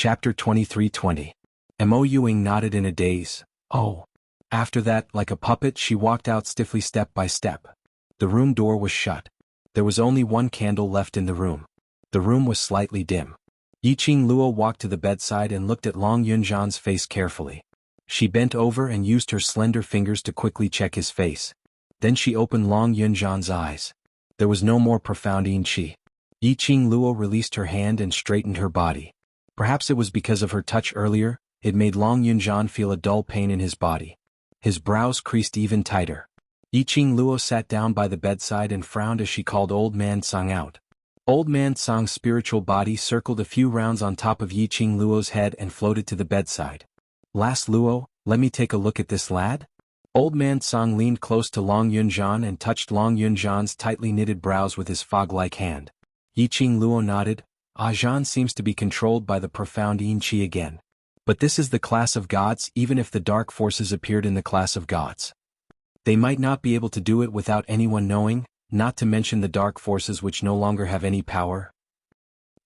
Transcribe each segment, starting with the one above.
Chapter 23:20. Mo Yuing nodded in a daze. Oh. After that, like a puppet, she walked out stiffly step by step. The room door was shut. There was only one candle left in the room. The room was slightly dim. Yiqing Luo walked to the bedside and looked at Long Yunzhan's face carefully. She bent over and used her slender fingers to quickly check his face. Then she opened Long Yunzhan's eyes. There was no more profound yin qi. Yiqing Luo released her hand and straightened her body. Perhaps it was because of her touch earlier, it made Long Yunzhan feel a dull pain in his body. His brows creased even tighter. Yiqing Luo sat down by the bedside and frowned as she called Old Man Song out. Old Man Song's spiritual body circled a few rounds on top of Yiqing Luo's head and floated to the bedside. Last Luo, let me take a look at this lad? Old Man Song leaned close to Long Yunzhan and touched Long Yunzhan's tightly knitted brows with his fog-like hand. Yiqing Luo nodded. Zhan seems to be controlled by the profound yin qi again. But this is the class of gods. Even if the dark forces appeared in the class of gods, they might not be able to do it without anyone knowing, not to mention the dark forces which no longer have any power.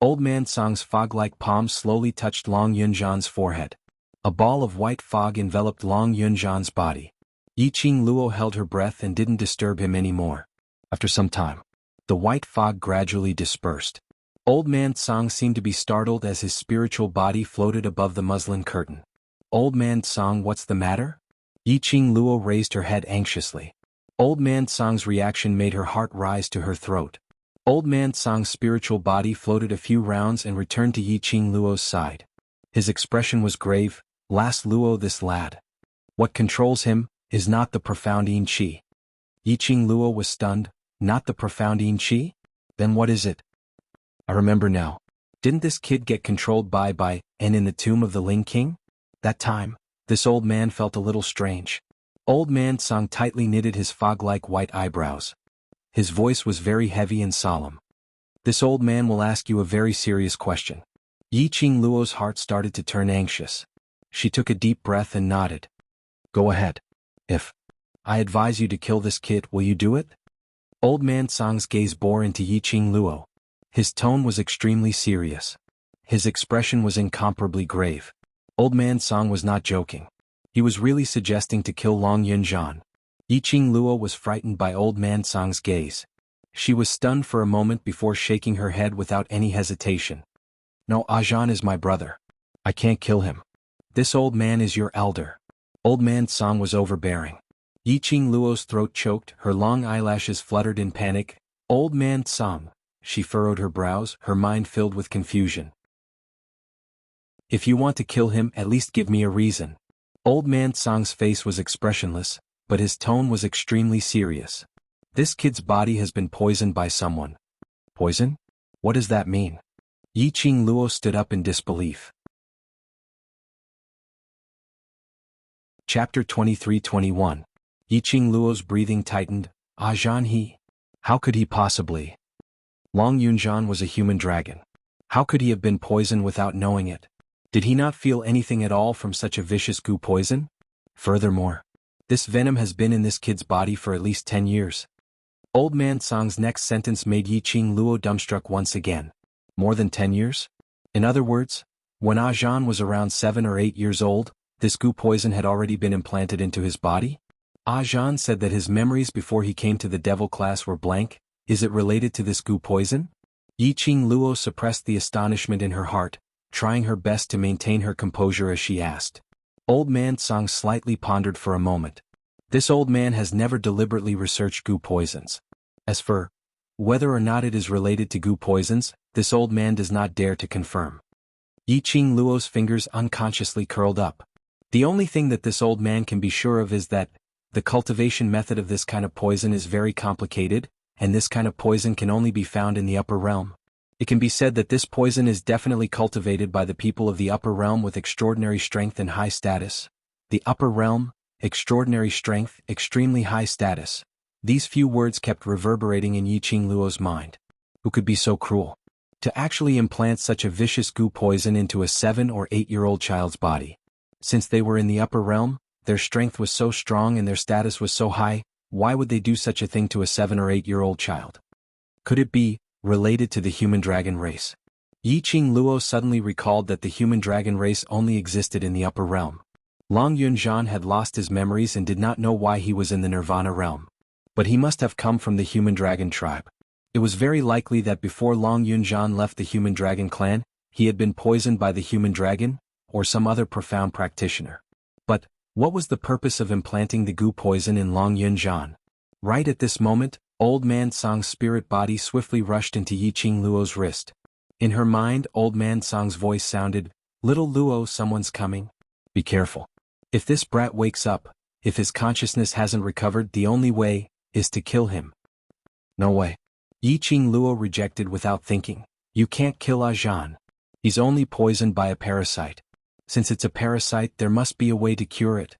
Old Man Song's fog-like palm slowly touched Long Yunzhan's forehead. A ball of white fog enveloped Long Yunzhan's body. Yiqing Luo held her breath and didn't disturb him anymore. After some time, the white fog gradually dispersed. Old Man Song seemed to be startled as his spiritual body floated above the muslin curtain. Old Man Song, what's the matter? Yiqing Luo raised her head anxiously. Old Man Song's reaction made her heart rise to her throat. Old Man Song's spiritual body floated a few rounds and returned to Yiqing Luo's side. His expression was grave. Last Luo, this lad. What controls him is not the profound yin qi. Yiqing Luo was stunned. Not the profound yin qi? Then what is it? I remember now. Didn't this kid get controlled by and in the tomb of the Ling King? That time, this old man felt a little strange. Old Man Song tightly knitted his fog-like white eyebrows. His voice was very heavy and solemn. This old man will ask you a very serious question. Yiqing Luo's heart started to turn anxious. She took a deep breath and nodded. Go ahead. If I advise you to kill this kid, will you do it? Old Man Song's gaze bore into Yiqing Luo. His tone was extremely serious. His expression was incomparably grave. Old Man Song was not joking. He was really suggesting to kill Long Yunzhan. Yiqing Luo was frightened by Old Man Song's gaze. She was stunned for a moment before shaking her head without any hesitation. No, Zhan is my brother. I can't kill him. This old man is your elder. Old Man Song was overbearing. Yiqing Luo's throat choked, her long eyelashes fluttered in panic. Old Man Song. She furrowed her brows, her mind filled with confusion. If you want to kill him, at least give me a reason. Old Man Song's face was expressionless, but his tone was extremely serious. This kid's body has been poisoned by someone. Poison? What does that mean? Yiqing Luo stood up in disbelief. Chapter 23:21. Yiqing Luo's breathing tightened. Zhan he? How could he possibly? Long Yunzhan was a human dragon. How could he have been poisoned without knowing it? Did he not feel anything at all from such a vicious goo poison? Furthermore, this venom has been in this kid's body for at least 10 years. Old Man Song's next sentence made Yiqing Luo dumbstruck once again. More than 10 years? In other words, when Zhan was around 7 or 8 years old, this goo poison had already been implanted into his body? Zhan said that his memories before he came to the devil class were blank. Is it related to this goo poison? Yiqing Luo suppressed the astonishment in her heart, trying her best to maintain her composure as she asked. Old Man Song slightly pondered for a moment. This old man has never deliberately researched goo poisons. As for whether or not it is related to goo poisons, this old man does not dare to confirm. Yiqing Luo's fingers unconsciously curled up. The only thing that this old man can be sure of is that the cultivation method of this kind of poison is very complicated, and this kind of poison can only be found in the upper realm. It can be said that this poison is definitely cultivated by the people of the upper realm with extraordinary strength and high status. The upper realm, extraordinary strength, extremely high status. These few words kept reverberating in Yiqing Luo's mind. Who could be so cruel? To actually implant such a vicious goo poison into a 7 or 8-year-old child's body. Since they were in the upper realm, their strength was so strong and their status was so high, why would they do such a thing to a 7 or 8-year-old child? Could it be related to the human dragon race? Yiqing Luo suddenly recalled that the human dragon race only existed in the upper realm. Long Yunzhan had lost his memories and did not know why he was in the Nirvana realm. But he must have come from the human dragon tribe. It was very likely that before Long Yunzhan left the human dragon clan, he had been poisoned by the human dragon, or some other profound practitioner. But, what was the purpose of implanting the goo poison in Long Yunzhan? Right at this moment, Old Man Song's spirit body swiftly rushed into Yiqing Luo's wrist. In her mind, Old Man Song's voice sounded, "Little Luo, someone's coming. Be careful. If this brat wakes up, if his consciousness hasn't recovered, the only way is to kill him." "No way." Yiqing Luo rejected without thinking. "You can't kill Zhan. He's only poisoned by a parasite. Since it's a parasite, there must be a way to cure it."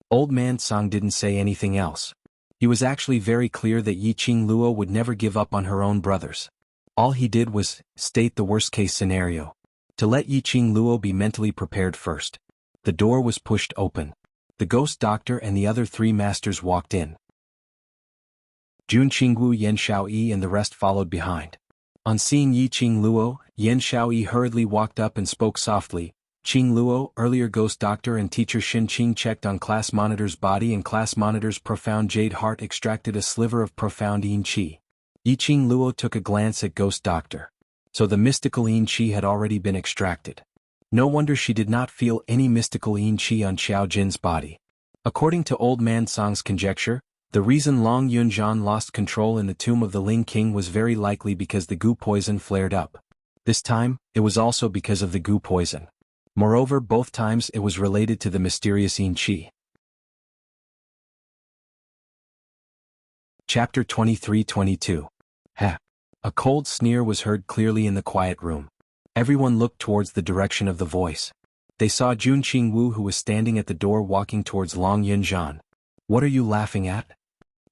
Old Man Song didn't say anything else. He was actually very clear that Yiqing Luo would never give up on her own brothers. All he did was state the worst-case scenario. To let Yiqing Luo be mentally prepared first. The door was pushed open. The ghost doctor and the other 3 masters walked in. Jun Qingwu, Yan Shaoyi and the rest followed behind. On seeing Yiqing Luo, Yan Shaoyi hurriedly walked up and spoke softly. "Qing Luo, earlier ghost doctor and teacher Xin Qing checked on class monitor's body and class monitor's profound jade heart extracted a sliver of profound yin qi." Yiqing Luo took a glance at ghost doctor. So the mystical yin qi had already been extracted. No wonder she did not feel any mystical yin qi on Xiao Jin's body. According to Old Man Song's conjecture, the reason Long Yunzhan lost control in the tomb of the Ling King was very likely because the goo poison flared up. This time, it was also because of the goo poison. Moreover, both times it was related to the mysterious yin qi. Chapter 23-22. Ha! A cold sneer was heard clearly in the quiet room. Everyone looked towards the direction of the voice. They saw Jun Qingwu, who was standing at the door walking towards Long Yunzhan. "What are you laughing at?"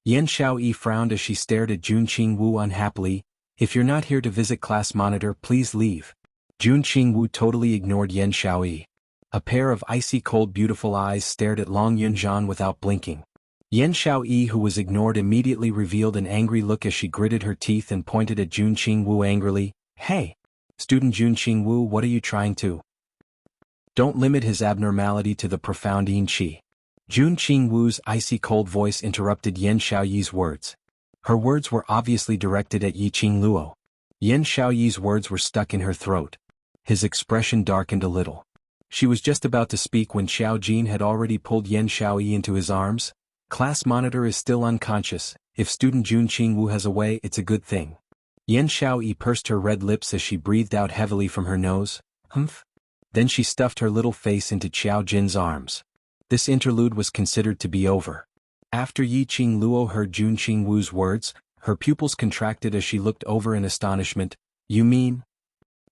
Yan Shaoyi frowned as she stared at Jun Qingwu unhappily. "If you're not here to visit class monitor, please leave." Jun Qingwu totally ignored Yan Shaoyi. A pair of icy cold beautiful eyes stared at Long Yunzhan without blinking. Yan Shaoyi, who was ignored, immediately revealed an angry look as she gritted her teeth and pointed at Jun Qingwu angrily. "Hey! Student Jun Qingwu, what are you trying to? Don't limit his abnormality to the profound yin qi." Jun Qingwu's icy cold voice interrupted Yan Shaoyi's words. Her words were obviously directed at Yiqing Luo. Yan Shaoyi's words were stuck in her throat. His expression darkened a little. She was just about to speak when Xiao Jin had already pulled Yan Shaoyi into his arms. "Class monitor is still unconscious. If student Jun Qingwu has a way, it's a good thing." Yan Shaoyi pursed her red lips as she breathed out heavily from her nose. "Humph." Then she stuffed her little face into Xiao Jin's arms. This interlude was considered to be over. After Yiqing Luo heard Jun Qingwu's words, her pupils contracted as she looked over in astonishment. "You mean?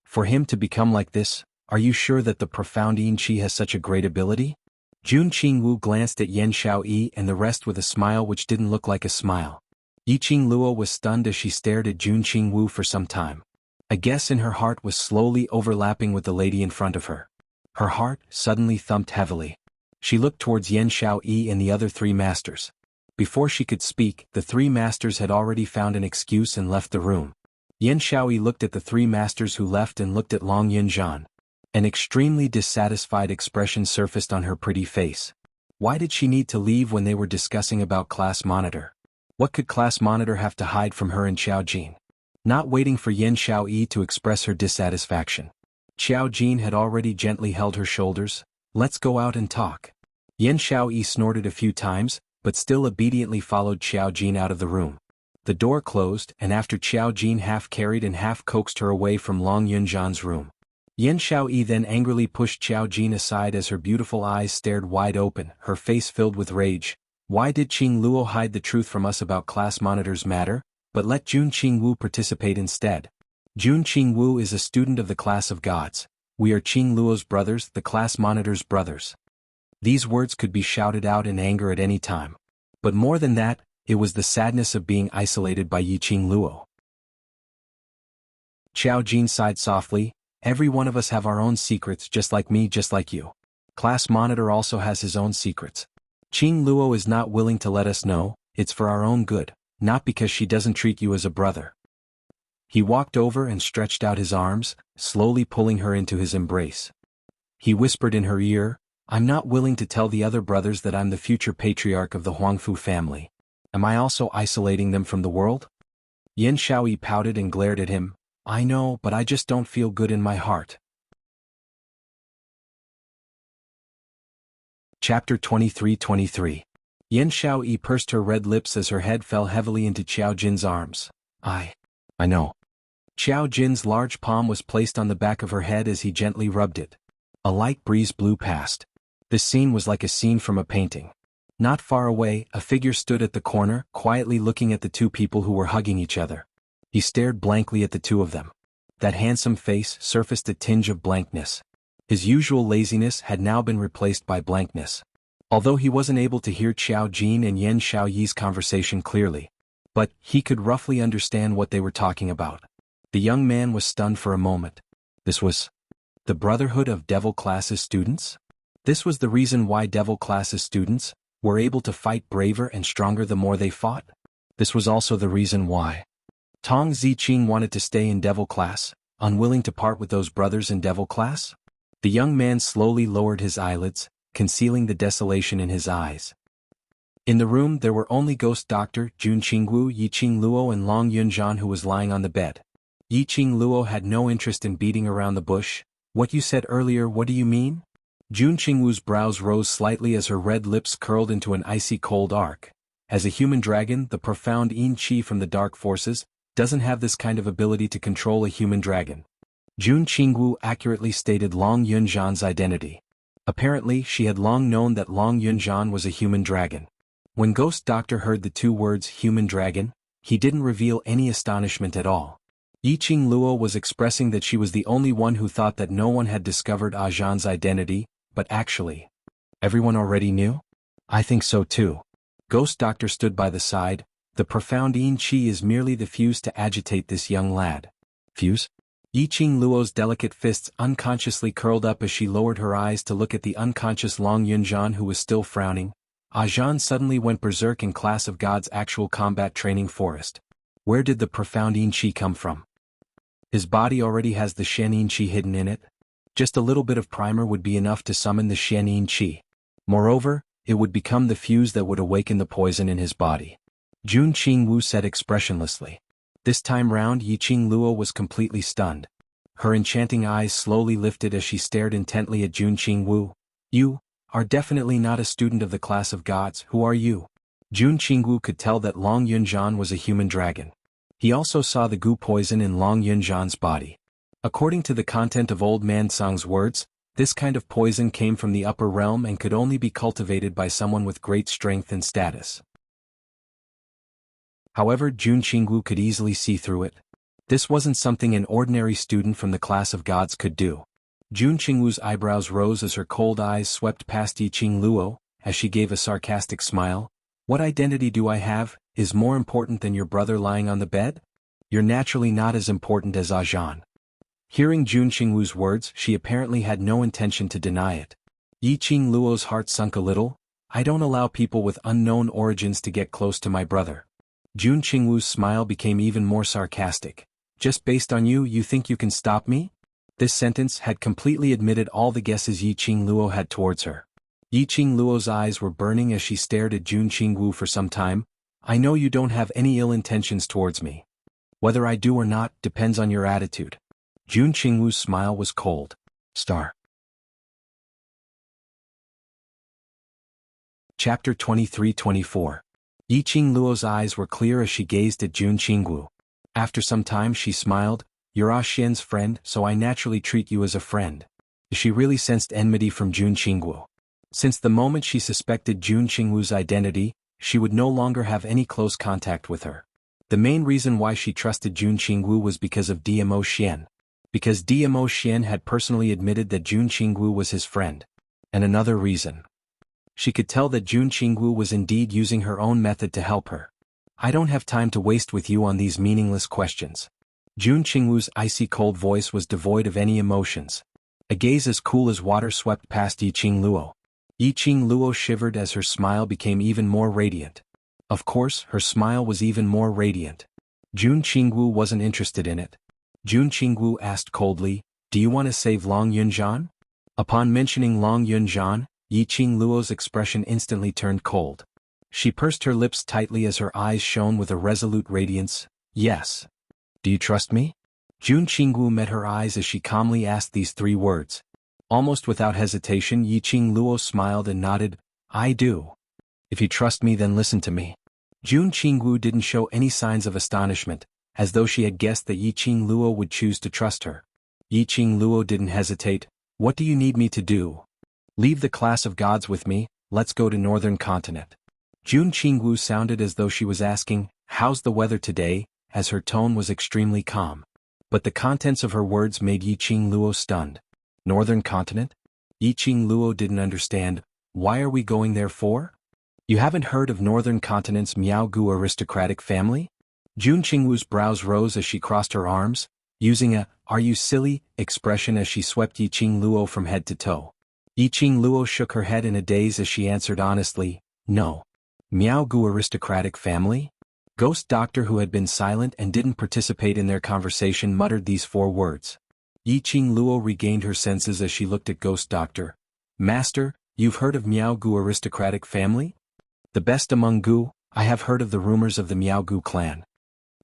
For him to become like this, are you sure that the profound yin qi has such a great ability?" Jun Qingwu glanced at Yan Shaoyi and the rest with a smile which didn't look like a smile. Yiqing Luo was stunned as she stared at Jun Qingwu for some time. A guess in her heart was slowly overlapping with the lady in front of her. Her heart suddenly thumped heavily. She looked towards Yan Shaoyi and the other 3 masters. Before she could speak, the 3 masters had already found an excuse and left the room. Yan Shaoyi looked at the 3 masters who left and looked at Long Yunzhan. An extremely dissatisfied expression surfaced on her pretty face. Why did she need to leave when they were discussing about class monitor? What could class monitor have to hide from her and Xiao Jin? Not waiting for Yan Shaoyi to express her dissatisfaction, Xiao Jin had already gently held her shoulders. "Let's go out and talk." Yan Shaoyi snorted a few times, but still obediently followed Xiao Jin out of the room. The door closed, and after Xiao Jin half carried and half coaxed her away from Long Yunzhan's room. Yan Shaoyi then angrily pushed Xiao Jin aside as her beautiful eyes stared wide open, her face filled with rage. "Why did Qing Luo hide the truth from us about class monitor's matter, but let Jun Qingwu participate instead? Jun Qingwu is a student of the class of gods. We are Qing Luo's brothers, the class monitor's brothers." These words could be shouted out in anger at any time. But more than that, it was the sadness of being isolated by Yiqing Luo. Xiao Jin sighed softly. "Every one of us have our own secrets, just like me, just like you. Class monitor also has his own secrets. Qing Luo is not willing to let us know. It's for our own good, not because she doesn't treat you as a brother." He walked over and stretched out his arms, slowly pulling her into his embrace. He whispered in her ear, "I'm not willing to tell the other brothers that I'm the future patriarch of the Huangfu family. Am I also isolating them from the world?" Yan Shaoyi pouted and glared at him. "I know, but I just don't feel good in my heart." Chapter 23-23. Yan Shaoyi pursed her red lips as her head fell heavily into Qiao Jin's arms. I know. Qiao Jin's large palm was placed on the back of her head as he gently rubbed it. A light breeze blew past. This scene was like a scene from a painting. Not far away, a figure stood at the corner, quietly looking at the two people who were hugging each other. He stared blankly at the two of them. That handsome face surfaced a tinge of blankness. His usual laziness had now been replaced by blankness. Although he wasn't able to hear Qiao Jin and Yan Shaoyi's conversation clearly, but he could roughly understand what they were talking about. The young man was stunned for a moment. This was the Brotherhood of Devil Classes students? This was the reason why Devil Classes students were able to fight braver and stronger the more they fought? This was also the reason why Tong Ziqing wanted to stay in Devil Class, unwilling to part with those brothers in Devil Class? The young man slowly lowered his eyelids, concealing the desolation in his eyes. In the room there were only Ghost Doctor, Jun Qingwu, Yiqing Luo and Long Yunzhan, who was lying on the bed. Yiqing Luo had no interest in beating around the bush. "What you said earlier, what do you mean?" Jun Qingwu's brows rose slightly as her red lips curled into an icy cold arc. As a human dragon, the profound Yin Qi from the dark forces doesn't have this kind of ability to control a human dragon. Jun Qingwu accurately stated Long Yunzhan's identity. Apparently, she had long known that Long Yunzhan was a human dragon. When Ghost Doctor heard the two words human dragon, he didn't reveal any astonishment at all. Yiqing Luo was expressing that she was the only one who thought that no one had discovered Zhan's identity, but actually, everyone already knew? I think so too. Ghost Doctor stood by the side. The profound Yin Qi is merely the fuse to agitate this young lad. Fuse? Yiqing Luo's delicate fists unconsciously curled up as she lowered her eyes to look at the unconscious Long Yunzhan, who was still frowning. Zhan suddenly went berserk in Class of God's actual combat training forest. Where did the profound Yin Qi come from? His body already has the Shen Yin Qi hidden in it. Just a little bit of primer would be enough to summon the Shen Yin Qi. Moreover, it would become the fuse that would awaken the poison in his body. Jun Qingwu said expressionlessly. This time round Yiqing Luo was completely stunned. Her enchanting eyes slowly lifted as she stared intently at Jun Qingwu. "You are definitely not a student of the Class of Gods. Who are you?" Jun Qingwu could tell that Long Yunzhan was a human dragon. He also saw the goo poison in Long Yunzhan's body. According to the content of Old Man Sang's words, this kind of poison came from the upper realm and could only be cultivated by someone with great strength and status. However, Jun Qingwu could easily see through it. This wasn't something an ordinary student from the Class of Gods could do. Jun Qingwu's eyebrows rose as her cold eyes swept past Yiqing Luo, as she gave a sarcastic smile. "What identity do I have, is more important than your brother lying on the bed? You're naturally not as important as Zhan." Hearing Jun Qingwu's words, she apparently had no intention to deny it. Yiqing Luo's heart sunk a little. "I don't allow people with unknown origins to get close to my brother." Jun Qingwu's smile became even more sarcastic. "Just based on you, you think you can stop me?" This sentence had completely admitted all the guesses Yiqing Luo had towards her. Yiqing Luo's eyes were burning as she stared at Jun Qingwu for some time. "I know you don't have any ill intentions towards me. Whether I do or not depends on your attitude." Jun Qingwu's smile was cold. Star. Chapter 23-24. Yiqing Luo's eyes were clear as she gazed at Jun Qingwu. After some time she smiled. "You're Xian's friend, so I naturally treat you as a friend." She really sensed enmity from Jun Qingwu. Since the moment she suspected Jun Qingwu's identity, she would no longer have any close contact with her. The main reason why she trusted Jun Qingwu was because of DMO Xian. Because DMO Xian had personally admitted that Jun Qingwu was his friend. And another reason. She could tell that Jun Qingwu was indeed using her own method to help her. "I don't have time to waste with you on these meaningless questions." Jun Qingwu's icy cold voice was devoid of any emotions. A gaze as cool as water swept past Yiqing Luo. Yiqing Luo shivered as her smile became even more radiant. Of course, her smile was even more radiant. Jun Qingwu wasn't interested in it. Jun Qingwu asked coldly, "Do you want to save Long Yunjian?" Upon mentioning Long Yunjian, Yi Qingluo's expression instantly turned cold. She pursed her lips tightly as her eyes shone with a resolute radiance. "Yes. Do you trust me?" Jun Qingwu met her eyes as she calmly asked these three words. Almost without hesitation, Yi Qingluo smiled and nodded. "I do. If you trust me, then listen to me." Jun Qingwu didn't show any signs of astonishment, as though she had guessed that Yi Qingluo would choose to trust her. Yi Qingluo didn't hesitate. "What do you need me to do?" "Leave the class of gods with me, let's go to Northern Continent." Jun Qingwu sounded as though she was asking, "How's the weather today?" as her tone was extremely calm. But the contents of her words made Yi Qingluo stunned. Northern Continent? Yi Qingluo didn't understand. "Why are we going there for?" "You haven't heard of Northern Continent's Jianghu aristocratic family?" Jun Qingwu's brows rose as she crossed her arms, using a "are you silly" expression as she swept Yi Qingluo from head to toe. Yi Qingluo shook her head in a daze as she answered honestly, "No." Jianghu aristocratic family? Ghost Doctor, who had been silent and didn't participate in their conversation, muttered these four words. Yi Qingluo regained her senses as she looked at Ghost Doctor. "Master, you've heard of Jianghu aristocratic family?" "The best among Gu, I have heard of the rumors of the Jianghu clan."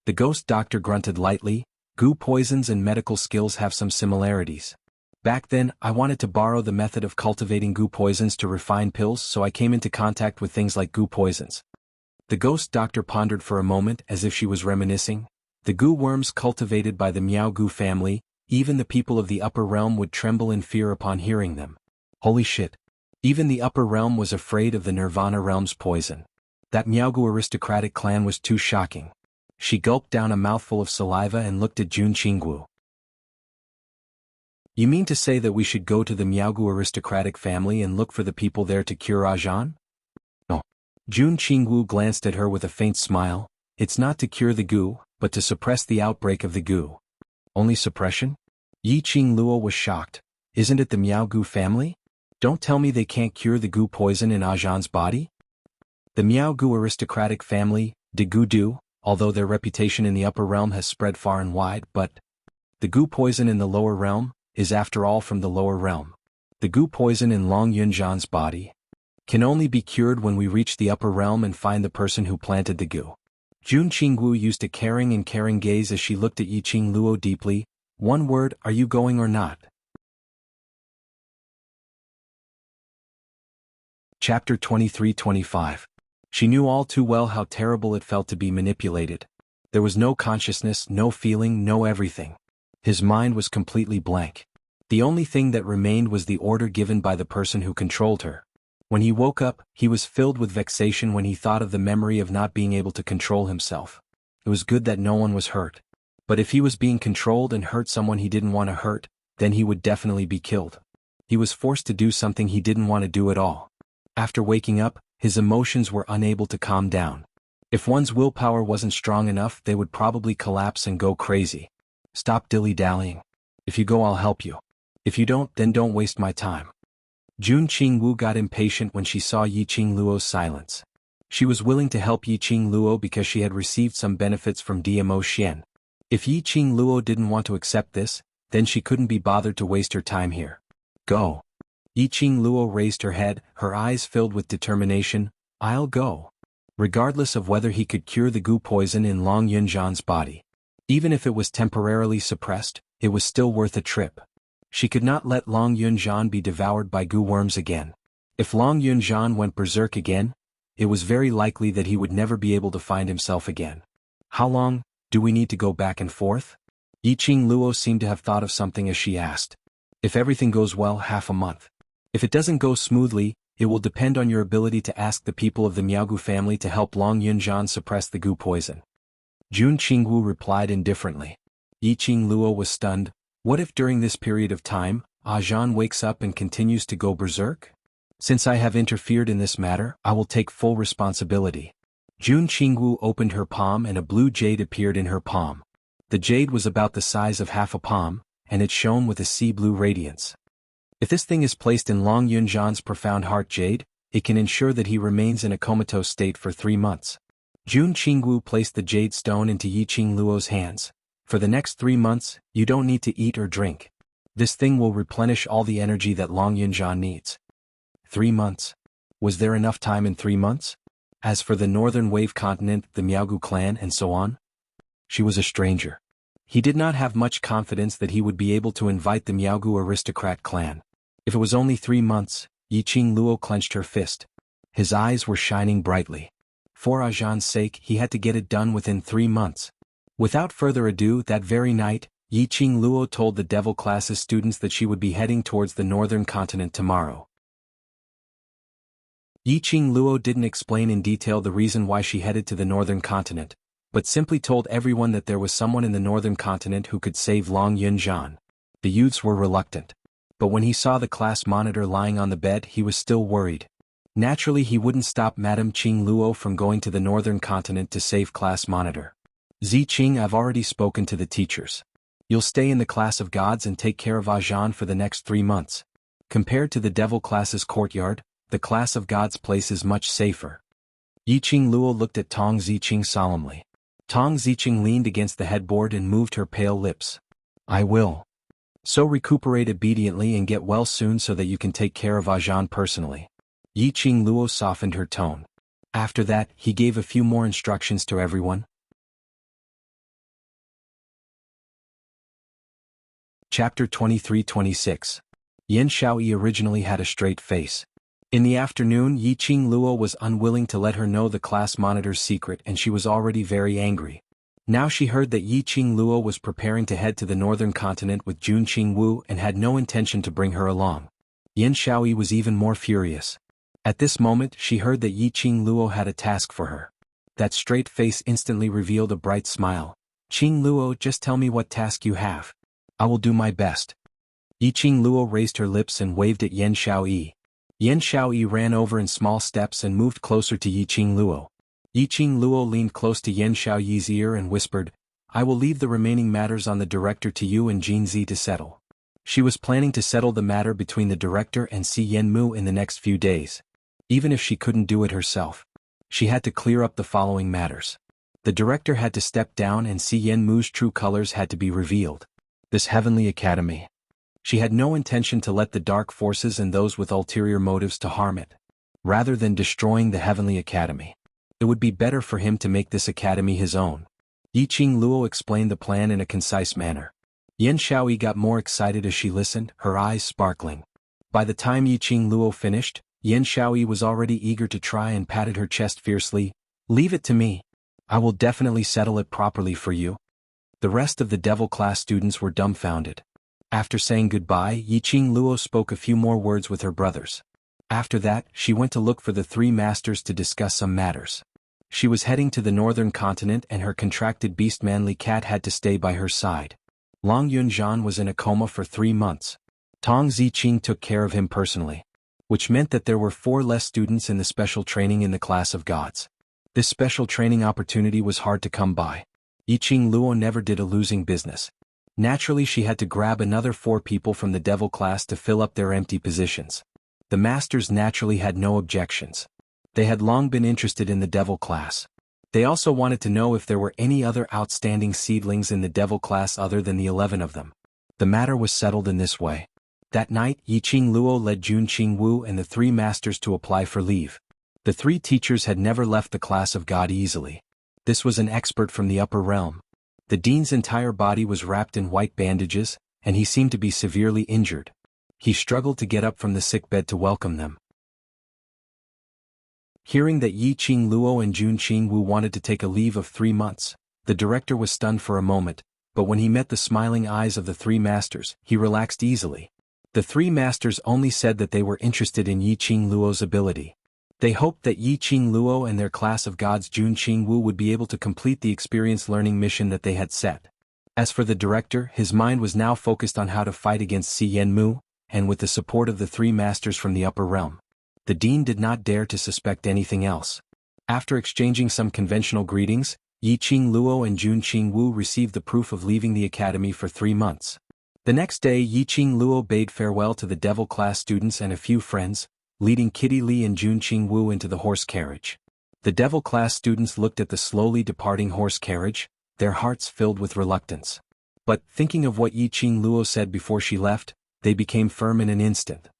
The Ghost Doctor grunted lightly. "Gu poisons and medical skills have some similarities. Back then, I wanted to borrow the method of cultivating Gu poisons to refine pills, so I came into contact with things like Gu poisons." The Ghost Doctor pondered for a moment as if she was reminiscing. The Gu worms cultivated by the Jianghu family, even the people of the upper realm would tremble in fear upon hearing them. Holy shit. Even the upper realm was afraid of the Nirvana realm's poison. That Jianghu aristocratic clan was too shocking. She gulped down a mouthful of saliva and looked at Jun Qingwu. "You mean to say that we should go to the Jianghu aristocratic family and look for the people there to cure Ajan?" "No." Jun Qingwu glanced at her with a faint smile. "It's not to cure the Gu, but to suppress the outbreak of the Gu." "Only suppression?" Yi Qingluo was shocked. "Isn't it the Jianghu family? Don't tell me they can't cure the Gu poison in Ajan's body?" "The Jianghu aristocratic family, de Gu do, although their reputation in the upper realm has spread far and wide, but the Gu poison in the lower realm is after all from the lower realm. The Gu poison in Long Yunjian's body can only be cured when we reach the upper realm and find the person who planted the Gu." Jun Qingwu used a caring gaze as she looked at Yi Qingluo deeply. "One word, are you going or not?" Chapter 23-25. She knew all too well how terrible it felt to be manipulated. There was no consciousness, no feeling, no everything. His mind was completely blank. The only thing that remained was the order given by the person who controlled her. When he woke up, he was filled with vexation when he thought of the memory of not being able to control himself. It was good that no one was hurt. But if he was being controlled and hurt someone he didn't want to hurt, then he would definitely be killed. He was forced to do something he didn't want to do at all. After waking up, his emotions were unable to calm down. If one's willpower wasn't strong enough, they would probably collapse and go crazy. "Stop dilly-dallying. If you go, I'll help you. If you don't, then don't waste my time." Jun Qingwu got impatient when she saw Yi Qingluo's silence. She was willing to help Yi Qingluo because she had received some benefits from DMO Xian. If Yi Qingluo didn't want to accept this, then she couldn't be bothered to waste her time here. "Go." Yi Qingluo raised her head, her eyes filled with determination. "I'll go." Regardless of whether he could cure the Gu poison in Long Yunjian's body. Even if it was temporarily suppressed, it was still worth a trip. She could not let Long Yunjian be devoured by Gu worms again. If Long Yunjian went berserk again, it was very likely that he would never be able to find himself again. "How long do we need to go back and forth?" Yi Qingluo seemed to have thought of something as she asked. "If everything goes well, half a month. If it doesn't go smoothly, it will depend on your ability to ask the people of the Jianghu family to help Long Yunjian suppress the Gu poison." Jun Qingwu replied indifferently. Yi Qingluo was stunned. What if during this period of time, Ajan wakes up and continues to go berserk? "Since I have interfered in this matter, I will take full responsibility." Jun Qingwu opened her palm and a blue jade appeared in her palm. The jade was about the size of half a palm, and it shone with a sea blue radiance. If this thing is placed in Long Yunjian's profound heart jade, it can ensure that he remains in a comatose state for 3 months. Jun Qingwu placed the jade stone into Yiqing Luo's hands. For the next 3 months, you don't need to eat or drink. This thing will replenish all the energy that Long Yunjian needs. 3 months. Was there enough time in 3 months? As for the Northern Wave Continent, the Miaogu clan and so on? She was a stranger. He did not have much confidence that he would be able to invite the Miaogu aristocrat clan. If it was only 3 months, Yiqing Luo clenched her fist. His eyes were shining brightly. For Ajan's sake, he had to get it done within 3 months. Without further ado, that very night, Yiqing Luo told the Devil Class's students that she would be heading towards the Northern Continent tomorrow. Yiqing Luo didn't explain in detail the reason why she headed to the Northern Continent, but simply told everyone that there was someone in the Northern Continent who could save Long Yunjian. The youths were reluctant. But when he saw the class monitor lying on the bed, he was still worried. Naturally, he wouldn't stop Madame Qing Luo from going to the Northern Continent to save class monitor. Ziqing, I've already spoken to the teachers. You'll stay in the class of gods and take care of Ajan for the next 3 months. Compared to the Devil Class's courtyard, the class of gods place is much safer. Yiqing Luo looked at Tong Ziqing solemnly. Tong Ziqing leaned against the headboard and moved her pale lips. I will. So recuperate obediently and get well soon so that you can take care of Ajan personally. Yiqing Luo softened her tone. After that, he gave a few more instructions to everyone. Chapter 23-26. Yin Shaoyi originally had a straight face. In the afternoon, Yiqing Luo was unwilling to let her know the class monitor's secret and she was already very angry. Now she heard that Yiqing Luo was preparing to head to the Northern Continent with Jun Qingwu and had no intention to bring her along. Yin Shaoyi was even more furious. At this moment, she heard that Yiqing Luo had a task for her. That straight face instantly revealed a bright smile. Qing Luo, just tell me what task you have. I will do my best. Yiqing Luo raised her lips and waved at Yin Shaoyi. Yin Shaoyi ran over in small steps and moved closer to Yiqing Luo. Yiqing Luo leaned close to Yin Shaoyi's ear and whispered, I will leave the remaining matters on the director to you and Jinzi to settle. She was planning to settle the matter between the director and Si Yenmu in the next few days. Even if she couldn't do it herself, she had to clear up the following matters. The director had to step down and Si Yenmu's true colors had to be revealed. This heavenly academy. She had no intention to let the dark forces and those with ulterior motives to harm it. Rather than destroying the heavenly academy, it would be better for him to make this academy his own. Yiqing Luo explained the plan in a concise manner. Yin Shaoyi got more excited as she listened, her eyes sparkling. By the time Yiqing Luo finished, Yin Shaoyi was already eager to try and patted her chest fiercely. Leave it to me. I will definitely settle it properly for you. The rest of the Devil Class students were dumbfounded. After saying goodbye, Yiqing Luo spoke a few more words with her brothers. After that, she went to look for the 3 masters to discuss some matters. She was heading to the Northern Continent and her contracted beast-manly cat had to stay by her side. Long Yunjian was in a coma for 3 months. Tong Ziqing took care of him personally, which meant that there were 4 less students in the special training in the class of gods. This special training opportunity was hard to come by. Yiqing Luo never did a losing business. Naturally, she had to grab another 4 people from the Devil Class to fill up their empty positions. The masters naturally had no objections. They had long been interested in the Devil Class. They also wanted to know if there were any other outstanding seedlings in the Devil Class other than the 11 of them. The matter was settled in this way. That night, Yiqing Luo led Jun Qingwu and the 3 masters to apply for leave. The 3 teachers had never left the class of God easily. This was an expert from the upper realm. The dean's entire body was wrapped in white bandages, and he seemed to be severely injured. He struggled to get up from the sickbed to welcome them. Hearing that Yiqing Luo and Jun Qingwu wanted to take a leave of 3 months, the director was stunned for a moment, but when he met the smiling eyes of the 3 masters, he relaxed easily. The 3 masters only said that they were interested in Yiqing Luo's ability. They hoped that Yiqing Luo and their class of gods Jun Qingwu would be able to complete the experience learning mission that they had set. As for the director, his mind was now focused on how to fight against Si Yenmu, and with the support of the 3 masters from the upper realm. The dean did not dare to suspect anything else. After exchanging some conventional greetings, Yiqing Luo and Jun Qingwu received the proof of leaving the academy for 3 months. The next day, Yiqing Luo bade farewell to the Devil Class students and a few friends, leading Kitty Li and Jun Qingwu into the horse carriage. The devil class students looked at the slowly departing horse carriage, their hearts filled with reluctance. But, thinking of what Yi Qing Luo said before she left, they became firm in an instant.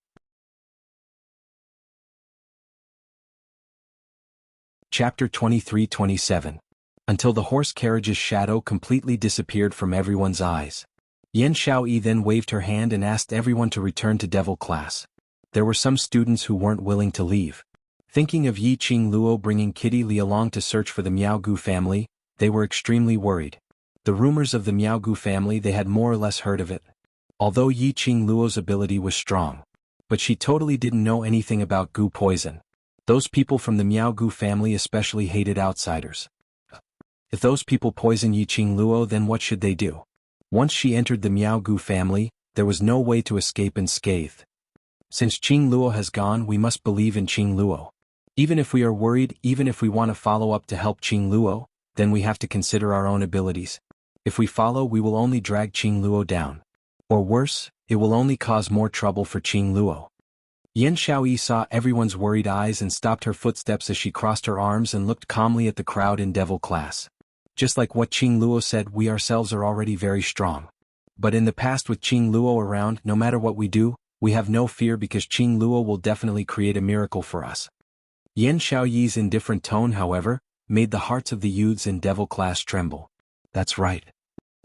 Chapter 23-27. Until the horse carriage's shadow completely disappeared from everyone's eyes. Yan Xiaoyi then waved her hand and asked everyone to return to devil class. There were some students who weren't willing to leave. Thinking of Yi Qing Luo bringing Kitty Li along to search for the Miaogu family, they were extremely worried. The rumors of the Miaogu family, they had more or less heard of it. Although Yi Qing Luo's ability was strong. But she totally didn't know anything about Gu poison. Those people from the Miaogu family especially hated outsiders. If those people poison Yi Qing Luo, then what should they do? Once she entered the Miaogu family, there was no way to escape unscathed. Since Qing Luo has gone, we must believe in Qing Luo. Even if we are worried, even if we want to follow up to help Qing Luo, then we have to consider our own abilities. If we follow, we will only drag Qing Luo down. Or worse, it will only cause more trouble for Qing Luo. Yan Xiaoyi saw everyone's worried eyes and stopped her footsteps as she crossed her arms and looked calmly at the crowd in devil class. Just like what Qing Luo said, we ourselves are already very strong. But in the past, with Qing Luo around, no matter what we do, we have no fear because Qing Luo will definitely create a miracle for us. Yan Xiaoyi's indifferent tone, however, made the hearts of the youths in devil class tremble. That's right.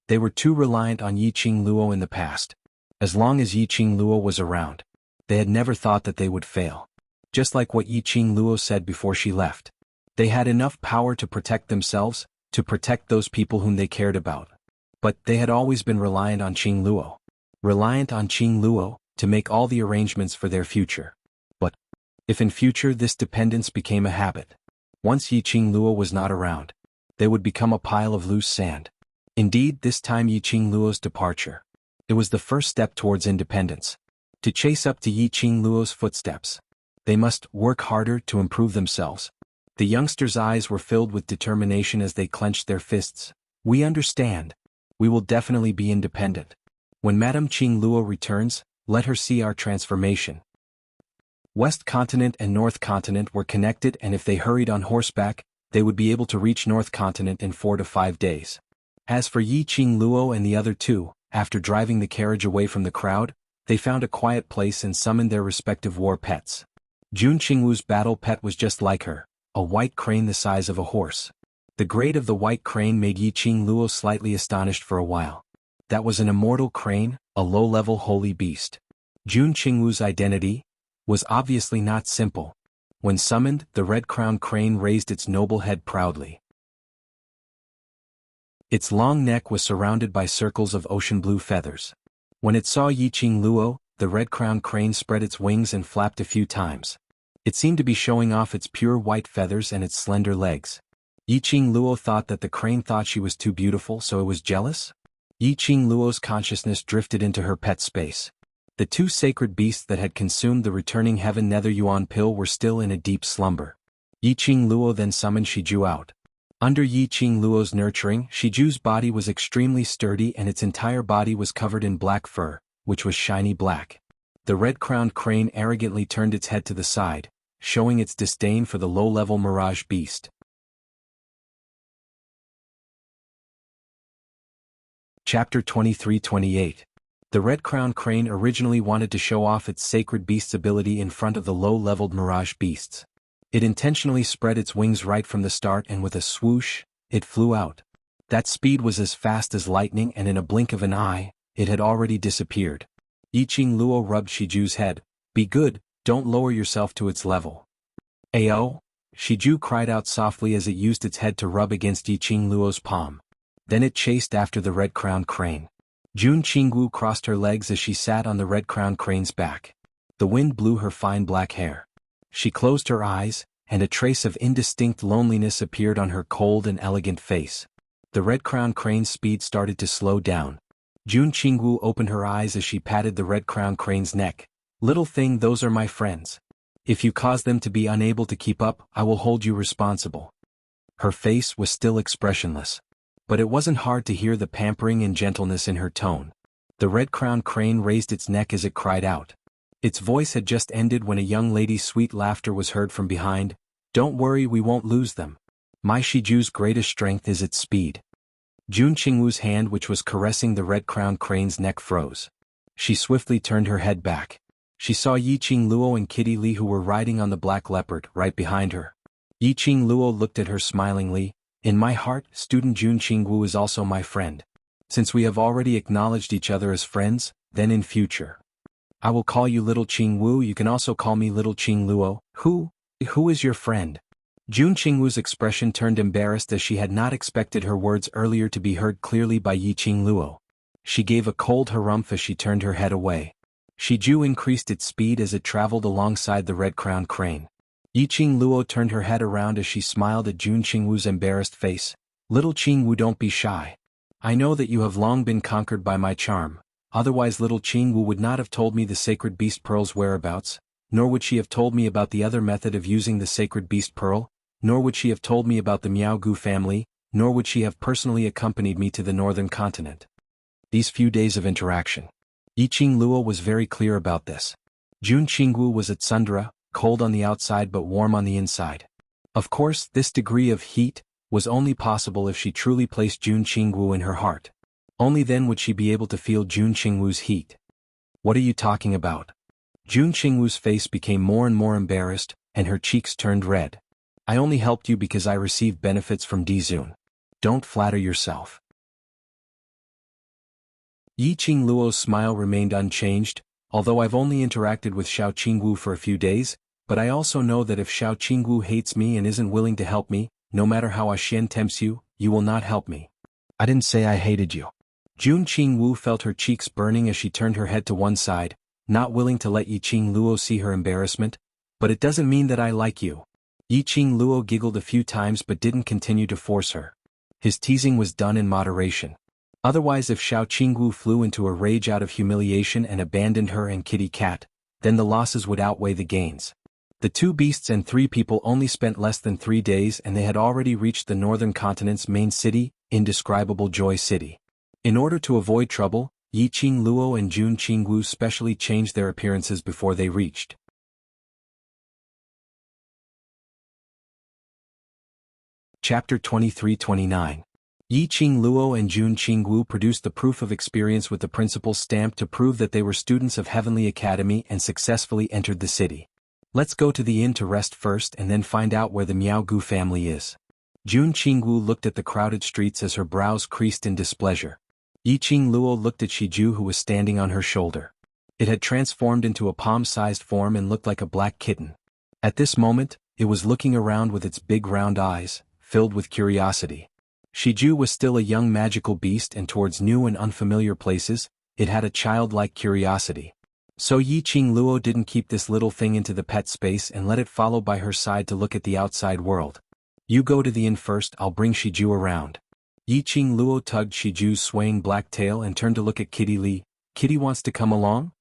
They were too reliant on Yi Qing Luo in the past. As long as Yi Qing Luo was around, they had never thought that they would fail. Just like what Yi Qing Luo said before she left. They had enough power to protect themselves, to protect those people whom they cared about. But they had always been reliant on Qing Luo. Reliant on Qing Luo, to make all the arrangements for their future. But, if in future this dependence became a habit, once Yi Qing Luo was not around, they would become a pile of loose sand. Indeed, this time Yi Qing Luo's departure. It was the first step towards independence. To chase up to Yi Qing Luo's footsteps, they must work harder to improve themselves. The youngsters' eyes were filled with determination as they clenched their fists. We understand. We will definitely be independent. When Madame Qing Luo returns, let her see our transformation. West Continent and North Continent were connected, and if they hurried on horseback, they would be able to reach North Continent in 4 to 5 days. As for Yi Qing Luo and the other two, after driving the carriage away from the crowd, they found a quiet place and summoned their respective war pets. Jun Qingwu's battle pet was just like her, a white crane the size of a horse. The grade of the white crane made Yi Qing Luo slightly astonished for a while. That was an immortal crane, a low-level holy beast. Jun Qingwu's identity was obviously not simple. When summoned, the red-crowned crane raised its noble head proudly. Its long neck was surrounded by circles of ocean-blue feathers. When it saw Yi Qing Luo, the red-crowned crane spread its wings and flapped a few times. It seemed to be showing off its pure white feathers and its slender legs. Yi Qing Luo thought that the crane thought she was too beautiful, so it was jealous? Yi Qing Luo's consciousness drifted into her pet space. The two sacred beasts that had consumed the returning heaven nether yuan pill were still in a deep slumber. Yi Qing Luo then summoned Shiju out. Under Yi Qing Luo's nurturing, Shiju's body was extremely sturdy and its entire body was covered in black fur, which was shiny black. The red-crowned crane arrogantly turned its head to the side, showing its disdain for the low-level mirage beast. Chapter 23-28. The red-crowned crane originally wanted to show off its sacred beast's ability in front of the low-leveled mirage beasts. It intentionally spread its wings right from the start, and with a swoosh, it flew out. That speed was as fast as lightning, and in a blink of an eye, it had already disappeared. Yi Qing Luo rubbed Shiju's head. Be good, don't lower yourself to its level. Ayo! Shiju cried out softly as it used its head to rub against Yi Qing Luo's palm. Then it chased after the red-crowned crane. Jun Qingwu crossed her legs as she sat on the red-crowned crane's back. The wind blew her fine black hair. She closed her eyes, and a trace of indistinct loneliness appeared on her cold and elegant face. The red-crowned crane's speed started to slow down. Jun Qingwu opened her eyes as she patted the red-crowned crane's neck. Little thing, those are my friends. If you cause them to be unable to keep up, I will hold you responsible. Her face was still expressionless. But it wasn't hard to hear the pampering and gentleness in her tone. The red-crowned crane raised its neck as it cried out. Its voice had just ended when a young lady's sweet laughter was heard from behind. Don't worry, we won't lose them. My Shiju's greatest strength is its speed. Jun Qingwu's hand, which was caressing the red-crowned crane's neck, froze. She swiftly turned her head back. She saw Yiqing Luo and Kitty Li, who were riding on the black leopard, right behind her. Yiqing Luo looked at her smilingly. In my heart, student Jun Qingwu is also my friend. Since we have already acknowledged each other as friends, then in future, I will call you Little Qingwu. You can also call me Little Qing Luo. Who is your friend? Jun Qingwu's expression turned embarrassed, as she had not expected her words earlier to be heard clearly by Yiqing Luo. She gave a cold harumph as she turned her head away. Shiju increased its speed as it traveled alongside the red-crowned crane. Yiqing Luo turned her head around as she smiled at Jun Qingwu's embarrassed face. Little Qingwu, don't be shy. I know that you have long been conquered by my charm. Otherwise Little Qingwu would not have told me the sacred beast pearl's whereabouts, nor would she have told me about the other method of using the sacred beast pearl, nor would she have told me about the Miaogu family, nor would she have personally accompanied me to the northern continent. These few days of interaction. Yiqing Luo was very clear about this. Jun Qingwu was at Sundra, cold on the outside but warm on the inside. Of course, this degree of heat was only possible if she truly placed Jun Qingwu in her heart. Only then would she be able to feel Jun Qingwu's heat. What are you talking about? Jun Qingwu's face became more and more embarrassed, and her cheeks turned red. I only helped you because I received benefits from Dizun. Don't flatter yourself. Yiqing Luo's smile remained unchanged. Although I've only interacted with Xiao Qingwu for a few days, but I also know that if Xiao Qingwu hates me and isn't willing to help me, no matter how Xian tempts you, you will not help me. I didn't say I hated you. Jun Qingwu felt her cheeks burning as she turned her head to one side, not willing to let Yiqing Luo see her embarrassment. But it doesn't mean that I like you. Yiqing Luo giggled a few times but didn't continue to force her. His teasing was done in moderation. Otherwise, if Xiao Qingwu flew into a rage out of humiliation and abandoned her and Kitty Cat, then the losses would outweigh the gains. The two beasts and three people only spent less than 3 days, and they had already reached the northern continent's main city, Indescribable Joy City. In order to avoid trouble, Yiqing Luo and Jun Qingwu specially changed their appearances before they reached. Chapter 23-29. Yiqing Luo and Jun Qingwu produced the proof of experience with the principal's stamp to prove that they were students of Heavenly Academy and successfully entered the city. Let's go to the inn to rest first and then find out where the Miaogu family is. Jun Qingwu looked at the crowded streets as her brows creased in displeasure. Yiqing Luo looked at Shiju, who was standing on her shoulder. It had transformed into a palm-sized form and looked like a black kitten. At this moment, it was looking around with its big round eyes, filled with curiosity. Shiju was still a young magical beast, and towards new and unfamiliar places, it had a childlike curiosity. So Yiqing Luo didn't keep this little thing into the pet space and let it follow by her side to look at the outside world. You go to the inn first, I'll bring Shiju around. Yiqing Luo tugged Shiju's swaying black tail and turned to look at Kitty Li. Kitty wants to come along?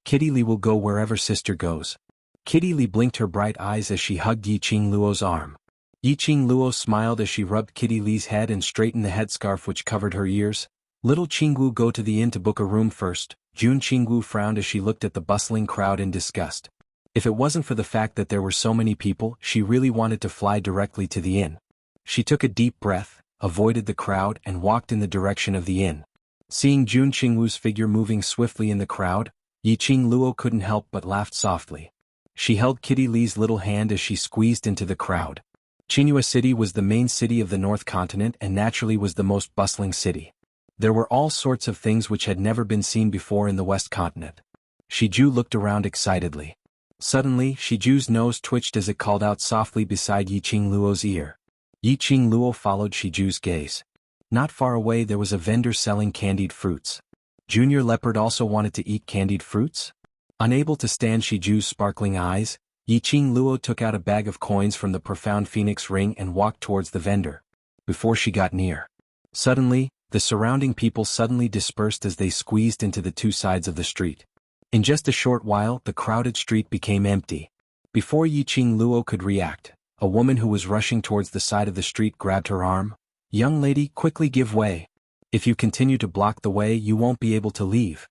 Kitty Li will go wherever sister goes. Kitty Li blinked her bright eyes as she hugged Yiqing Luo's arm. Yiqing Luo smiled as she rubbed Kitty Li's head and straightened the headscarf which covered her ears. Little Qingwu, go to the inn to book a room first. Jun Qingwu frowned as she looked at the bustling crowd in disgust. If it wasn't for the fact that there were so many people, she really wanted to fly directly to the inn. She took a deep breath, avoided the crowd, and walked in the direction of the inn. Seeing Jun Qingwu's figure moving swiftly in the crowd, Yiqing Luo couldn't help but laugh softly. She held Kitty Li's little hand as she squeezed into the crowd. Qinghua City was the main city of the North Continent and naturally was the most bustling city. There were all sorts of things which had never been seen before in the West Continent. Shiju looked around excitedly. Suddenly, Shiju's nose twitched as it called out softly beside Yiqing Luo's ear. Yiqing Luo followed Shiju's gaze. Not far away there was a vendor selling candied fruits. Junior Leopard also wanted to eat candied fruits? Unable to stand Shiju's sparkling eyes, Yiqing Luo took out a bag of coins from the profound phoenix ring and walked towards the vendor. Before she got near, suddenly, the surrounding people suddenly dispersed as they squeezed into the two sides of the street. In just a short while, the crowded street became empty. Before Yiqing Luo could react, a woman who was rushing towards the side of the street grabbed her arm. Young lady, quickly give way. If you continue to block the way, you won't be able to leave.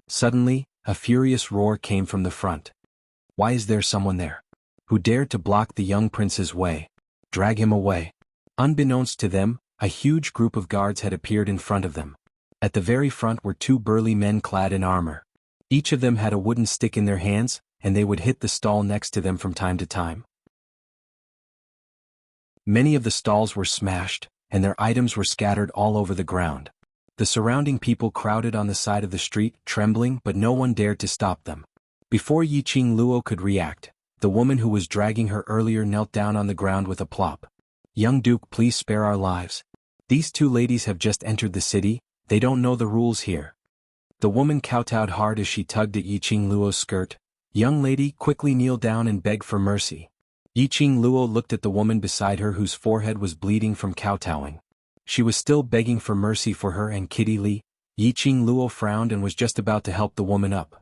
Suddenly, a furious roar came from the front. Why is there someone there? Who dared to block the young prince's way? Drag him away. Unbeknownst to them, a huge group of guards had appeared in front of them. At the very front were two burly men clad in armor. Each of them had a wooden stick in their hands, and they would hit the stall next to them from time to time. Many of the stalls were smashed, and their items were scattered all over the ground. The surrounding people crowded on the side of the street, trembling, but no one dared to stop them. Before Yiqing Luo could react, the woman who was dragging her earlier knelt down on the ground with a plop. "Young Duke, please spare our lives. These two ladies have just entered the city, they don't know the rules here." The woman kowtowed hard as she tugged at Yiqing Luo's skirt. "Young lady, quickly kneel down and beg for mercy." Yiqing Luo looked at the woman beside her whose forehead was bleeding from kowtowing. She was still begging for mercy for her and Kitty Li. Yiqing Luo frowned and was just about to help the woman up.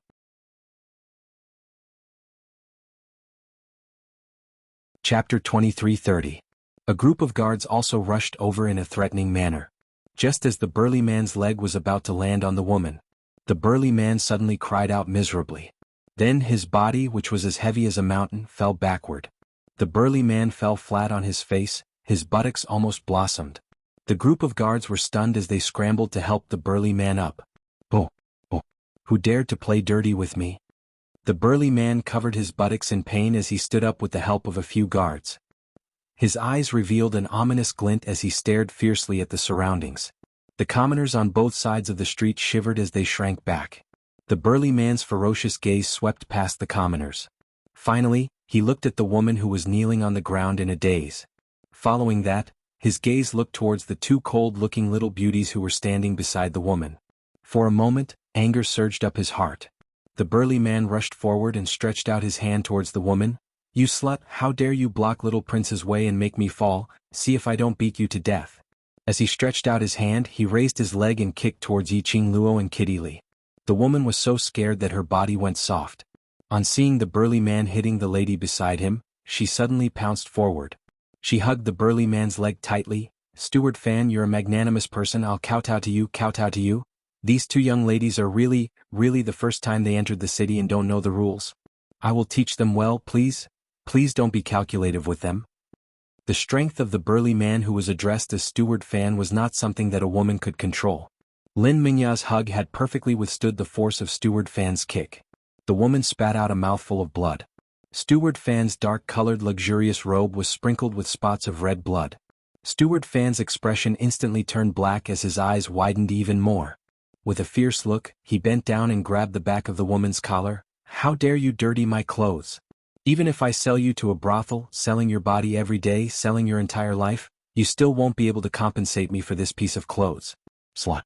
Chapter 23:30. A group of guards also rushed over in a threatening manner. Just as the burly man's leg was about to land on the woman, the burly man suddenly cried out miserably. Then his body, which was as heavy as a mountain, fell backward. The burly man fell flat on his face, his buttocks almost blossomed. The group of guards were stunned as they scrambled to help the burly man up. "Oh, oh, who dared to play dirty with me?" The burly man covered his buttocks in pain as he stood up with the help of a few guards. His eyes revealed an ominous glint as he stared fiercely at the surroundings. The commoners on both sides of the street shivered as they shrank back. The burly man's ferocious gaze swept past the commoners. Finally, he looked at the woman who was kneeling on the ground in a daze. Following that, his gaze looked towards the two cold-looking little beauties who were standing beside the woman. For a moment, anger surged up his heart. The burly man rushed forward and stretched out his hand towards the woman. "You slut, how dare you block little prince's way and make me fall? See if I don't beat you to death." As he stretched out his hand, he raised his leg and kicked towards Yiqing Luo and Kitty Li. The woman was so scared that her body went soft. On seeing the burly man hitting the lady beside him, she suddenly pounced forward. She hugged the burly man's leg tightly. "Steward Fan, you're a magnanimous person, I'll kowtow to you, kowtow to you. These two young ladies are really the first time they entered the city and don't know the rules. I will teach them well, please. Please don't be calculative with them." The strength of the burly man who was addressed as Steward Fan was not something that a woman could control. Lin Mingya's hug had perfectly withstood the force of Steward Fan's kick. The woman spat out a mouthful of blood. Steward Fan's dark-colored luxurious robe was sprinkled with spots of red blood. Steward Fan's expression instantly turned black as his eyes widened even more. With a fierce look, he bent down and grabbed the back of the woman's collar. "How dare you dirty my clothes? Even if I sell you to a brothel, selling your body every day, selling your entire life, you still won't be able to compensate me for this piece of clothes. Slut."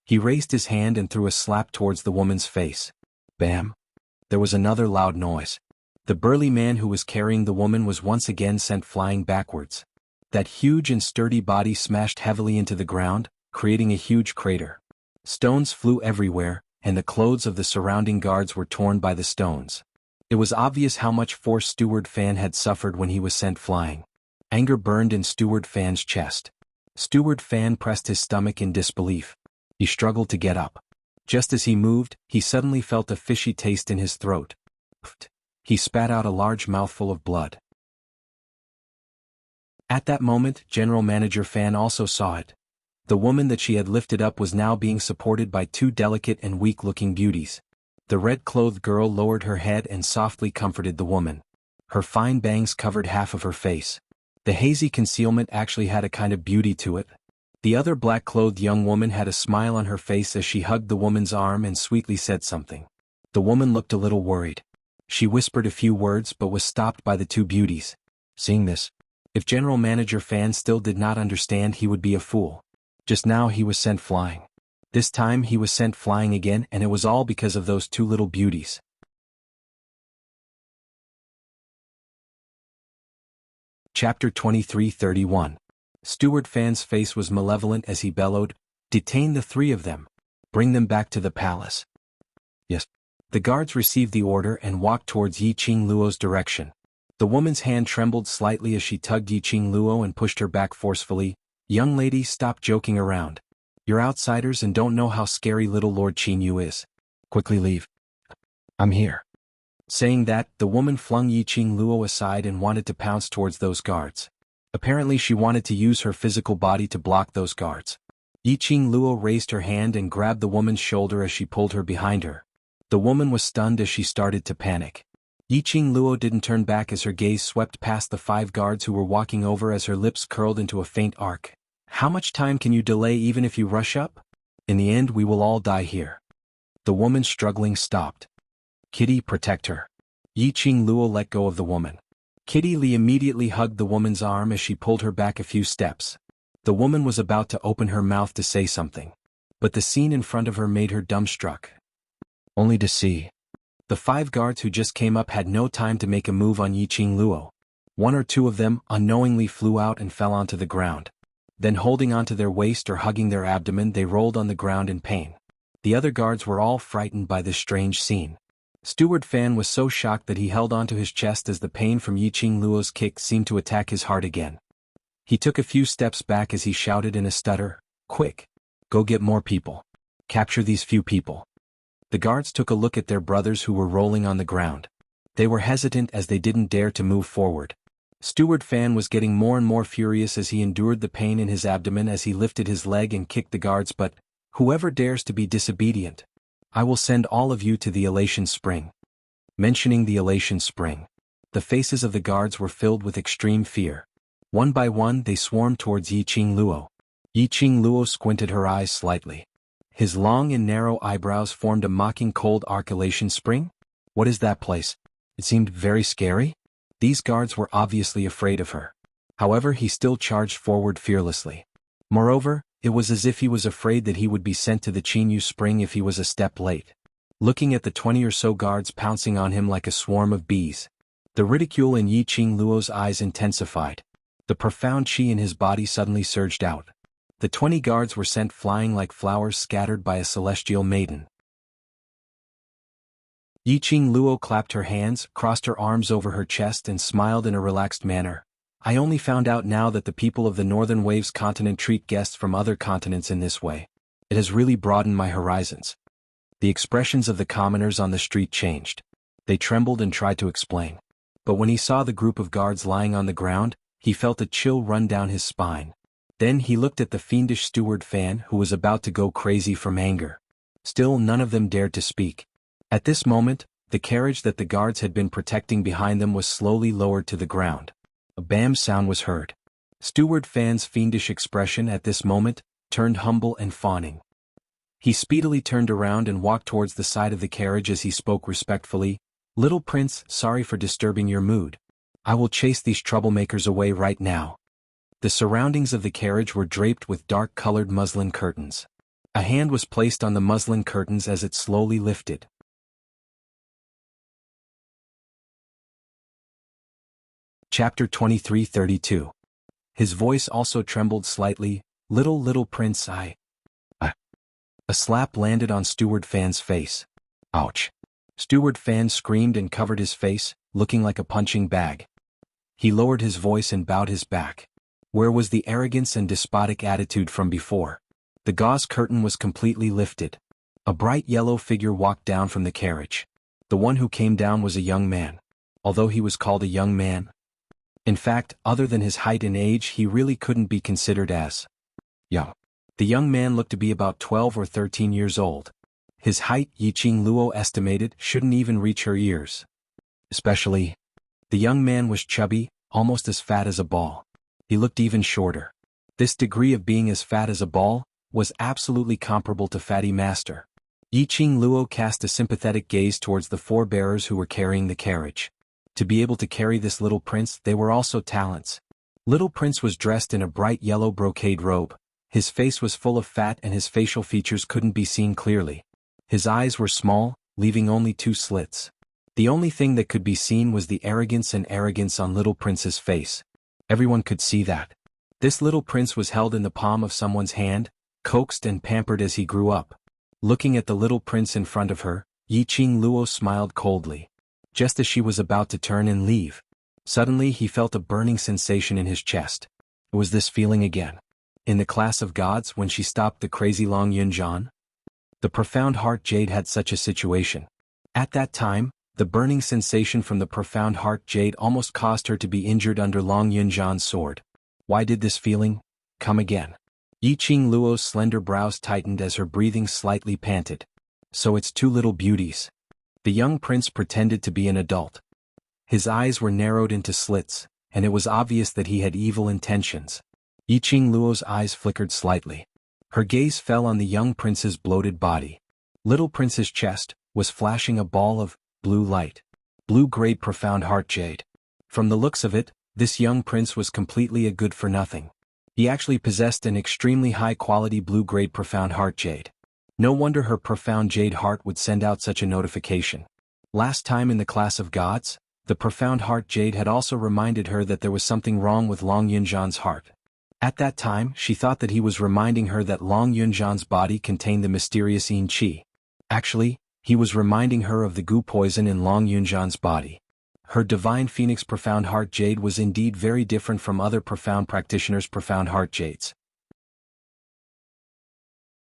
He raised his hand and threw a slap towards the woman's face. Bam! There was another loud noise. The burly man who was carrying the woman was once again sent flying backwards. That huge and sturdy body smashed heavily into the ground, creating a huge crater. Stones flew everywhere, and the clothes of the surrounding guards were torn by the stones. It was obvious how much force Steward Fan had suffered when he was sent flying. Anger burned in Steward Fan's chest. Steward Fan pressed his stomach in disbelief. He struggled to get up. Just as he moved, he suddenly felt a fishy taste in his throat. Pfft. He spat out a large mouthful of blood. At that moment, General Manager Fan also saw it. The woman that she had lifted up was now being supported by two delicate and weak-looking beauties. The red-clothed girl lowered her head and softly comforted the woman. Her fine bangs covered half of her face. The hazy concealment actually had a kind of beauty to it. The other black-clothed young woman had a smile on her face as she hugged the woman's arm and sweetly said something. The woman looked a little worried. She whispered a few words but was stopped by the two beauties. Seeing this, if General Manager Fan still did not understand, he would be a fool. Just now he was sent flying. This time he was sent flying again, and it was all because of those two little beauties. Chapter 23:31. Steward Fan's face was malevolent as he bellowed, "Detain the three of them. Bring them back to the palace." Yes. The guards received the order and walked towards Yiqing Luo's direction. The woman's hand trembled slightly as she tugged Yiqing Luo and pushed her back forcefully. "Young lady, stop joking around. You're outsiders and don't know how scary little Lord Qin Yu is. Quickly leave." "I'm here." Saying that, the woman flung Yiqing Luo aside and wanted to pounce towards those guards. Apparently she wanted to use her physical body to block those guards. Yiqing Luo raised her hand and grabbed the woman's shoulder as she pulled her behind her. The woman was stunned as she started to panic. Yiqing Luo didn't turn back as her gaze swept past the 5 guards who were walking over as her lips curled into a faint arc. How much time can you delay even if you rush up? In the end we will all die here. The woman struggling stopped. Kitty, protect her. Yiqing Luo let go of the woman. Kitty Li immediately hugged the woman's arm as she pulled her back a few steps. The woman was about to open her mouth to say something. But the scene in front of her made her dumbstruck. Only to see. The 5 guards who just came up had no time to make a move on Yiqing Luo. 1 or 2 of them unknowingly flew out and fell onto the ground. Then holding onto their waist or hugging their abdomen they rolled on the ground in pain. The other guards were all frightened by this strange scene. Steward Fan was so shocked that he held onto his chest as the pain from Yiqing Luo's kick seemed to attack his heart again. He took a few steps back as he shouted in a stutter, "Quick! Go get more people. Capture these few people." The guards took a look at their brothers who were rolling on the ground. They were hesitant as they didn't dare to move forward. Steward Fan was getting more and more furious as he endured the pain in his abdomen as he lifted his leg and kicked the guards. "But whoever dares to be disobedient, I will send all of you to the Elation Spring." Mentioning the Elation Spring, the faces of the guards were filled with extreme fear. One by one they swarmed towards Yiqing Luo. Yiqing Luo squinted her eyes slightly. His long and narrow eyebrows formed a mocking cold arc. Elation Spring? What is that place? It seemed very scary. These guards were obviously afraid of her. However, he still charged forward fearlessly. Moreover, it was as if he was afraid that he would be sent to the Qinyu Spring if he was a step late. Looking at the 20 or so guards pouncing on him like a swarm of bees, the ridicule in Yiqing Luo's eyes intensified. The profound qi in his body suddenly surged out. The 20 guards were sent flying like flowers scattered by a celestial maiden. Yiqing Luo clapped her hands, crossed her arms over her chest and smiled in a relaxed manner. "I only found out now that the people of the Northern Waves continent treat guests from other continents in this way. It has really broadened my horizons." The expressions of the commoners on the street changed. They trembled and tried to explain. But when he saw the group of guards lying on the ground, he felt a chill run down his spine. Then he looked at the fiendish Steward Fan who was about to go crazy from anger. Still none of them dared to speak. At this moment, the carriage that the guards had been protecting behind them was slowly lowered to the ground. A bam sound was heard. Steward Fan's fiendish expression at this moment turned humble and fawning. He speedily turned around and walked towards the side of the carriage as he spoke respectfully. "Little Prince, sorry for disturbing your mood. I will chase these troublemakers away right now." The surroundings of the carriage were draped with dark-colored muslin curtains. A hand was placed on the muslin curtains as it slowly lifted. Chapter 23:32. His voice also trembled slightly. Little Prince, I... A slap landed on Steward Fan's face. Ouch. Steward Fan screamed and covered his face, looking like a punching bag. He lowered his voice and bowed his back. Where was the arrogance and despotic attitude from before? The gauze curtain was completely lifted. A bright yellow figure walked down from the carriage. The one who came down was a young man. Although he was called a young man, in fact, other than his height and age, he really couldn't be considered as young. The young man looked to be about 12 or 13 years old. His height, Yiqing Luo estimated, shouldn't even reach her ears. Especially, the young man was chubby, almost as fat as a ball. He looked even shorter. This degree of being as fat as a ball was absolutely comparable to Fatty Master. Yiqing Luo cast a sympathetic gaze towards the 4 bearers who were carrying the carriage. To be able to carry this little prince, they were also talents. Little Prince was dressed in a bright yellow brocade robe. His face was full of fat and his facial features couldn't be seen clearly. His eyes were small, leaving only 2 slits. The only thing that could be seen was the arrogance on Little Prince's face. Everyone could see that. This little prince was held in the palm of someone's hand, coaxed and pampered as he grew up. Looking at the little prince in front of her, Yiqing Luo smiled coldly. Just as she was about to turn and leave, suddenly he felt a burning sensation in his chest. It was this feeling again. In the class of gods when she stopped the crazy Long Yunjian? The profound heart jade had such a situation. At that time, The burning sensation from the profound heart jade almost caused her to be injured under Long Yunjian's sword. Why did this feeling come again? Yiqing Luo's slender brows tightened as her breathing slightly panted. So it's two little beauties. The young prince pretended to be an adult. His eyes were narrowed into slits, and it was obvious that he had evil intentions. Yiqing Luo's eyes flickered slightly. Her gaze fell on the young prince's bloated body. Little prince's chest was flashing a ball of blue light. Blue-grade profound heart jade. From the looks of it, this young prince was completely a good-for-nothing. He actually possessed an extremely high-quality blue-grade profound heart jade. No wonder her profound jade heart would send out such a notification. Last time in the class of gods, the profound heart jade had also reminded her that there was something wrong with Long Yunjian's heart. At that time, she thought that he was reminding her that Long Yunjian's body contained the mysterious yin qi. Actually, he was reminding her of the gu poison in Long Yunjian's body. Her divine phoenix profound heart jade was indeed very different from other profound practitioners' profound heart jades.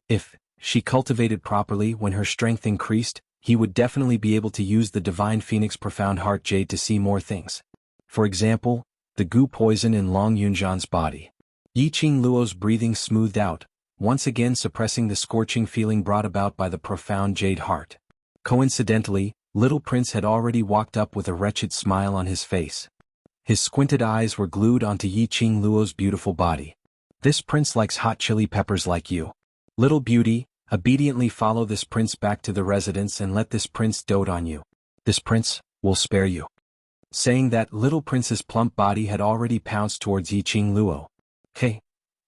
If she cultivated properly when her strength increased, he would definitely be able to use the divine phoenix profound heart jade to see more things. For example, the gu poison in Long Yunjian's body. Yiqing Luo's breathing smoothed out, once again suppressing the scorching feeling brought about by the profound jade heart. Coincidentally, little prince had already walked up with a wretched smile on his face. His squinted eyes were glued onto Yiqing Luo's beautiful body. This prince likes hot chili peppers like you. Little beauty, obediently follow this prince back to the residence and let this prince dote on you. This prince will spare you. Saying that, little prince's plump body had already pounced towards Yiqing Luo. Hey,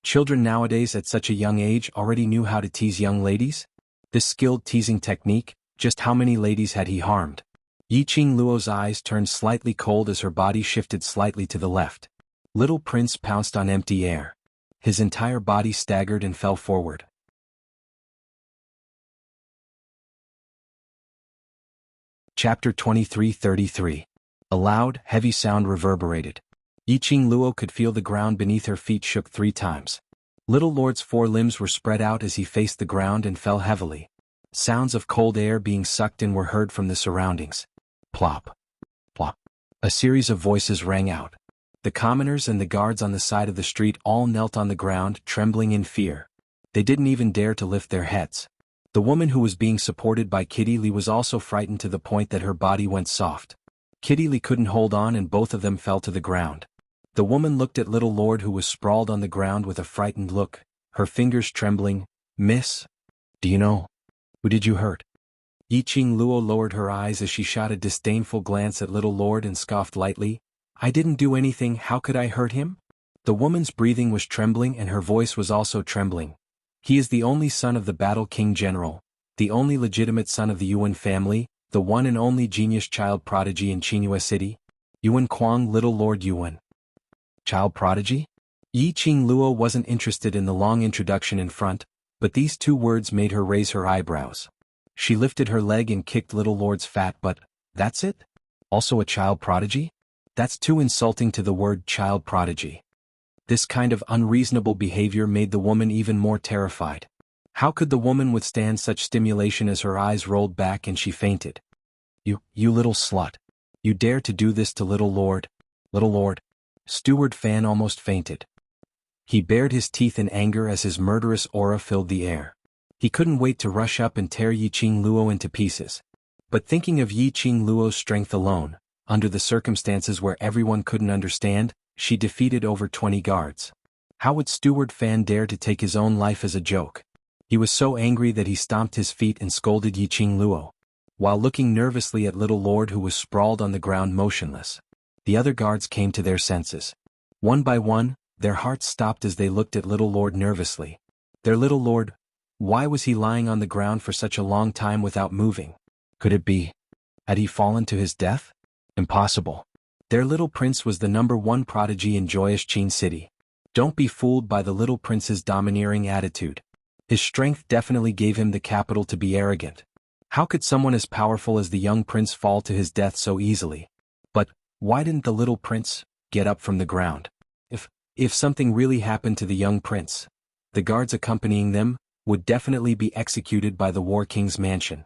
children nowadays at such a young age already knew how to tease young ladies? This skilled teasing technique, just how many ladies had he harmed? Yiqing Luo's eyes turned slightly cold as her body shifted slightly to the left. Little prince pounced on empty air. His entire body staggered and fell forward. Chapter 23:33. A loud, heavy sound reverberated. Yiqing Luo could feel the ground beneath her feet shook 3 times. Little Lord's 4 limbs were spread out as he faced the ground and fell heavily. Sounds of cold air being sucked in were heard from the surroundings. Plop. Plop. A series of voices rang out. The commoners and the guards on the side of the street all knelt on the ground, trembling in fear. They didn't even dare to lift their heads. The woman who was being supported by Kitty Lee was also frightened to the point that her body went soft. Kitty Lee couldn't hold on and both of them fell to the ground. The woman looked at little Lord who was sprawled on the ground with a frightened look, her fingers trembling. Miss? Do you know? Who did you hurt? Yiqing Luo lowered her eyes as she shot a disdainful glance at little Lord and scoffed lightly. I didn't do anything, how could I hurt him? The woman's breathing was trembling and her voice was also trembling. He is the only son of the Battle King General, the only legitimate son of the Yuan family, the one and only genius child prodigy in Qinghua City. Yuan Kuang, little Lord Yuan. Child prodigy? Yiqing Luo wasn't interested in the long introduction in front, but these 2 words made her raise her eyebrows. She lifted her leg and kicked little Lord's fat butt. That's it? Also a child prodigy? That's too insulting to the word child prodigy. This kind of unreasonable behavior made the woman even more terrified. How could the woman withstand such stimulation as her eyes rolled back and she fainted? You little slut. You dare to do this to little Lord? Little Lord. Steward Fan almost fainted. He bared his teeth in anger as his murderous aura filled the air. He couldn't wait to rush up and tear Yiqing Luo into pieces. But thinking of Yiqing Luo's strength alone, under the circumstances where everyone couldn't understand, she defeated over 20 guards. How would Steward Fan dare to take his own life as a joke? He was so angry that he stomped his feet and scolded Yiqing Luo, while looking nervously at little Lord who was sprawled on the ground motionless. The other guards came to their senses. One by one, their hearts stopped as they looked at little Lord nervously. Their little Lord, why was he lying on the ground for such a long time without moving? Could it be? Had he fallen to his death? Impossible. Their little prince was the #1 prodigy in joyous Qin City. Don't be fooled by the little prince's domineering attitude. His strength definitely gave him the capital to be arrogant. How could someone as powerful as the young prince fall to his death so easily? But why didn't the little prince get up from the ground? If something really happened to the young prince, the guards accompanying them would definitely be executed by the War King's mansion.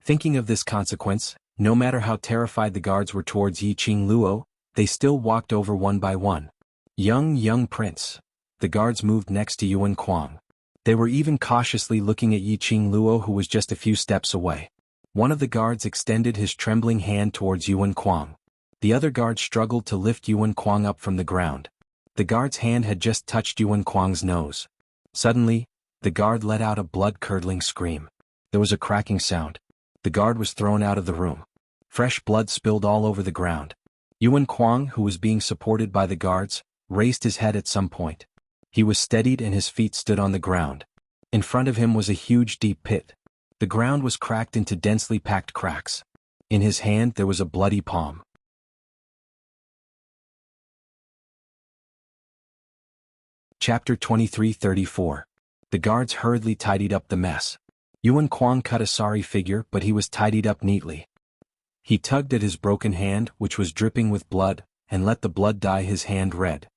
Thinking of this consequence, no matter how terrified the guards were towards Yi Qing Luo, they still walked over one by one. Young prince. The guards moved next to Yuan Kuang. They were even cautiously looking at Yi Qing Luo, who was just a few steps away. One of the guards extended his trembling hand towards Yuan Kuang. The other guard struggled to lift Yuan Kuang up from the ground. The guard's hand had just touched Yuan Kuang's nose. Suddenly, the guard let out a blood-curdling scream. There was a cracking sound. The guard was thrown out of the room. Fresh blood spilled all over the ground. Yuan Kuang, who was being supported by the guards, raised his head at some point. He was steadied and his feet stood on the ground. In front of him was a huge deep pit. The ground was cracked into densely packed cracks. In his hand there was a bloody palm. Chapter 23:34. The guards hurriedly tidied up the mess. Yuan Kuang cut a sorry figure, but he was tidied up neatly. He tugged at his broken hand, which was dripping with blood, and let the blood dye his hand red.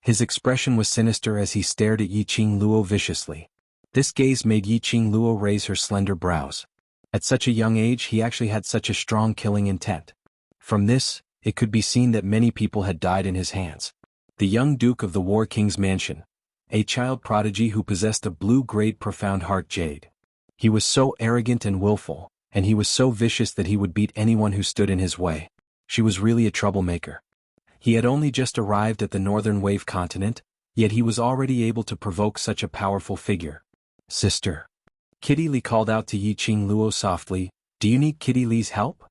His expression was sinister as he stared at Yi Qing Luo viciously. This gaze made Yi Qing Luo raise her slender brows. At such a young age he actually had such a strong killing intent. From this, it could be seen that many people had died in his hands. The young Duke of the War King's mansion. A child prodigy who possessed a blue-grade profound heart jade. He was so arrogant and willful, and he was so vicious that he would beat anyone who stood in his way. She was really a troublemaker. He had only just arrived at the northern wave continent, yet he was already able to provoke such a powerful figure. Sister. Kitty Li called out to Yi Qing Luo softly, "Do you need Kitty Li's help?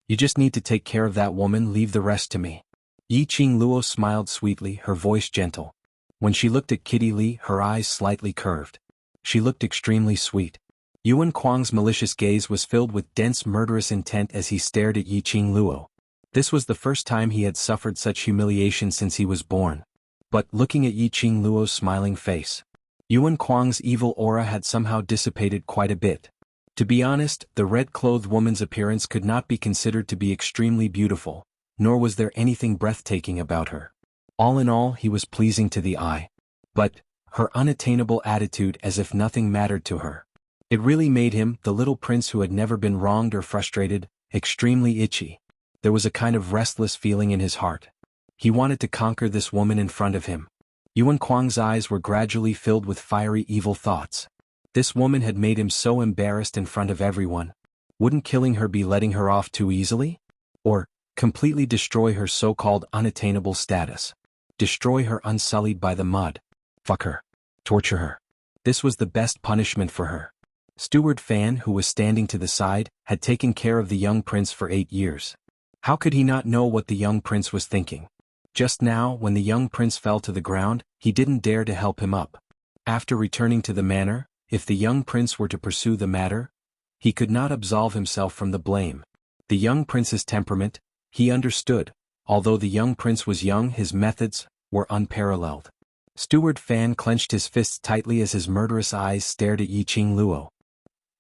You just need to take care of that woman, leave the rest to me." Yi Qing Luo smiled sweetly, her voice gentle. When she looked at Kitty Li, her eyes slightly curved. She looked extremely sweet. Yuan Kuang's malicious gaze was filled with dense murderous intent as he stared at Yi Qing Luo. This was the first time he had suffered such humiliation since he was born. But looking at Yi Qing Luo's smiling face, Yuan Kuang's evil aura had somehow dissipated quite a bit. To be honest, the red-clothed woman's appearance could not be considered to be extremely beautiful, nor was there anything breathtaking about her. All in all, he was pleasing to the eye. But her unattainable attitude, as if nothing mattered to her. It really made him, the little prince who had never been wronged or frustrated, extremely itchy. There was a kind of restless feeling in his heart. He wanted to conquer this woman in front of him. Yuan Kuang's eyes were gradually filled with fiery evil thoughts. This woman had made him so embarrassed in front of everyone. Wouldn't killing her be letting her off too easily? Or completely destroy her so-called unattainable status. Destroy her unsullied by the mud. Fuck her. Torture her. This was the best punishment for her. Steward Fan, who was standing to the side, had taken care of the young prince for 8 years. How could he not know what the young prince was thinking? Just now, when the young prince fell to the ground, he didn't dare to help him up. After returning to the manor, if the young prince were to pursue the matter, he could not absolve himself from the blame. The young prince's temperament, he understood. Although the young prince was young, his methods were unparalleled. Steward Fan clenched his fists tightly as his murderous eyes stared at Yi Qing Luo.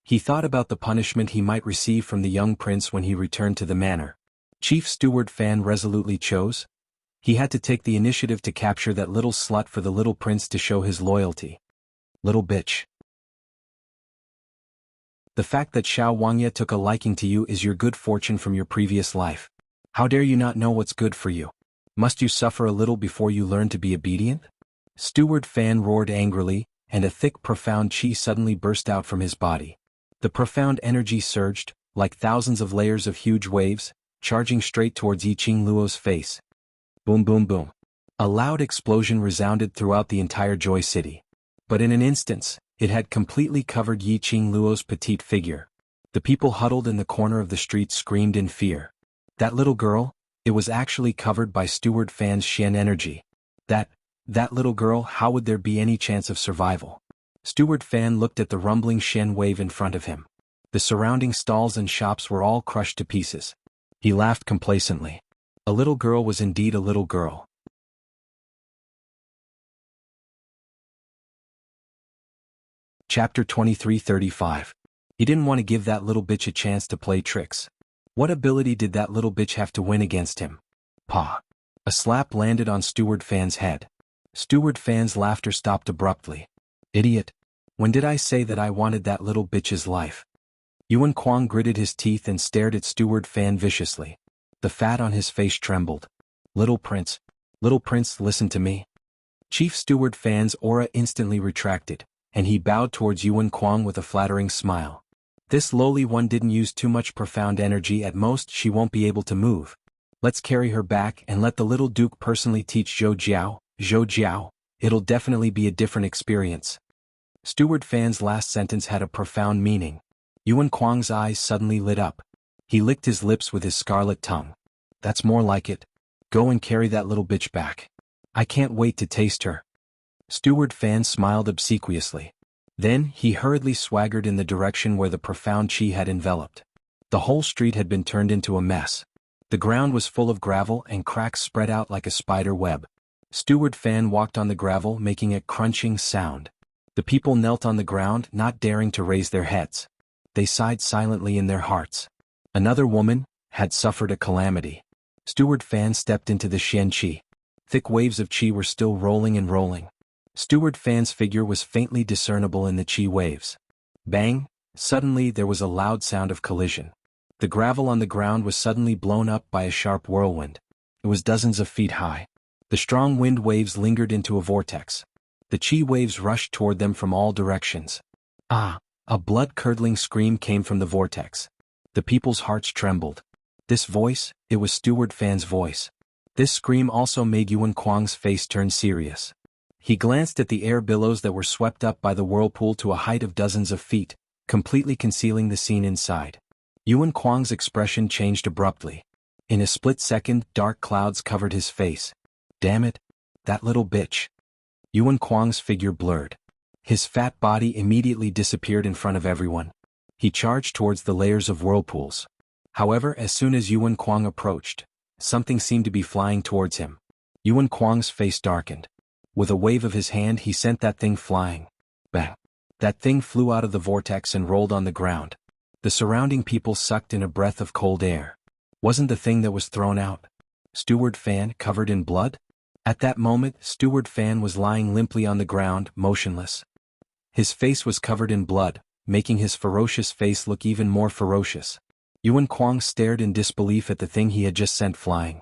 He thought about the punishment he might receive from the young prince when he returned to the manor. Chief Steward Fan resolutely chose. He had to take the initiative to capture that little slut for the little prince to show his loyalty. Little bitch. The fact that Xiao Wangye took a liking to you is your good fortune from your previous life. How dare you not know what's good for you? Must you suffer a little before you learn to be obedient? Steward Fan roared angrily, and a thick profound chi suddenly burst out from his body. The profound energy surged, like thousands of layers of huge waves, charging straight towards Yi Qing Luo's face. Boom boom boom. A loud explosion resounded throughout the entire Joy City. But in an instant, it had completely covered Yi Qing Luo's petite figure. The people huddled in the corner of the street screamed in fear. That little girl, it was actually covered by Steward Fan's Shen energy. That little girl, how would there be any chance of survival? Steward Fan looked at the rumbling Shen wave in front of him. The surrounding stalls and shops were all crushed to pieces. He laughed complacently. A little girl was indeed a little girl. Chapter 23:35. He didn't want to give that little bitch a chance to play tricks. What ability did that little bitch have to win against him? Pah. A slap landed on Steward Fan's head. Steward Fan's laughter stopped abruptly. Idiot. When did I say that I wanted that little bitch's life? Yuan Kuang gritted his teeth and stared at Steward Fan viciously. The fat on his face trembled. Little prince, listen to me. Chief Steward Fan's aura instantly retracted, and he bowed towards Yuan Kuang with a flattering smile. This lowly one didn't use too much profound energy. At most she won't be able to move. Let's carry her back and let the little duke personally teach Zhou Jiao. It'll definitely be a different experience. Steward Fan's last sentence had a profound meaning. Yuan Kuang's eyes suddenly lit up. He licked his lips with his scarlet tongue. That's more like it. Go and carry that little bitch back. I can't wait to taste her. Steward Fan smiled obsequiously. Then he hurriedly swaggered in the direction where the profound qi had enveloped. The whole street had been turned into a mess. The ground was full of gravel and cracks spread out like a spider web. Steward Fan walked on the gravel, making a crunching sound. The people knelt on the ground, not daring to raise their heads. They sighed silently in their hearts. Another woman had suffered a calamity. Steward Fan stepped into the Xian qi. Thick waves of qi were still rolling and rolling. Steward Fan's figure was faintly discernible in the qi waves. Bang! Suddenly there was a loud sound of collision. The gravel on the ground was suddenly blown up by a sharp whirlwind. It was dozens of feet high. The strong wind waves lingered into a vortex. The qi waves rushed toward them from all directions. Ah! A blood-curdling scream came from the vortex. The people's hearts trembled. This voice, it was Steward Fan's voice. This scream also made Yuan Kuang's face turn serious. He glanced at the air billows that were swept up by the whirlpool to a height of dozens of feet, completely concealing the scene inside. Yuan Kuang's expression changed abruptly. In a split second, dark clouds covered his face. Damn it! That little bitch! Yuan Kuang's figure blurred. His fat body immediately disappeared in front of everyone. He charged towards the layers of whirlpools. However, as soon as Yuan Kuang approached, something seemed to be flying towards him. Yuan Kuang's face darkened. With a wave of his hand he sent that thing flying. Bang! That thing flew out of the vortex and rolled on the ground. The surrounding people sucked in a breath of cold air. Wasn't the thing that was thrown out Steward Fan covered in blood? At that moment, Steward Fan was lying limply on the ground, motionless. His face was covered in blood, making his ferocious face look even more ferocious. Yuan Kuang stared in disbelief at the thing he had just sent flying.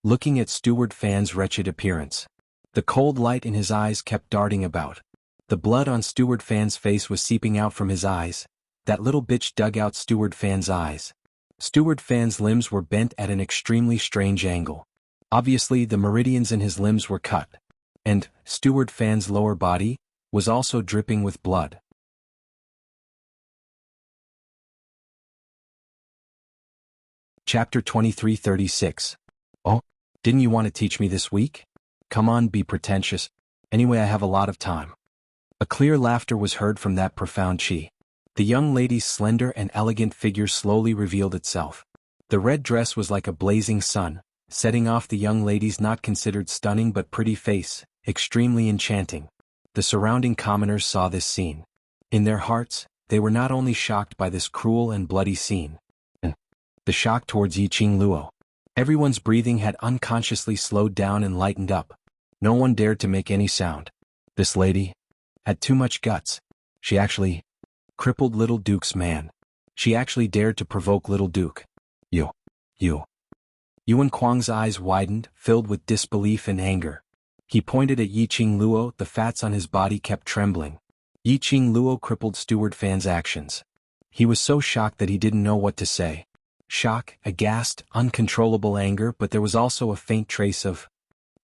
Looking at Steward Fan's wretched appearance, the cold light in his eyes kept darting about. The blood on Steward Fan's face was seeping out from his eyes. That little bitch dug out Steward Fan's eyes. Steward Fan's limbs were bent at an extremely strange angle. Obviously, the meridians in his limbs were cut. And Steward Fan's lower body was also dripping with blood. Chapter 2336. Oh, didn't you want to teach me this week? Come on, be pretentious. Anyway, I have a lot of time. A clear laughter was heard from that profound qi. The young lady's slender and elegant figure slowly revealed itself. The red dress was like a blazing sun, setting off the young lady's not considered stunning but pretty face, extremely enchanting. The surrounding commoners saw this scene. In their hearts, they were not only shocked by this cruel and bloody scene. The shock towards Yiqing Luo. Everyone's breathing had unconsciously slowed down and lightened up. No one dared to make any sound. This lady had too much guts. She actually crippled Little Duke's man. She actually dared to provoke Little Duke. You. Yuan Kuang's eyes widened, filled with disbelief and anger. He pointed at Yiqing Luo. The fats on his body kept trembling. Yiqing Luo crippled Steward Fan's actions. He was so shocked that he didn't know what to say. Shock, aghast, uncontrollable anger, but there was also a faint trace of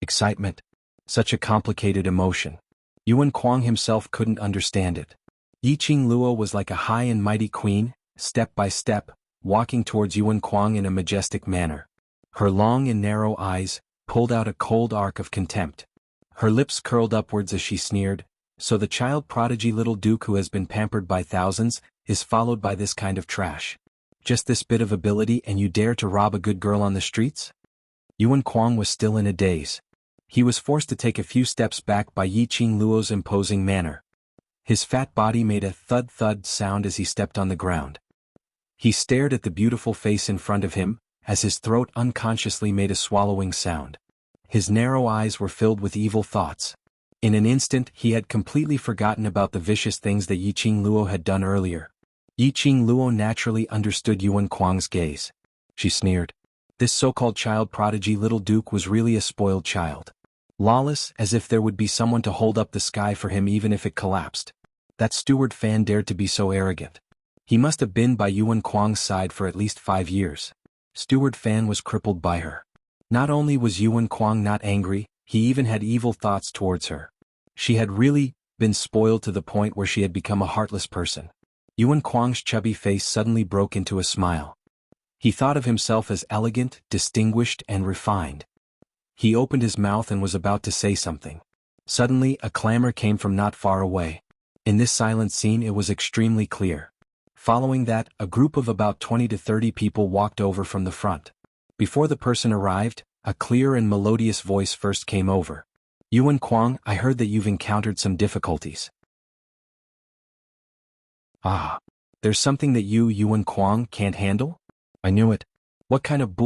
excitement. Such a complicated emotion. Yuan Kuang himself couldn't understand it. Yiqing Luo was like a high and mighty queen, step by step, walking towards Yuan Kuang in a majestic manner. Her long and narrow eyes pulled out a cold arc of contempt. Her lips curled upwards as she sneered. So the child prodigy Little Duke who has been pampered by thousands is followed by this kind of trash. Just this bit of ability and you dare to rob a good girl on the streets? Yuan Kuang was still in a daze. He was forced to take a few steps back by Yiqing Luo's imposing manner. His fat body made a thud-thud sound as he stepped on the ground. He stared at the beautiful face in front of him, as his throat unconsciously made a swallowing sound. His narrow eyes were filled with evil thoughts. In an instant he had completely forgotten about the vicious things that Yiqing Luo had done earlier. Yiqing Luo naturally understood Yuan Kuang's gaze. She sneered. This so-called child prodigy little duke was really a spoiled child. Lawless, as if there would be someone to hold up the sky for him even if it collapsed. That steward Fan dared to be so arrogant. He must have been by Yuan Kuang's side for at least 5 years. Steward Fan was crippled by her. Not only was Yuan Kuang not angry, he even had evil thoughts towards her. She had really been spoiled to the point where she had become a heartless person. Yuan Kuang's chubby face suddenly broke into a smile. He thought of himself as elegant, distinguished, and refined. He opened his mouth and was about to say something. Suddenly, a clamor came from not far away. In this silent scene it was extremely clear. Following that, a group of about 20 to 30 people walked over from the front. Before the person arrived, a clear and melodious voice first came over. Yuan Kuang, I heard that you've encountered some difficulties. Ah. There's something that Yuan Kuang, can't handle? I knew it. What kind of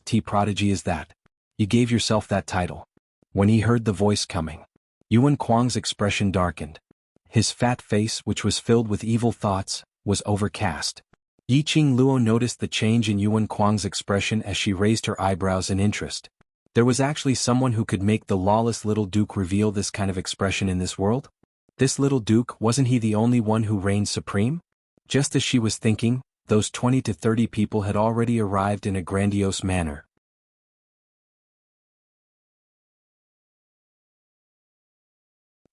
*T prodigy is that? You gave yourself that title. When he heard the voice coming, Yuan Kuang's expression darkened. His fat face, which was filled with evil thoughts, was overcast. Yiqing Luo noticed the change in Yuan Kuang's expression as she raised her eyebrows in interest. There was actually someone who could make the lawless little duke reveal this kind of expression in this world? This little duke, wasn't he the only one who reigned supreme? Just as she was thinking, those 20 to 30 people had already arrived in a grandiose manner.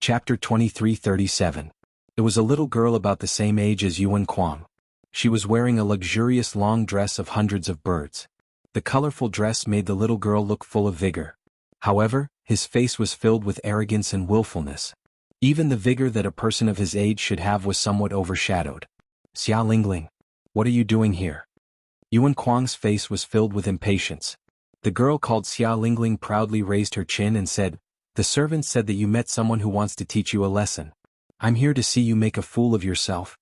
Chapter 23:37. It was a little girl about the same age as Yuan Kuang. She was wearing a luxurious long dress of hundreds of birds. The colorful dress made the little girl look full of vigor. However, his face was filled with arrogance and willfulness. Even the vigor that a person of his age should have was somewhat overshadowed. Xia Lingling, what are you doing here? Yuan Kuang's face was filled with impatience. The girl called Xia Lingling proudly raised her chin and said, The servant said that you met someone who wants to teach you a lesson. I'm here to see you make a fool of yourself.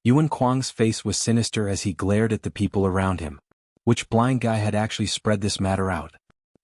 Yuan Kuang's face was sinister as he glared at the people around him. Which blind guy had actually spread this matter out?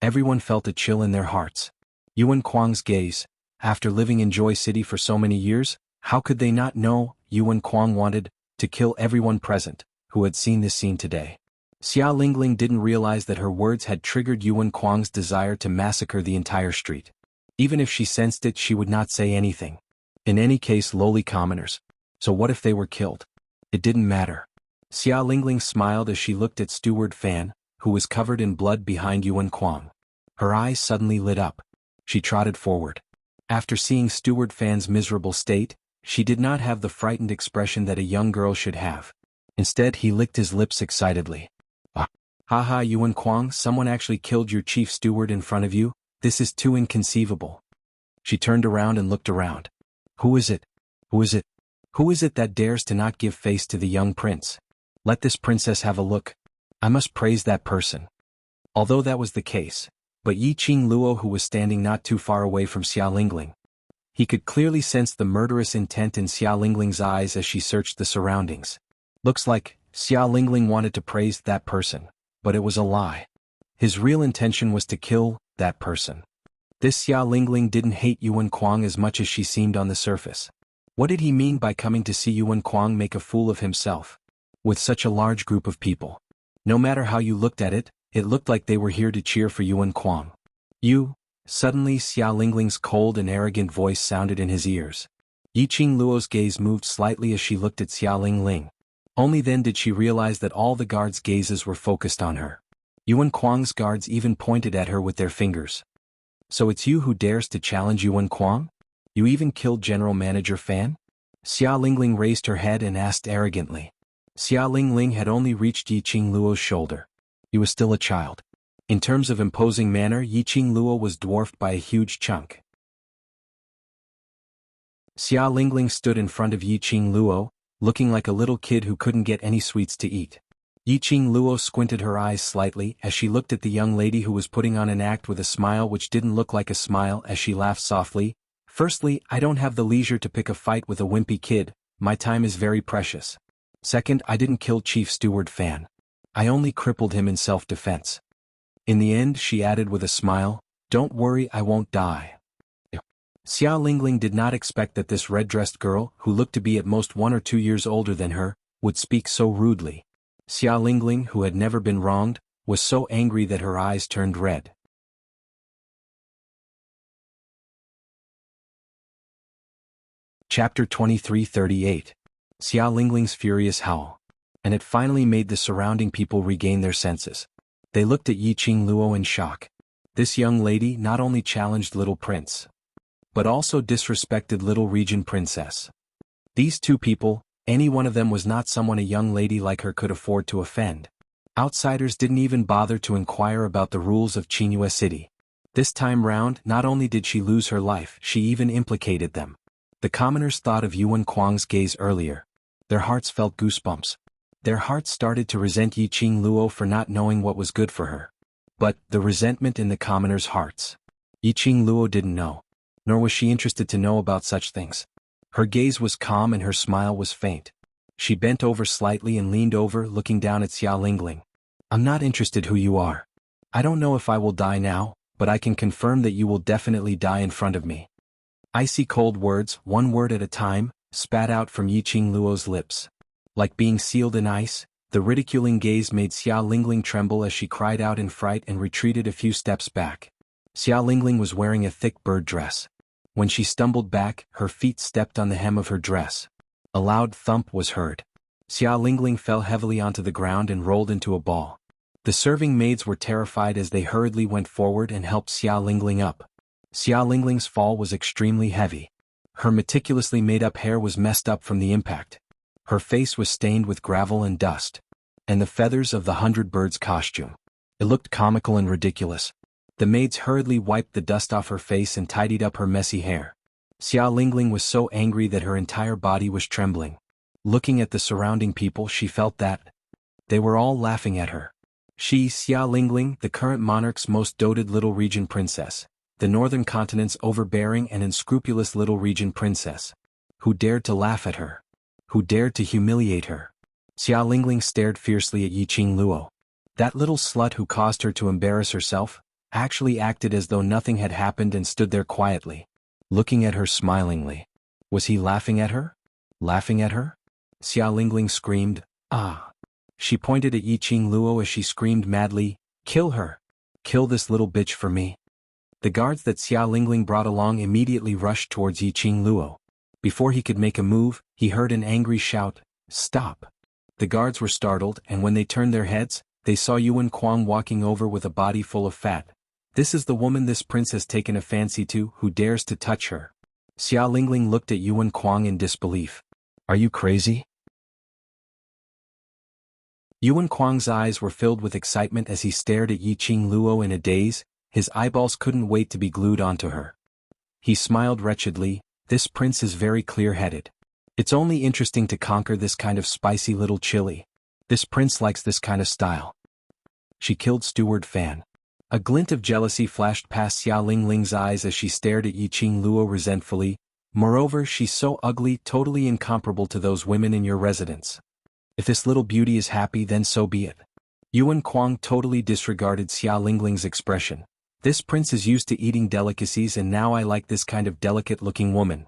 Everyone felt a chill in their hearts. Yuan Kuang's gaze, after living in Joy City for so many years, how could they not know? Yuan Kuang wanted to kill everyone present who had seen this scene today. Xia Lingling didn't realize that her words had triggered Yuan Kuang's desire to massacre the entire street. Even if she sensed it, she would not say anything. In any case, lowly commoners. So what if they were killed? It didn't matter. Xia Lingling smiled as she looked at Steward Fan, who was covered in blood behind Yuan Kuang. Her eyes suddenly lit up. She trotted forward. After seeing Steward Fan's miserable state, she did not have the frightened expression that a young girl should have. Instead, he licked his lips excitedly. Ah. Haha, Yuan Kuang, someone actually killed your chief steward in front of you? This is too inconceivable. She turned around and looked around. Who is it? Who is it? Who is it that dares to not give face to the young prince? Let this princess have a look. I must praise that person. Although that was the case, but Yiqing Luo, who was standing not too far away from Xia Lingling, he could clearly sense the murderous intent in Xia Lingling's eyes as she searched the surroundings. Looks like Xia Lingling wanted to praise that person, but it was a lie. His real intention was to kill that person. This Xia Lingling didn't hate Yuan Kuang as much as she seemed on the surface. What did he mean by coming to see Yuan Kuang make a fool of himself? With such a large group of people. No matter how you looked at it, it looked like they were here to cheer for Yuan Kuang. Suddenly Xia Lingling's cold and arrogant voice sounded in his ears. Yiqing Luo's gaze moved slightly as she looked at Xia Lingling. Only then did she realize that all the guards' gazes were focused on her. Yuan Kuang's guards even pointed at her with their fingers. So it's you who dares to challenge Yuan Kuang? You even killed General Manager Fan? Xia Lingling raised her head and asked arrogantly. Xia Lingling had only reached Yiqing Luo's shoulder. He was still a child. In terms of imposing manner, Yiqing Luo was dwarfed by a huge chunk. Xia Lingling stood in front of Yiqing Luo, looking like a little kid who couldn't get any sweets to eat. Yiqing Luo squinted her eyes slightly as she looked at the young lady who was putting on an act with a smile which didn't look like a smile as she laughed softly. Firstly, I don't have the leisure to pick a fight with a wimpy kid, my time is very precious. Second, I didn't kill Chief Steward Fan. I only crippled him in self-defense. In the end, she added with a smile, don't worry, I won't die. Xiao Lingling did not expect that this red-dressed girl, who looked to be at most 1 or 2 years older than her, would speak so rudely. Xiao Lingling, who had never been wronged, was so angry that her eyes turned red. Chapter 2338. Xiao Lingling's furious howl. And it finally made the surrounding people regain their senses. They looked at Yiqing Luo in shock. This young lady not only challenged little prince, but also disrespected little region princess. These two people, any one of them was not someone a young lady like her could afford to offend. Outsiders didn't even bother to inquire about the rules of Qingyue City. This time round, not only did she lose her life, she even implicated them. The commoners thought of Yuan Kuang's gaze earlier. Their hearts felt goosebumps. Their hearts started to resent Yiqing Luo for not knowing what was good for her. But, the resentment in the commoners' hearts. Yiqing Luo didn't know. Nor was she interested to know about such things. Her gaze was calm and her smile was faint. She bent over slightly and leaned over, looking down at Xiao Lingling. I'm not interested who you are. I don't know if I will die now, but I can confirm that you will definitely die in front of me. Icy cold words, one word at a time, spat out from Yiqing Luo's lips. Like being sealed in ice, the ridiculing gaze made Xiao Lingling tremble as she cried out in fright and retreated a few steps back. Xiao Lingling was wearing a thick bird dress. When she stumbled back, her feet stepped on the hem of her dress. A loud thump was heard. Xiao Lingling fell heavily onto the ground and rolled into a ball. The serving maids were terrified as they hurriedly went forward and helped Xiao Lingling up. Xiao Lingling's fall was extremely heavy. Her meticulously made-up hair was messed up from the impact. Her face was stained with gravel and dust. And the feathers of the 100 Birds costume. It looked comical and ridiculous. The maids hurriedly wiped the dust off her face and tidied up her messy hair. Xiao Lingling was so angry that her entire body was trembling. Looking at the surrounding people, she felt that they were all laughing at her. She, Xiao Lingling, the current monarch's most doted little region princess, the northern continent's overbearing and unscrupulous little region princess, who dared to laugh at her, who dared to humiliate her. Xiao Lingling stared fiercely at Yiqing Luo. That little slut who caused her to embarrass herself, actually acted as though nothing had happened and stood there quietly, looking at her smilingly. Was he laughing at her? Laughing at her? Xiao Lingling screamed, "Ah!" She pointed at Yiqing Luo as she screamed madly, "Kill her! Kill this little bitch for me!" The guards that Xiao Lingling brought along immediately rushed towards Yiqing Luo. Before he could make a move, he heard an angry shout, "Stop!" The guards were startled, and when they turned their heads, they saw Yuan Kuang walking over with a body full of fat. This is the woman this prince has taken a fancy to, who dares to touch her. Xiao Lingling looked at Yuan Kuang in disbelief. Are you crazy? Yuan Kuang's eyes were filled with excitement as he stared at Yiqing Luo in a daze. His eyeballs couldn't wait to be glued onto her. He smiled wretchedly. This prince is very clear-headed. It's only interesting to conquer this kind of spicy little chili. This prince likes this kind of style. She killed Steward Fan. A glint of jealousy flashed past Xiao Lingling's eyes as she stared at Yiqing Luo resentfully. Moreover, she's so ugly, totally incomparable to those women in your residence. If this little beauty is happy, then so be it. Yuan Kuang totally disregarded Xiao Lingling's expression. This prince is used to eating delicacies, and now I like this kind of delicate-looking woman.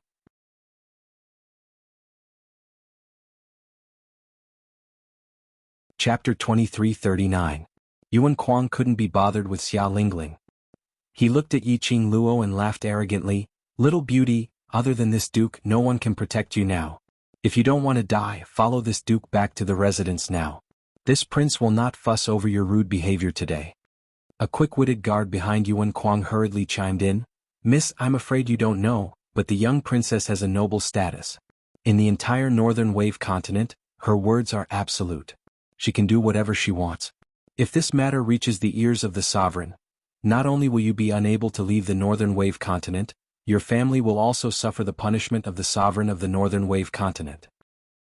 Chapter 2339. Yuan Kuang couldn't be bothered with Xiao Lingling. He looked at Yiqing Luo and laughed arrogantly. Little beauty, other than this duke, no one can protect you now. If you don't want to die, follow this duke back to the residence now. This prince will not fuss over your rude behavior today. A quick-witted guard behind Yuan Kuang hurriedly chimed in. Miss, I'm afraid you don't know, but the young princess has a noble status. In the entire northern wave continent, her words are absolute. She can do whatever she wants. If this matter reaches the ears of the sovereign, not only will you be unable to leave the northern wave continent, your family will also suffer the punishment of the sovereign of the northern wave continent.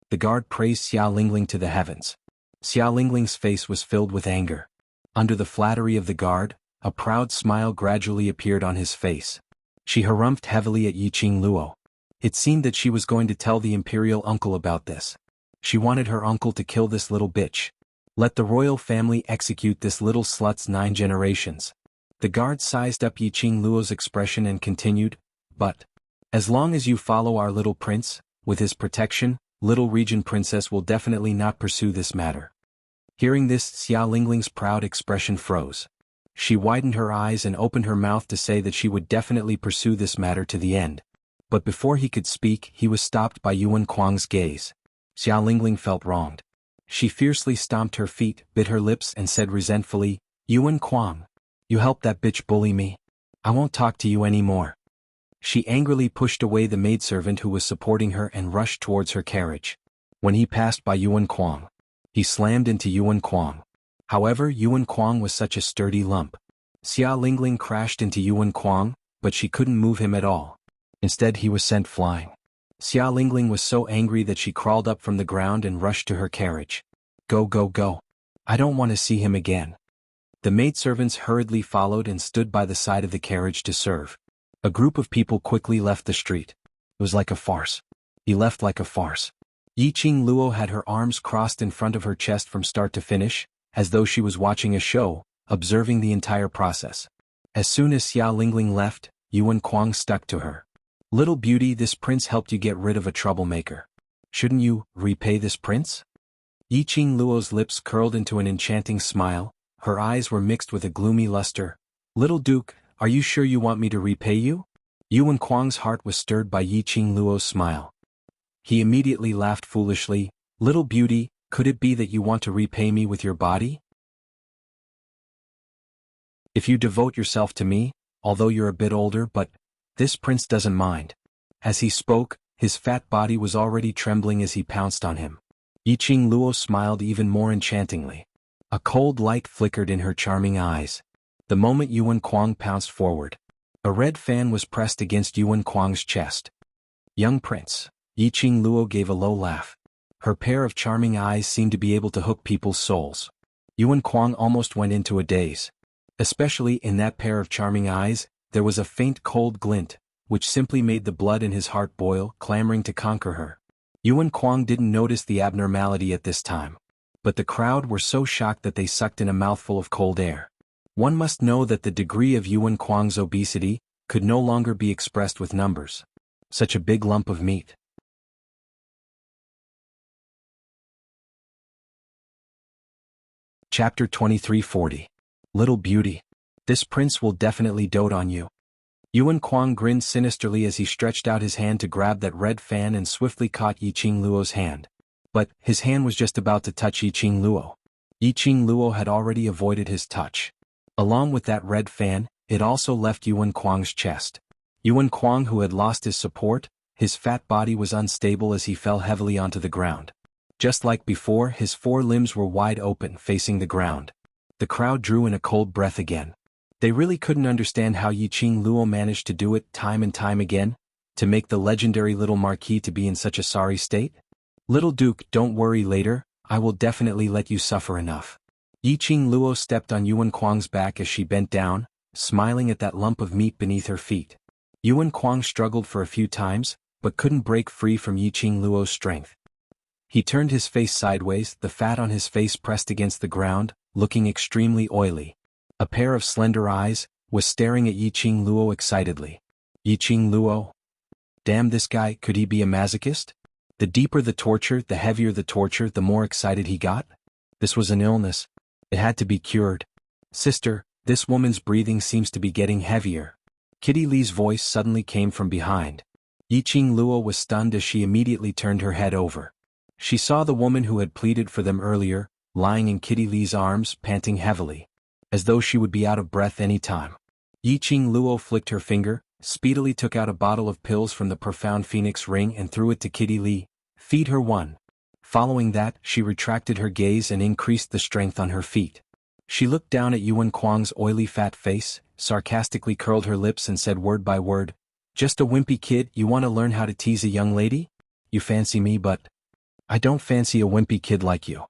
The guard praised Xiao Lingling to the heavens. Xiao Lingling's face was filled with anger. Under the flattery of the guard, a proud smile gradually appeared on his face. She harumphed heavily at Yiqing Luo. It seemed that she was going to tell the imperial uncle about this. She wanted her uncle to kill this little bitch. Let the royal family execute this little slut's 9 generations. The guard sized up Yiqing Luo's expression and continued, but As long as you follow our little prince, with his protection, little region princess will definitely not pursue this matter. Hearing this, Xia Lingling's proud expression froze. She widened her eyes and opened her mouth to say that she would definitely pursue this matter to the end. But before he could speak, he was stopped by Yuan Kuang's gaze. Xia Lingling felt wronged. She fiercely stomped her feet, bit her lips and said resentfully, "Yuan Kuang, you helped that bitch bully me. I won't talk to you anymore." She angrily pushed away the maidservant who was supporting her and rushed towards her carriage. When he passed by Yuan Kuang, he slammed into Yuan Kuang. However, Yuan Kuang was such a sturdy lump. Xia Lingling crashed into Yuan Kuang, but she couldn't move him at all. Instead, he was sent flying. Xia Lingling was so angry that she crawled up from the ground and rushed to her carriage. "Go, go, go. I don't want to see him again." The maidservants hurriedly followed and stood by the side of the carriage to serve. A group of people quickly left the street. It was like a farce. He left like a farce. Yiqing Luo had her arms crossed in front of her chest from start to finish, as though she was watching a show, observing the entire process. As soon as Xia Lingling left, Yuan Kuang stuck to her. "Little beauty, this prince helped you get rid of a troublemaker. Shouldn't you repay this prince?" Yiqing Luo's lips curled into an enchanting smile, her eyes were mixed with a gloomy luster. "Little Duke, are you sure you want me to repay you?" Yuan Kuang's heart was stirred by Yiqing Luo's smile. He immediately laughed foolishly. "Little beauty, could it be that you want to repay me with your body? If you devote yourself to me, although you're a bit older, but this prince doesn't mind." As he spoke, his fat body was already trembling as he pounced on him. Yiqing Luo smiled even more enchantingly. A cold light flickered in her charming eyes. The moment Yuan Kuang pounced forward, a red fan was pressed against Yuan Kuang's chest. "Young prince." Yiqing Luo gave a low laugh. Her pair of charming eyes seemed to be able to hook people's souls. Yuan Kuang almost went into a daze. Especially in that pair of charming eyes, there was a faint cold glint, which simply made the blood in his heart boil, clamoring to conquer her. Yuan Kuang didn't notice the abnormality at this time. But the crowd were so shocked that they sucked in a mouthful of cold air. One must know that the degree of Yuan Kuang's obesity could no longer be expressed with numbers. Such a big lump of meat. Chapter 2340. Little beauty. This prince will definitely dote on you. Yuan Kuang grinned sinisterly as he stretched out his hand to grab that red fan and swiftly caught Yiqing Luo's hand. But his hand was just about to touch Yiqing Luo. Yiqing Luo had already avoided his touch. Along with that red fan, it also left Yuan Kuang's chest. Yuan Kuang, who had lost his support, his fat body was unstable as he fell heavily onto the ground. Just like before, his four limbs were wide open, facing the ground. The crowd drew in a cold breath again. They really couldn't understand how Yiqing Luo managed to do it time and time again, to make the legendary little marquis to be in such a sorry state. "Little Duke, don't worry later, I will definitely let you suffer enough." Yiqing Luo stepped on Yuan Kuang's back as she bent down, smiling at that lump of meat beneath her feet. Yuan Kuang struggled for a few times, but couldn't break free from Yiqing Luo's strength. He turned his face sideways, the fat on his face pressed against the ground, looking extremely oily. A pair of slender eyes was staring at Yiqing Luo excitedly. Yiqing Luo? Damn, this guy, could he be a masochist? The deeper the torture, the heavier the torture, the more excited he got. This was an illness. It had to be cured. "Sister, this woman's breathing seems to be getting heavier." Kitty Lee's voice suddenly came from behind. Yiqing Luo was stunned as she immediately turned her head over. She saw the woman who had pleaded for them earlier, lying in Kitty Lee's arms, panting heavily, as though she would be out of breath any time. Yiqing Luo flicked her finger, speedily took out a bottle of pills from the profound phoenix ring and threw it to Kitty Lee. "Feed her one." Following that, she retracted her gaze and increased the strength on her feet. She looked down at Yuan Kuang's oily fat face, sarcastically curled her lips and said word by word, "Just a wimpy kid, you want to learn how to tease a young lady? You fancy me, but I don't fancy a wimpy kid like you."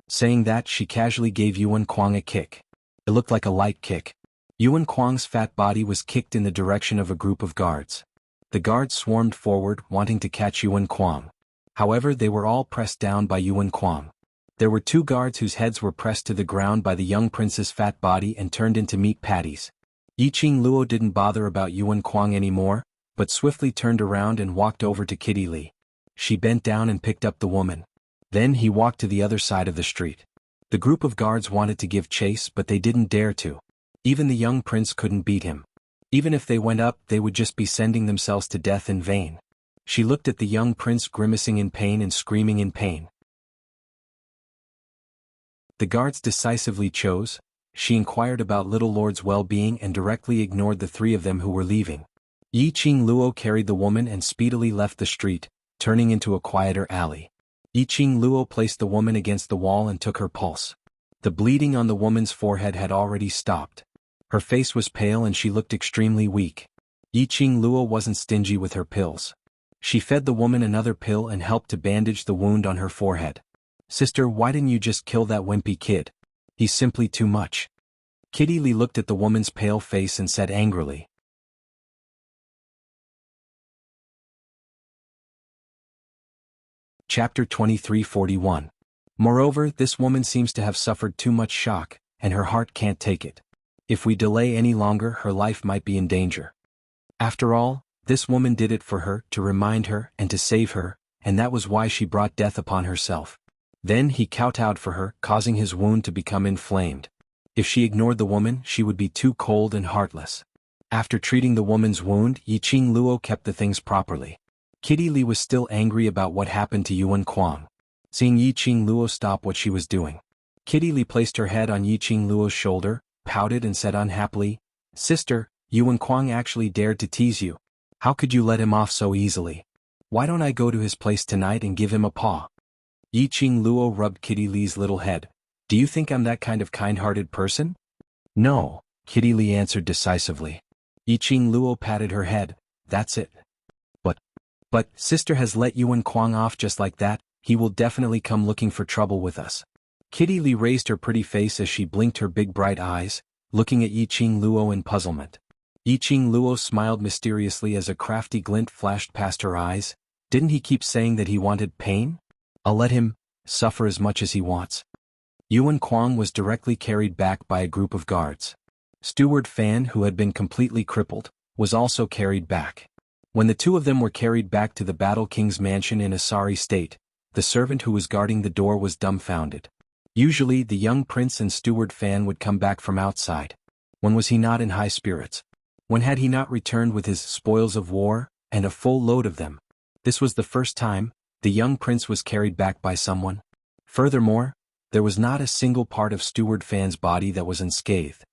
Saying that, she casually gave Yuan Kuang a kick. It looked like a light kick. Yuan Kuang's fat body was kicked in the direction of a group of guards. The guards swarmed forward, wanting to catch Yuan Kuang. However, they were all pressed down by Yuan Kuang. There were two guards whose heads were pressed to the ground by the young prince's fat body and turned into meat patties. Yiqing Luo didn't bother about Yuan Kuang anymore, but swiftly turned around and walked over to Kitty Lee. She bent down and picked up the woman. Then he walked to the other side of the street. The group of guards wanted to give chase, but they didn't dare to. Even the young prince couldn't beat him. Even if they went up, they would just be sending themselves to death in vain. She looked at the young prince grimacing in pain and screaming in pain. The guards decisively chose. She inquired about little lord's well-being and directly ignored the three of them who were leaving. Yi Qing Luo carried the woman and speedily left the street, turning into a quieter alley. Yi Qing Luo placed the woman against the wall and took her pulse. The bleeding on the woman's forehead had already stopped. Her face was pale and she looked extremely weak. Yi Qing Luo wasn't stingy with her pills. She fed the woman another pill and helped to bandage the wound on her forehead. "Sister, why didn't you just kill that wimpy kid? He's simply too much." Kitty Lee looked at the woman's pale face and said angrily. Chapter 2341. Moreover, this woman seems to have suffered too much shock, and her heart can't take it. If we delay any longer, her life might be in danger. After all, this woman did it for her, to remind her, and to save her, and that was why she brought death upon herself. Then he kowtowed for her, causing his wound to become inflamed. If she ignored the woman, she would be too cold and heartless. After treating the woman's wound, Yi Qing Luo kept the things properly. Kitty Lee was still angry about what happened to Yuan Kuang. Seeing Yi Qing Luo stop what she was doing, Kitty Lee placed her head on Yi Qing Luo's shoulder, pouted and said unhappily, "Sister, Yuan Kuang actually dared to tease you. How could you let him off so easily? Why don't I go to his place tonight and give him a paw?" Yi Qing Luo rubbed Kitty Lee's little head. "Do you think I'm that kind of kind-hearted person?" "No," Kitty Lee answered decisively. Yi Qing Luo patted her head. "That's it." But sister has let Yuan Kuang off just like that. He will definitely come looking for trouble with us." Kitty Lee raised her pretty face as she blinked her big bright eyes, looking at Yi Qing Luo in puzzlement. Yi Qing Luo smiled mysteriously as a crafty glint flashed past her eyes. Didn't he keep saying that he wanted pain? I'll let him suffer as much as he wants. Yuan Kuang was directly carried back by a group of guards. Steward Fan, who had been completely crippled, was also carried back. When the two of them were carried back to the Battle King's mansion in a sorry state, the servant who was guarding the door was dumbfounded. Usually the young prince and Steward Fan would come back from outside. When was he not in high spirits? When had he not returned with his spoils of war, and a full load of them? This was the first time the young prince was carried back by someone. Furthermore, there was not a single part of Steward Fan's body that was unscathed.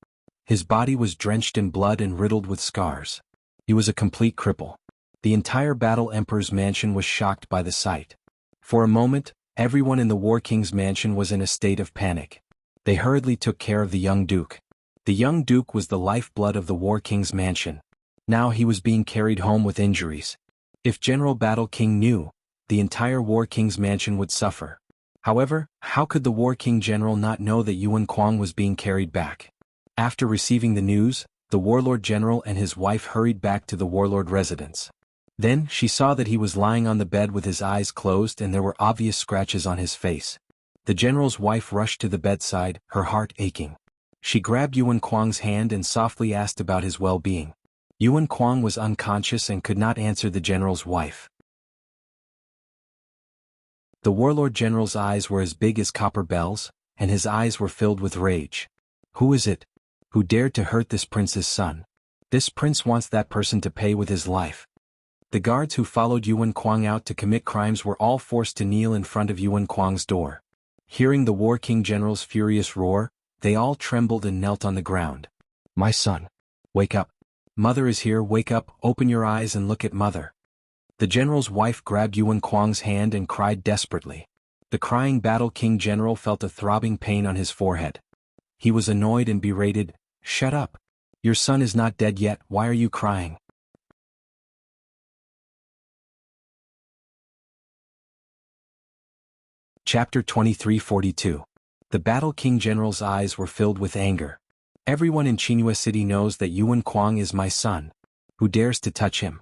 His body was drenched in blood and riddled with scars. He was a complete cripple. The entire Battle Emperor's mansion was shocked by the sight. For a moment, everyone in the War King's mansion was in a state of panic. They hurriedly took care of the young duke. The young duke was the lifeblood of the War King's mansion. Now he was being carried home with injuries. If General Battle King knew, the entire War King's mansion would suffer. However, how could the War King General not know that Yuan Kuang was being carried back? After receiving the news, the Warlord General and his wife hurried back to the Warlord residence. Then she saw that he was lying on the bed with his eyes closed and there were obvious scratches on his face. The general's wife rushed to the bedside, her heart aching. She grabbed Yuan Kuang's hand and softly asked about his well-being. Yuan Kuang was unconscious and could not answer the general's wife. The Warlord General's eyes were as big as copper bells, and his eyes were filled with rage. Who is it? Who dared to hurt this prince's son? This prince wants that person to pay with his life. The guards who followed Yuan Kuang out to commit crimes were all forced to kneel in front of Yuan Kuang's door. Hearing the War King General's furious roar, they all trembled and knelt on the ground. "My son, wake up. Mother is here, wake up, open your eyes and look at mother." The general's wife grabbed Yuan Kuang's hand and cried desperately. The crying Battle King General felt a throbbing pain on his forehead. He was annoyed and berated. "Shut up. Your son is not dead yet, why are you crying?" Chapter 2342. The Battle King General's eyes were filled with anger. "Everyone in Qinghua City knows that Yuan Kuang is my son. Who dares to touch him?"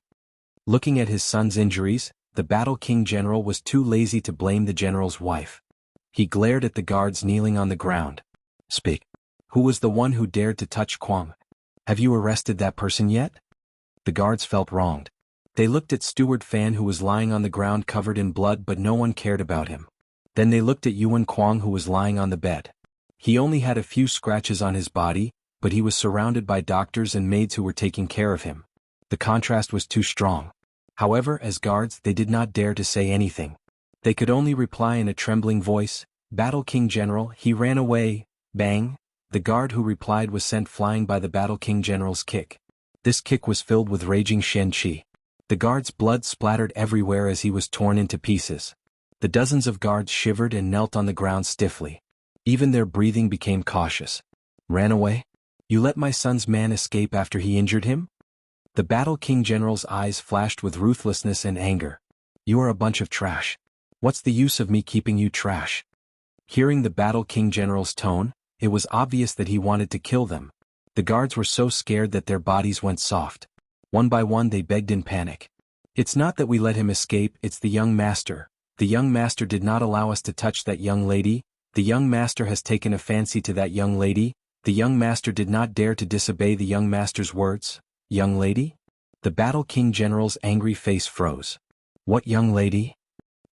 Looking at his son's injuries, the Battle King General was too lazy to blame the general's wife. He glared at the guards kneeling on the ground. "Speak. Who was the one who dared to touch Kuang? Have you arrested that person yet?" The guards felt wronged. They looked at Steward Fan, who was lying on the ground covered in blood, but no one cared about him. Then they looked at Yuan Kuang, who was lying on the bed. He only had a few scratches on his body, but he was surrounded by doctors and maids who were taking care of him. The contrast was too strong. However, as guards, they did not dare to say anything. They could only reply in a trembling voice, "Battle King General, he ran away." Bang! The guard who replied was sent flying by the Battle King General's kick. This kick was filled with raging Shen Qi. The guard's blood splattered everywhere as he was torn into pieces. The dozens of guards shivered and knelt on the ground stiffly. Even their breathing became cautious. "Ran away? You let my son's man escape after he injured him?" The Battle King General's eyes flashed with ruthlessness and anger. "You are a bunch of trash. What's the use of me keeping you trash?" Hearing the Battle King General's tone, it was obvious that he wanted to kill them. The guards were so scared that their bodies went soft. One by one they begged in panic. "It's not that we let him escape, it's the young master. The young master did not allow us to touch that young lady. The young master has taken a fancy to that young lady. The young master did not dare to disobey the young master's words." "Young lady?" The Battle King General's angry face froze. "What young lady?"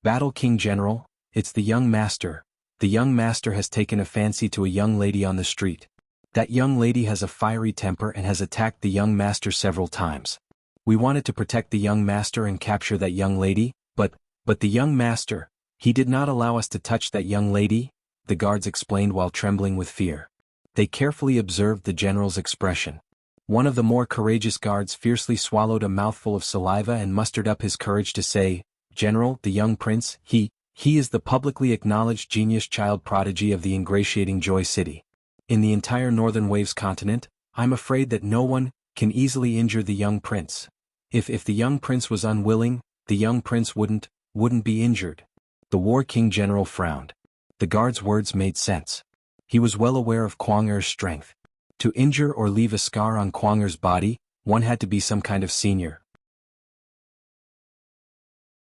"Battle King General, it's the young master. The young master has taken a fancy to a young lady on the street. That young lady has a fiery temper and has attacked the young master several times. We wanted to protect the young master and capture that young lady, but the young master, he did not allow us to touch that young lady," the guards explained while trembling with fear. They carefully observed the general's expression. One of the more courageous guards fiercely swallowed a mouthful of saliva and mustered up his courage to say, "General, the young prince, he is the publicly acknowledged genius child prodigy of the ingratiating Joy City. In the entire Northern Waves continent, I'm afraid that no one can easily injure the young prince. If the young prince was unwilling, the young prince wouldn't be injured." The War King General frowned. The guard's words made sense. He was well aware of Kuang Er's strength. To injure or leave a scar on Kuang Er's body, one had to be some kind of senior.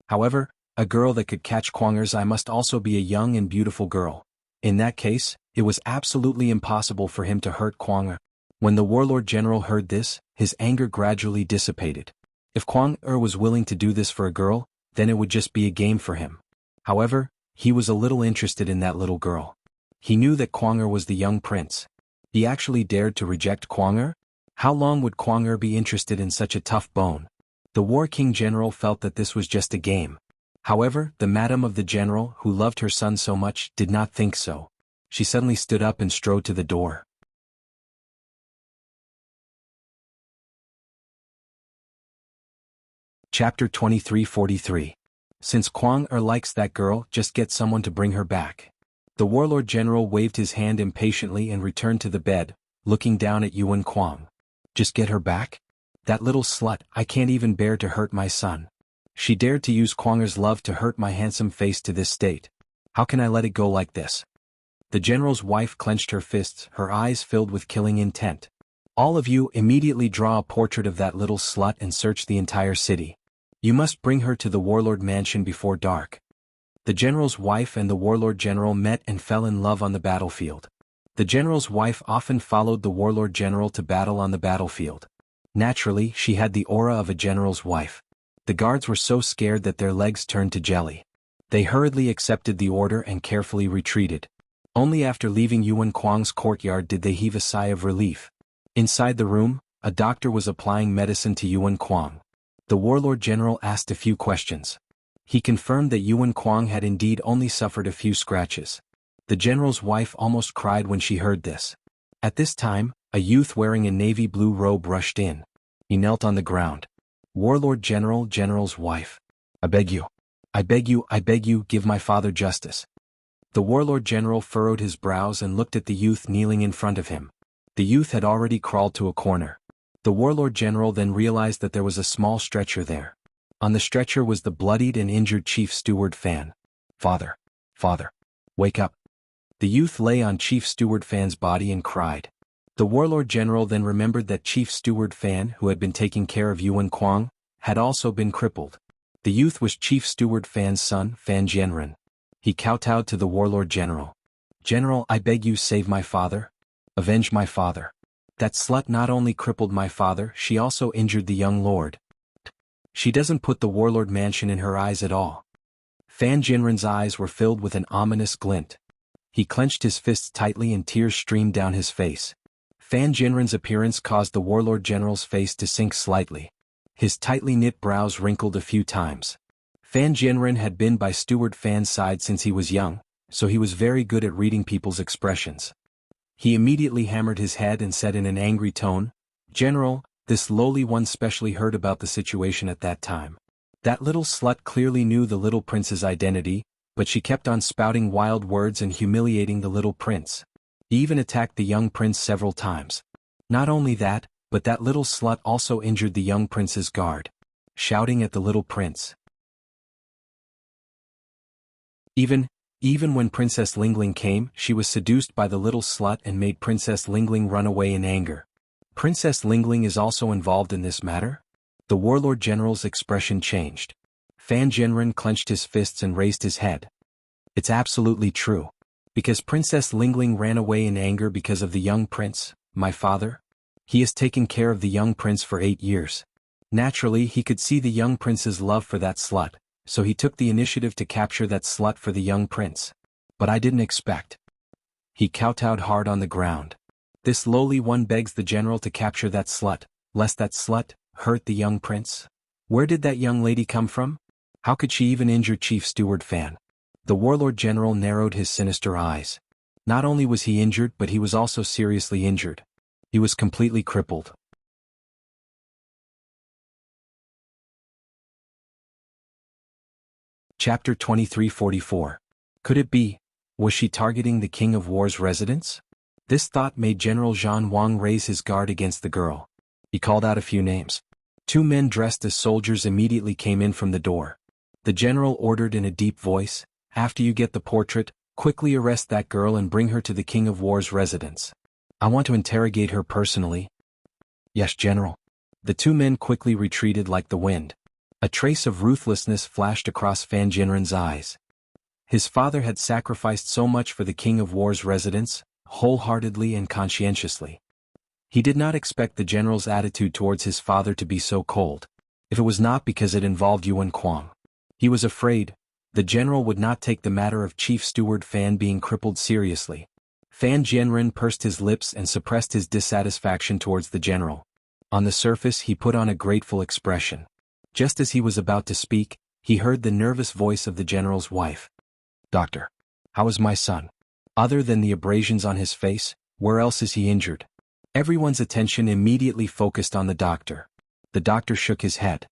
However, a girl that could catch Kuang Er's eye must also be a young and beautiful girl. In that case, it was absolutely impossible for him to hurt Kuang Er. When the Warlord General heard this, his anger gradually dissipated. If Kuang Er was willing to do this for a girl, then it would just be a game for him. However, he was a little interested in that little girl. He knew that Kuang Er was the young prince. He actually dared to reject Kuang Er? How long would Kuang Er be interested in such a tough bone? The War King General felt that this was just a game. However, the madam of the general, who loved her son so much, did not think so. She suddenly stood up and strode to the door. Chapter 2343. Since Kuang Er likes that girl, just get someone to bring her back. The Warlord General waved his hand impatiently and returned to the bed, looking down at Yuan Kuang. "Just get her back? That little slut, I can't even bear to hurt my son. She dared to use Kuang Er's love to hurt my handsome face to this state. How can I let it go like this?" The general's wife clenched her fists, her eyes filled with killing intent. "All of you immediately draw a portrait of that little slut and search the entire city. You must bring her to the Warlord Mansion before dark." The general's wife and the Warlord General met and fell in love on the battlefield. The general's wife often followed the Warlord General to battle on the battlefield. Naturally, she had the aura of a general's wife. The guards were so scared that their legs turned to jelly. They hurriedly accepted the order and carefully retreated. Only after leaving Yuan Kuang's courtyard did they heave a sigh of relief. Inside the room, a doctor was applying medicine to Yuan Kuang. The Warlord General asked a few questions. He confirmed that Yuan Kuang had indeed only suffered a few scratches. The general's wife almost cried when she heard this. At this time, a youth wearing a navy blue robe rushed in. He knelt on the ground. "Warlord General, general's wife. I beg you, give my father justice." The Warlord General furrowed his brows and looked at the youth kneeling in front of him. The youth had already crawled to a corner. The Warlord General then realized that there was a small stretcher there. On the stretcher was the bloodied and injured Chief Steward Fan. Father, wake up." The youth lay on Chief Steward Fan's body and cried. The Warlord General then remembered that Chief Steward Fan, who had been taking care of Yuan Kuang, had also been crippled. The youth was Chief Steward Fan's son, Fan Jianren. He kowtowed to the Warlord General. "General, I beg you, save my father. Avenge my father. That slut not only crippled my father, she also injured the young lord." She doesn't put the warlord mansion in her eyes at all. Fan Jinren's eyes were filled with an ominous glint. He clenched his fists tightly and tears streamed down his face. Fan Jinren's appearance caused the warlord general's face to sink slightly. His tightly knit brows wrinkled a few times. Fan Jinren had been by Steward Fan's side since he was young, so he was very good at reading people's expressions. He immediately hammered his head and said in an angry tone, "General, this lowly one specially heard about the situation at that time. That little slut clearly knew the little prince's identity, but she kept on spouting wild words and humiliating the little prince. He even attacked the young prince several times. Not only that, but that little slut also injured the young prince's guard, shouting at the little prince. Even when Princess Lingling came, she was seduced by the little slut and made Princess Lingling run away in anger. Princess Lingling is also involved in this matter?" The warlord general's expression changed. Fan Jinren clenched his fists and raised his head. "It's absolutely true. Because Princess Lingling ran away in anger because of the young prince, my father. He has taken care of the young prince for 8 years. Naturally, he could see the young prince's love for that slut, so he took the initiative to capture that slut for the young prince. But I didn't expect." He kowtowed hard on the ground. "This lowly one begs the general to capture that slut, lest that slut hurt the young prince? Where did that young lady come from? How could she even injure Chief Steward Fan?" The warlord general narrowed his sinister eyes. Not only was he injured, but he was also seriously injured. He was completely crippled. Chapter 2344. Could it be? Was she targeting the King of War's residence? This thought made General Zhan Wang raise his guard against the girl. He called out a few names. 2 men dressed as soldiers immediately came in from the door. The general ordered in a deep voice, "After you get the portrait, quickly arrest that girl and bring her to the King of War's residence. I want to interrogate her personally." "Yes, General." The 2 men quickly retreated like the wind. A trace of ruthlessness flashed across Fan Jinren's eyes. His father had sacrificed so much for the King of War's residence, wholeheartedly and conscientiously. He did not expect the general's attitude towards his father to be so cold. If it was not because it involved Yuan Kuang. He was afraid the general would not take the matter of Chief Steward Fan being crippled seriously. Fan Jinren pursed his lips and suppressed his dissatisfaction towards the general. On the surface he put on a grateful expression. Just as he was about to speak, he heard the nervous voice of the general's wife. "Doctor, how is my son? Other than the abrasions on his face, where else is he injured?" Everyone's attention immediately focused on the doctor. The doctor shook his head.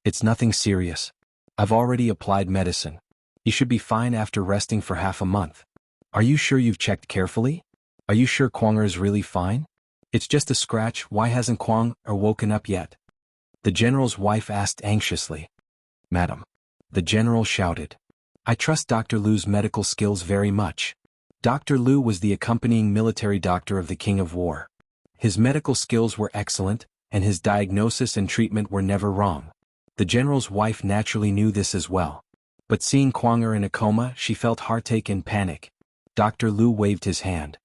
"It's nothing serious. I've already applied medicine. He should be fine after resting for half a month." "Are you sure you've checked carefully? Are you sure Kuang is really fine? It's just a scratch. Why hasn't Kuang woken up yet?" The general's wife asked anxiously. "Madam," the general shouted, "I trust Dr. Lu's medical skills very much." Dr. Lu was the accompanying military doctor of the King of War. His medical skills were excellent, and his diagnosis and treatment were never wrong. The general's wife naturally knew this as well. But seeing Kuang in a coma, she felt heartache and panic. Dr. Lu waved his hand.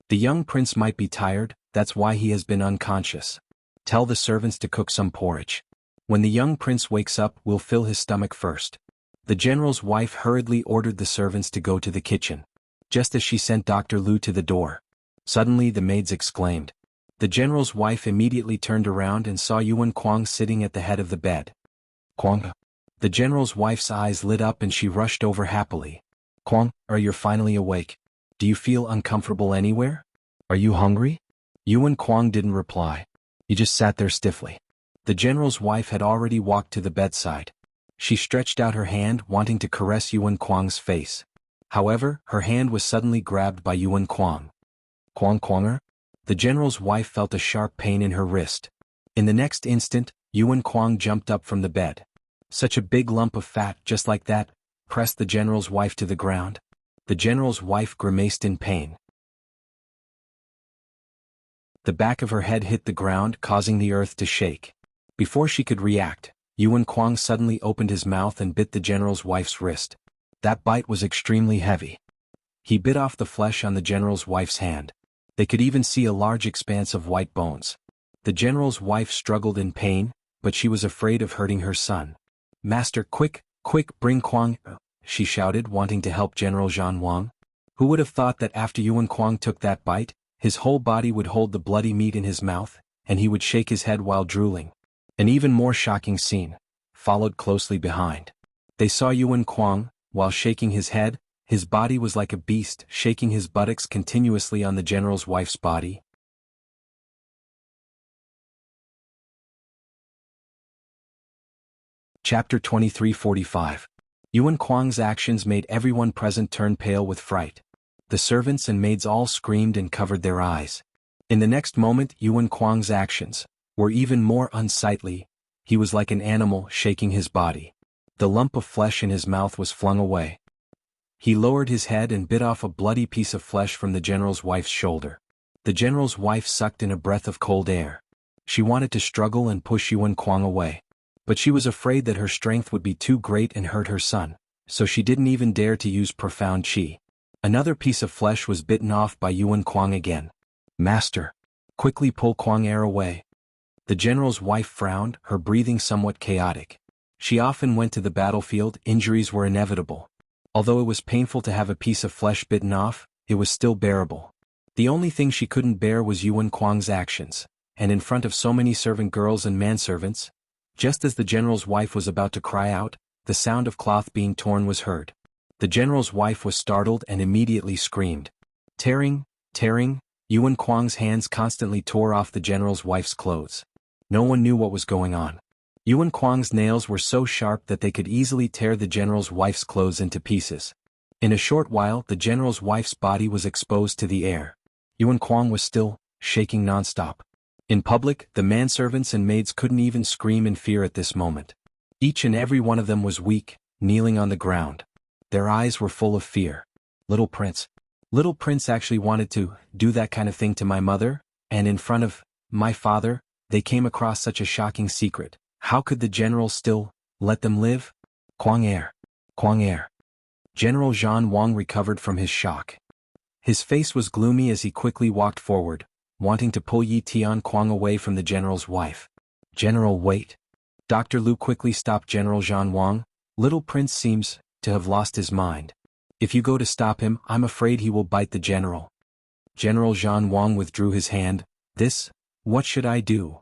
"The young prince might be tired, that's why he has been unconscious. Tell the servants to cook some porridge. When the young prince wakes up, we'll fill his stomach first." The general's wife hurriedly ordered the servants to go to the kitchen. Just as she sent Dr. Lu to the door, suddenly the maids exclaimed. The general's wife immediately turned around and saw Yuan Kuang sitting at the head of the bed. "Kuang?" The general's wife's eyes lit up and she rushed over happily. "Kuang, you're finally awake. Do you feel uncomfortable anywhere? Are you hungry?" Yuan Kuang didn't reply. He just sat there stiffly. The general's wife had already walked to the bedside. She stretched out her hand, wanting to caress Yuan Kuang's face. However, her hand was suddenly grabbed by Yuan Kuang. Kuang? The general's wife felt a sharp pain in her wrist. In the next instant, Yuan Kuang jumped up from the bed. Such a big lump of fat, just like that, pressed the general's wife to the ground. The general's wife grimaced in pain. The back of her head hit the ground, causing the earth to shake. Before she could react, Yuan Kuang suddenly opened his mouth and bit the general's wife's wrist. That bite was extremely heavy. He bit off the flesh on the general's wife's hand. They could even see a large expanse of white bones. The general's wife struggled in pain, but she was afraid of hurting her son. "Master, quick, quick, bring Kuang," she shouted, wanting to help General Zhan Wang. Who would have thought that after Yuan Kuang took that bite, his whole body would hold the bloody meat in his mouth, and he would shake his head while drooling. An even more shocking scene followed closely behind. They saw Yuan Kuang, while shaking his head, his body was like a beast, shaking his buttocks continuously on the general's wife's body. Chapter 2345. Yuan Kuang's actions made everyone present turn pale with fright. The servants and maids all screamed and covered their eyes. In the next moment, Yuan Kuang's actions were even more unsightly. He was like an animal shaking his body. The lump of flesh in his mouth was flung away. He lowered his head and bit off a bloody piece of flesh from the general's wife's shoulder. The general's wife sucked in a breath of cold air. She wanted to struggle and push Yuan Kuang away. But she was afraid that her strength would be too great and hurt her son, so she didn't even dare to use profound qi. Another piece of flesh was bitten off by Yuan Kuang again. "Master, quickly pull Kuang air away." The general's wife frowned, her breathing somewhat chaotic. She often went to the battlefield, injuries were inevitable. Although it was painful to have a piece of flesh bitten off, it was still bearable. The only thing she couldn't bear was Yuan Kuang's actions, and in front of so many servant girls and manservants, just as the general's wife was about to cry out, the sound of cloth being torn was heard. The general's wife was startled and immediately screamed. Tearing, Yuan Kuang's hands constantly tore off the general's wife's clothes. No one knew what was going on. Yuan Kuang's nails were so sharp that they could easily tear the general's wife's clothes into pieces. In a short while, the general's wife's body was exposed to the air. Yuan Kuang was still shaking nonstop. In public, the manservants and maids couldn't even scream in fear at this moment. Each and every one of them was weak, kneeling on the ground. Their eyes were full of fear. Little Prince actually wanted to do that kind of thing to my mother, and in front of my father, they came across such a shocking secret. How could the general still let them live? Kuang air. General Zhan Wang recovered from his shock. His face was gloomy as he quickly walked forward, wanting to pull Yi Tian Kuang away from the general's wife. "General, wait." Dr. Lu quickly stopped General Zhan Wang. "Little Prince seems to have lost his mind. If you go to stop him, I'm afraid he will bite the general." General Zhan Wang withdrew his hand. What should I do?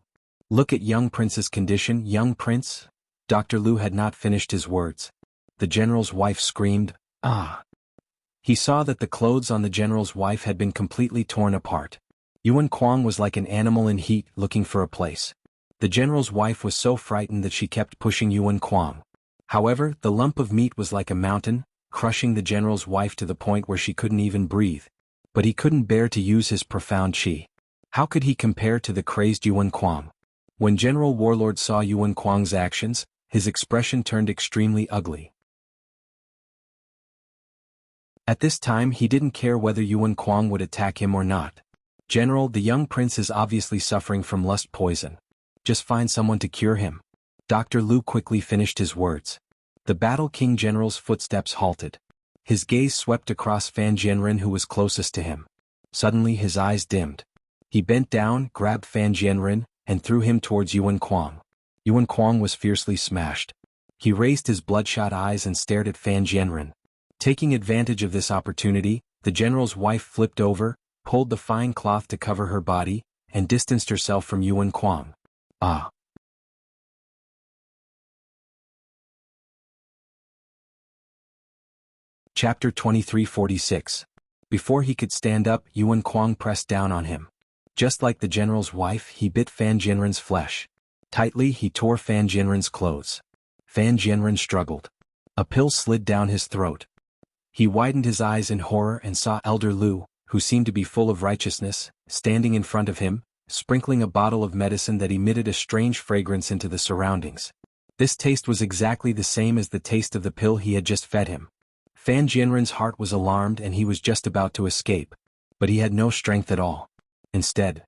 Look at young Prince's condition, young Prince." Dr. Lu had not finished his words. The general's wife screamed, "Ah!" He saw that the clothes on the general's wife had been completely torn apart. Yuan Kuang was like an animal in heat looking for a place. The general's wife was so frightened that she kept pushing Yuan Kuang. However, the lump of meat was like a mountain, crushing the general's wife to the point where she couldn't even breathe. But he couldn't bear to use his profound qi. How could he compare to the crazed Yuan Kuang? When General Warlord saw Yuan Kuang's actions, his expression turned extremely ugly. At this time he didn't care whether Yuan Kuang would attack him or not. "General, the young prince is obviously suffering from lust poison. Just find someone to cure him." Dr. Lu quickly finished his words. The Battle King General's footsteps halted. His gaze swept across Fan Jianren, who was closest to him. Suddenly his eyes dimmed. He bent down, grabbed Fan Jianren, and threw him towards Yuan Kuang. Yuan Kuang was fiercely smashed. He raised his bloodshot eyes and stared at Fan Jianren. Taking advantage of this opportunity, the general's wife flipped over, pulled the fine cloth to cover her body, and distanced herself from Yuan Kuang. "Ah!" Chapter 2346. Before he could stand up, Yuan Kuang pressed down on him. Just like the general's wife, he bit Fan Jianren's flesh. Tightly, he tore Fan Jianren's clothes. Fan Jianren struggled. A pill slid down his throat. He widened his eyes in horror and saw Elder Lu, who seemed to be full of righteousness, standing in front of him, sprinkling a bottle of medicine that emitted a strange fragrance into the surroundings. This taste was exactly the same as the taste of the pill he had just fed him. Fan Jianren's heart was alarmed and he was just about to escape, but he had no strength at all. Instead,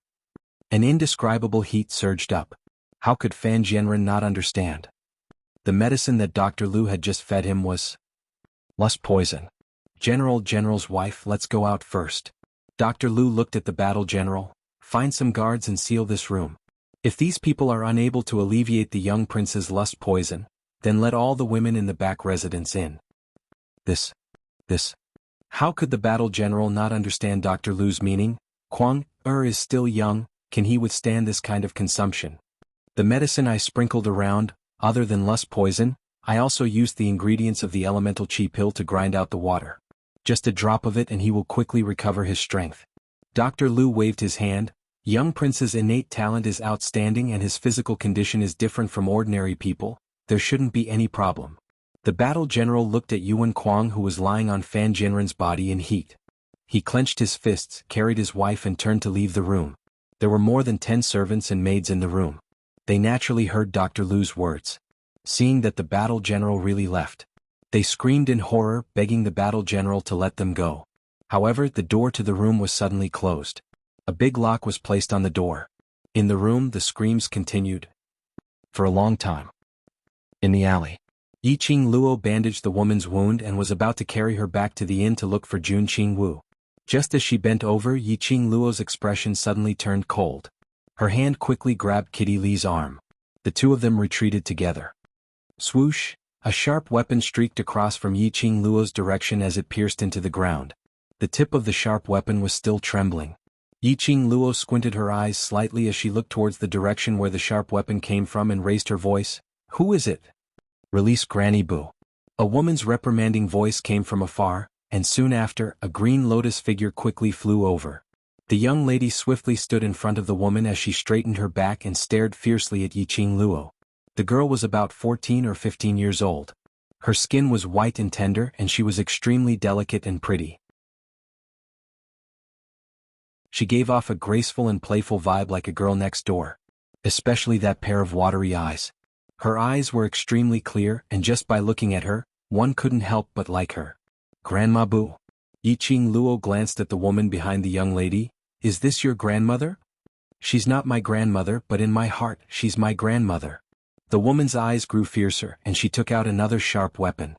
an indescribable heat surged up. How could Fan Jianren not understand? The medicine that Dr. Lu had just fed him was lust poison. General's wife, let's go out first." Dr. Lu looked at the battle general. "Find some guards and seal this room." If these people are unable to alleviate the young prince's lust poison, then let all the women in the back residence in. This. How could the battle general not understand Dr. Lu's meaning? Kwang is still young, can he withstand this kind of consumption? The medicine I sprinkled around, other than lust poison, I also used the ingredients of the elemental chi pill to grind out the water. Just a drop of it and he will quickly recover his strength. Dr. Lu waved his hand. Young prince's innate talent is outstanding and his physical condition is different from ordinary people, there shouldn't be any problem. The battle general looked at Yuan Kuang who was lying on Fan Jinren's body in heat. He clenched his fists, carried his wife and turned to leave the room. There were more than 10 servants and maids in the room. They naturally heard Dr. Lu's words. Seeing that the battle general really left, they screamed in horror, begging the battle general to let them go. However, the door to the room was suddenly closed. A big lock was placed on the door. In the room, the screams continued. For a long time. In the alley, Yiqing Luo bandaged the woman's wound and was about to carry her back to the inn to look for Jun Qingwu. Just as she bent over, Yiqing Luo's expression suddenly turned cold. Her hand quickly grabbed Kitty Li's arm. The two of them retreated together. Swoosh! A sharp weapon streaked across from Yiqing Luo's direction as it pierced into the ground. The tip of the sharp weapon was still trembling. Yiqing Luo squinted her eyes slightly as she looked towards the direction where the sharp weapon came from and raised her voice. Who is it? Release Granny Boo. A woman's reprimanding voice came from afar, and soon after, a green lotus figure quickly flew over. The young lady swiftly stood in front of the woman as she straightened her back and stared fiercely at Yiqing Luo. The girl was about 14 or 15 years old. Her skin was white and tender and she was extremely delicate and pretty. She gave off a graceful and playful vibe like a girl next door. Especially that pair of watery eyes. Her eyes were extremely clear and just by looking at her, one couldn't help but like her. Grandma Boo. Yiqing Luo glanced at the woman behind the young lady. Is this your grandmother? She's not my grandmother, but in my heart, she's my grandmother. The woman's eyes grew fiercer and she took out another sharp weapon.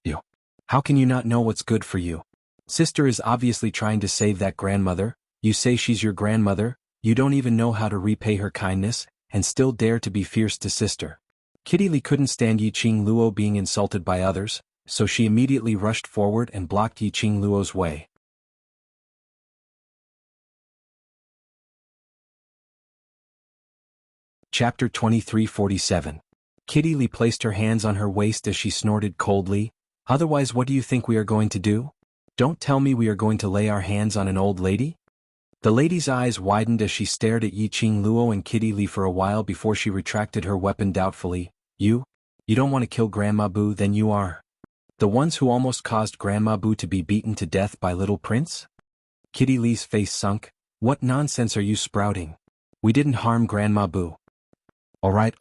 You. How can you not know what's good for you? Sister is obviously trying to save that grandmother. You say she's your grandmother, you don't even know how to repay her kindness, and still dare to be fierce to sister. Kitty Li couldn't stand Yiqing Luo being insulted by others, so she immediately rushed forward and blocked Yiqing Luo's way. Chapter 2347. Kitty Li placed her hands on her waist as she snorted coldly. Otherwise, what do you think we are going to do? Don't tell me we are going to lay our hands on an old lady? The lady's eyes widened as she stared at Yiqing Luo and Kitty Li for a while before she retracted her weapon doubtfully. You don't want to kill Grandma Boo, then you are the ones who almost caused Grandma Boo to be beaten to death by Little Prince? Kitty Li's face sunk. What nonsense are you sprouting? We didn't harm Grandma Boo. All right.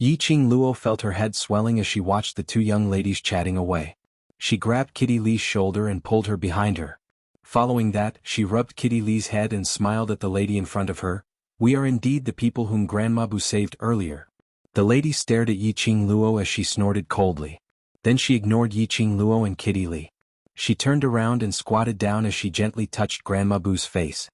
Yiqing Luo felt her head swelling as she watched the two young ladies chatting away. She grabbed Kitty Li's shoulder and pulled her behind her. Following that, she rubbed Kitty Li's head and smiled at the lady in front of her. We are indeed the people whom Grandma Boo saved earlier. The lady stared at Yiqing Luo as she snorted coldly. Then she ignored Yiqing Luo and Kitty Li. She turned around and squatted down as she gently touched Grandma Boo's face.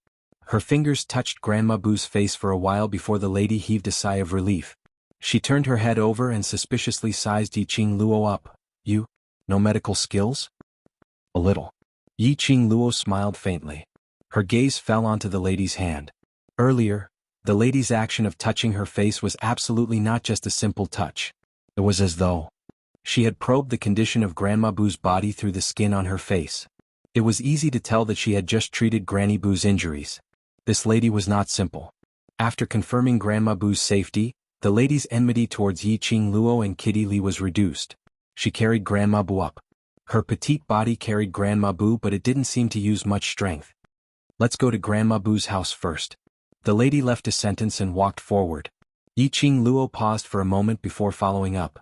Her fingers touched Grandma Boo's face for a while before the lady heaved a sigh of relief. She turned her head over and suspiciously sized Yiqing Luo up. You? No medical skills? A little. Yiqing Luo smiled faintly. Her gaze fell onto the lady's hand. Earlier, the lady's action of touching her face was absolutely not just a simple touch. It was as though she had probed the condition of Grandma Boo's body through the skin on her face. It was easy to tell that she had just treated Granny Boo's injuries. This lady was not simple. After confirming Grandma Boo's safety, the lady's enmity towards Yiqing Luo and Kitty Li was reduced. She carried Grandma Boo up. Her petite body carried Grandma Boo, but it didn't seem to use much strength. Let's go to Grandma Boo's house first. The lady left a sentence and walked forward. Yiqing Luo paused for a moment before following up.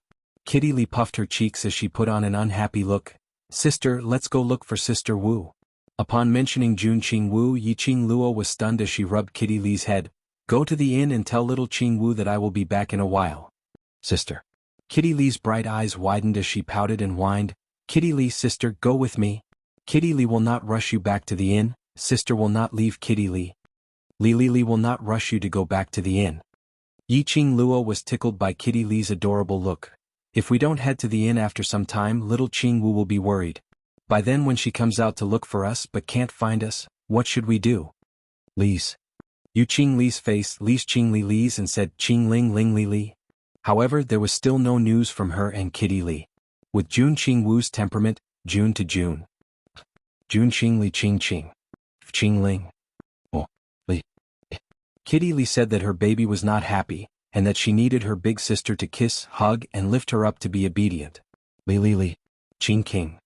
Kitty Li puffed her cheeks as she put on an unhappy look. Sister, let's go look for Sister Wu. Upon mentioning Jun Qingwu, Yiqing Luo was stunned as she rubbed Kitty Li's head. Go to the inn and tell little Qingwu that I will be back in a while. Sister. Kitty Li's bright eyes widened as she pouted and whined. Kitty Li, sister, go with me. Kitty Li will not rush you back to the inn. Sister will not leave Kitty Li. Li Li will not rush you to go back to the inn. Yi Qing Luo was tickled by Kitty Li's adorable look. If we don't head to the inn after some time, little Qing Wu will be worried. By then when she comes out to look for us but can't find us, what should we do? Li's. Yu Qing Li's face Li's Qing Li's and said Qing Ling Ling Li. However, there was still no news from her and Kitty Li. With Jun Qing Wu's temperament, June to June. Jun Qing Li Qing Qing. Qing Ling. Oh, Li. Kitty Li said that her baby was not happy, and that she needed her big sister to kiss, hug, and lift her up to be obedient. Li. Qing King.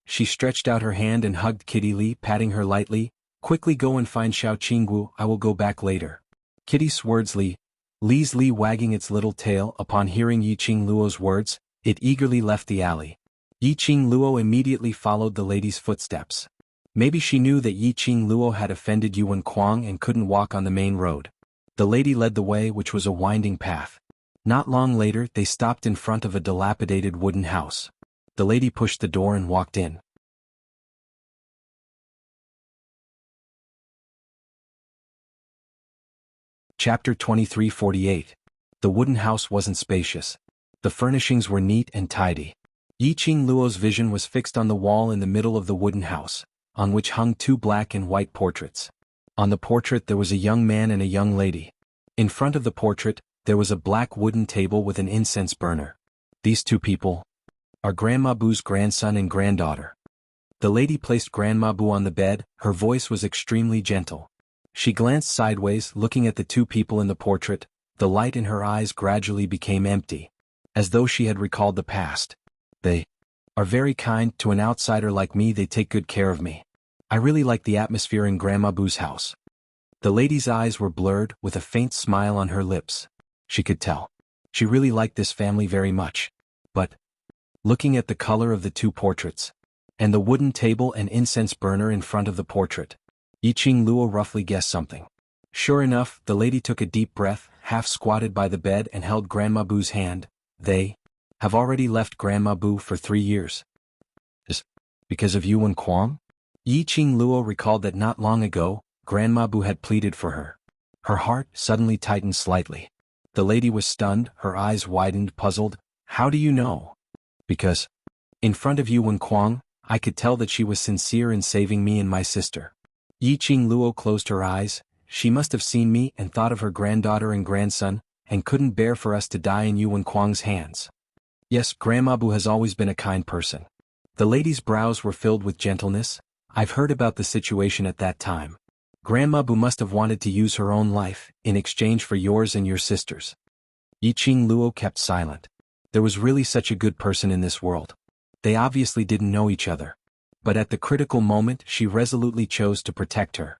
She stretched out her hand and hugged Kitty Li, patting her lightly. Quickly go and find Xiao Qinggu, I will go back later. Kitty Swordsly. Li's Li wagging its little tail upon hearing Yi Qing Luo's words, it eagerly left the alley. Yi Qing Luo immediately followed the lady's footsteps. Maybe she knew that Yi Qing Luo had offended Yuan Kuang and couldn't walk on the main road. The lady led the way, which was a winding path. Not long later they stopped in front of a dilapidated wooden house. The lady pushed the door and walked in. Chapter 2348. The wooden house wasn't spacious. The furnishings were neat and tidy. Yi Qing Luo's vision was fixed on the wall in the middle of the wooden house, on which hung two black and white portraits. On the portrait there was a young man and a young lady. In front of the portrait, there was a black wooden table with an incense burner. These two people are Grandma Bu's grandson and granddaughter. The lady placed Grandma Bu on the bed, her voice was extremely gentle. She glanced sideways, looking at the two people in the portrait. The light in her eyes gradually became empty, as though she had recalled the past. They are very kind, to an outsider like me they take good care of me. I really like the atmosphere in Grandma Bu's house. The lady's eyes were blurred, with a faint smile on her lips. She could tell. She really liked this family very much. But, looking at the color of the two portraits, and the wooden table and incense burner in front of the portrait, Yi Qing Luo roughly guessed something. Sure enough, the lady took a deep breath, half squatted by the bed and held Grandma Bu's hand. They have already left Grandma Bu for 3 years. Because of Yuan Kuang? Yi Qing Luo recalled that not long ago, Grandma Bu had pleaded for her. Her heart suddenly tightened slightly. The lady was stunned, her eyes widened, puzzled. How do you know? Because, in front of Yuan Kuang, I could tell that she was sincere in saving me and my sister. Yi Qing Luo closed her eyes. She must have seen me and thought of her granddaughter and grandson, and couldn't bear for us to die in Yuan Kuang's hands. Yes, Grandma Bu has always been a kind person. The lady's brows were filled with gentleness. I've heard about the situation at that time. Grandma Bu must have wanted to use her own life, in exchange for yours and your sister's. Yi Qing Luo kept silent. There was really such a good person in this world. They obviously didn't know each other. But at the critical moment she resolutely chose to protect her.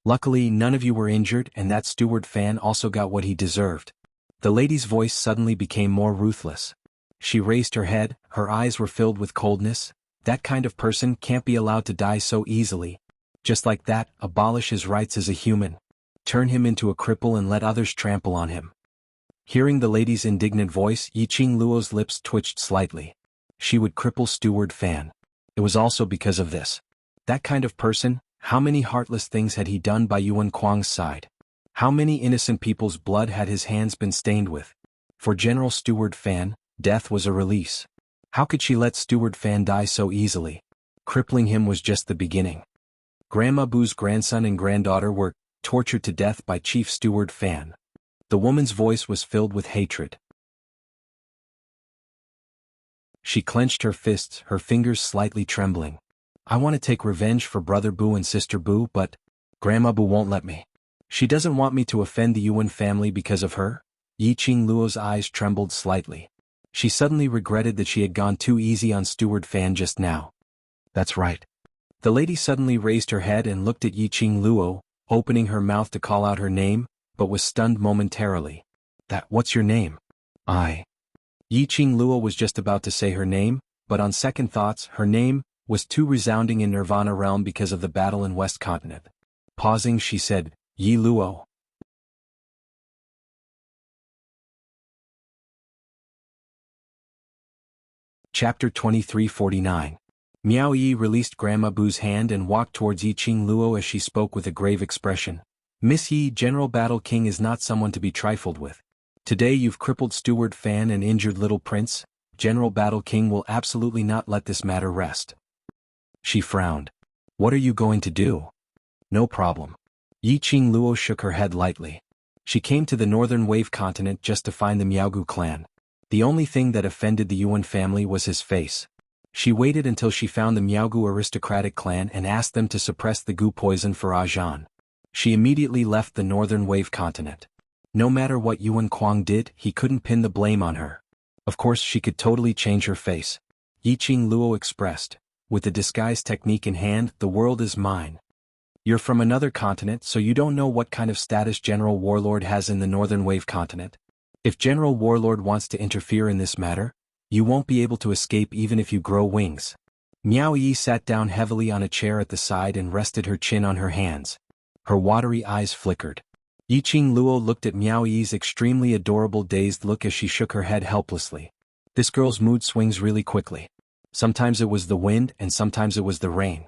Luckily none of you were injured and that steward Fan also got what he deserved. The lady's voice suddenly became more ruthless. She raised her head, her eyes were filled with coldness. That kind of person can't be allowed to die so easily. Just like that, abolish his rights as a human. Turn him into a cripple and let others trample on him. Hearing the lady's indignant voice, Yi Qing Luo's lips twitched slightly. She would cripple Steward Fan. It was also because of this. That kind of person, how many heartless things had he done by Yuan Kuang's side? How many innocent people's blood had his hands been stained with? For General Steward Fan, death was a release. How could she let Steward Fan die so easily? Crippling him was just the beginning. Grandma Bu's grandson and granddaughter were tortured to death by Chief Steward Fan. The woman's voice was filled with hatred. She clenched her fists, her fingers slightly trembling. I want to take revenge for Brother Bu and Sister Bu, but Grandma Bu won't let me. She doesn't want me to offend the Yuan family because of her. Yi Qing Luo's eyes trembled slightly. She suddenly regretted that she had gone too easy on Steward Fan just now. That's right. The lady suddenly raised her head and looked at Yi Qing Luo, opening her mouth to call out her name, but was stunned momentarily. What's your name? Yi Qing Luo was just about to say her name, but on second thoughts, her name was too resounding in Nirvana realm because of the battle in West Continent. Pausing, she said, Yi Luo. Chapter 2349. Miao Yi released Grandma Bu's hand and walked towards Yi Qing Luo as she spoke with a grave expression. Miss Yi, General Battle King is not someone to be trifled with. Today you've crippled Steward Fan and injured Little Prince. General Battle King will absolutely not let this matter rest. She frowned. What are you going to do? No problem. Yi Qing Luo shook her head lightly. She came to the northern wave continent just to find the Miaogu clan. The only thing that offended the Yuan family was his face. She waited until she found the Miaogu aristocratic clan and asked them to suppress the gu poison for Ajan. She immediately left the northern wave continent. No matter what Yuan Kuang did, he couldn't pin the blame on her. Of course she could totally change her face. Yi Qing Luo expressed, with the disguise technique in hand, the world is mine. You're from another continent, so you don't know what kind of status General Warlord has in the northern wave continent. If General Warlord wants to interfere in this matter, you won't be able to escape even if you grow wings. Miao Yi sat down heavily on a chair at the side and rested her chin on her hands. Her watery eyes flickered. Yi Qing Luo looked at Miao Yi's extremely adorable dazed look as she shook her head helplessly. This girl's mood swings really quickly. Sometimes it was the wind and sometimes it was the rain.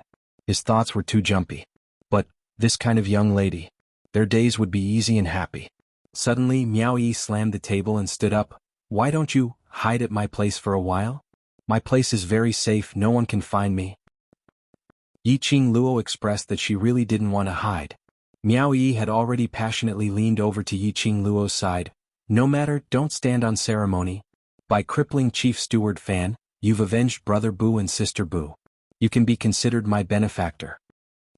His thoughts were too jumpy. But, this kind of young lady. Their days would be easy and happy. Suddenly Miao Yi slammed the table and stood up. Why don't you hide at my place for a while? My place is very safe, no one can find me. Yi Qing Luo expressed that she really didn't want to hide. Miao Yi had already passionately leaned over to Yi Qing Luo's side. No matter, don't stand on ceremony. By crippling Chief Steward Fan, you've avenged Brother Bu and Sister Bu. You can be considered my benefactor.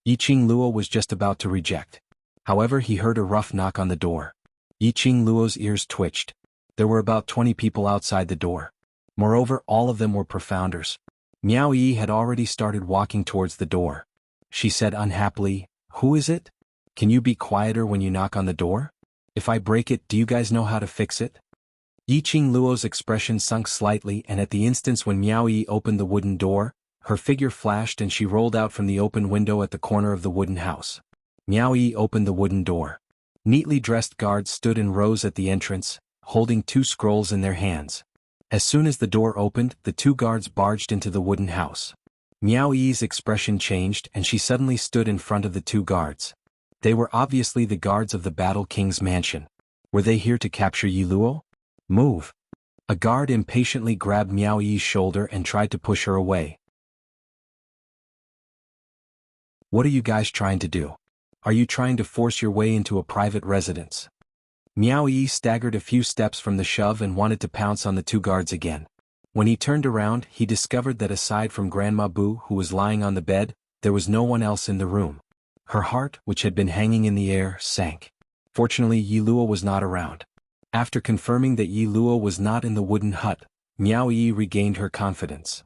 Yi Qing Luo was just about to reject. However, he heard a rough knock on the door. Yi Qing Luo's ears twitched. There were about 20 people outside the door. Moreover, all of them were profounders. Miao Yi had already started walking towards the door. She said unhappily, "Who is it? Can you be quieter when you knock on the door? If I break it, do you guys know how to fix it?" Yi Qing Luo's expression sunk slightly, and at the instant when Miao Yi opened the wooden door, her figure flashed and she rolled out from the open window at the corner of the wooden house. Miao Yi opened the wooden door. Neatly dressed guards stood in rows at the entrance, holding 2 scrolls in their hands. As soon as the door opened, the 2 guards barged into the wooden house. Miao Yi's expression changed and she suddenly stood in front of the 2 guards. They were obviously the guards of the Battle King's mansion. Were they here to capture Yi Luo? Move. A guard impatiently grabbed Miao Yi's shoulder and tried to push her away. What are you guys trying to do? Are you trying to force your way into a private residence? Miao Yi staggered a few steps from the shove and wanted to pounce on the 2 guards again. When he turned around, he discovered that aside from Grandma Bu, who was lying on the bed, there was no one else in the room. Her heart, which had been hanging in the air, sank. Fortunately, Yi Luo was not around. After confirming that Yi Luo was not in the wooden hut, Miao Yi regained her confidence.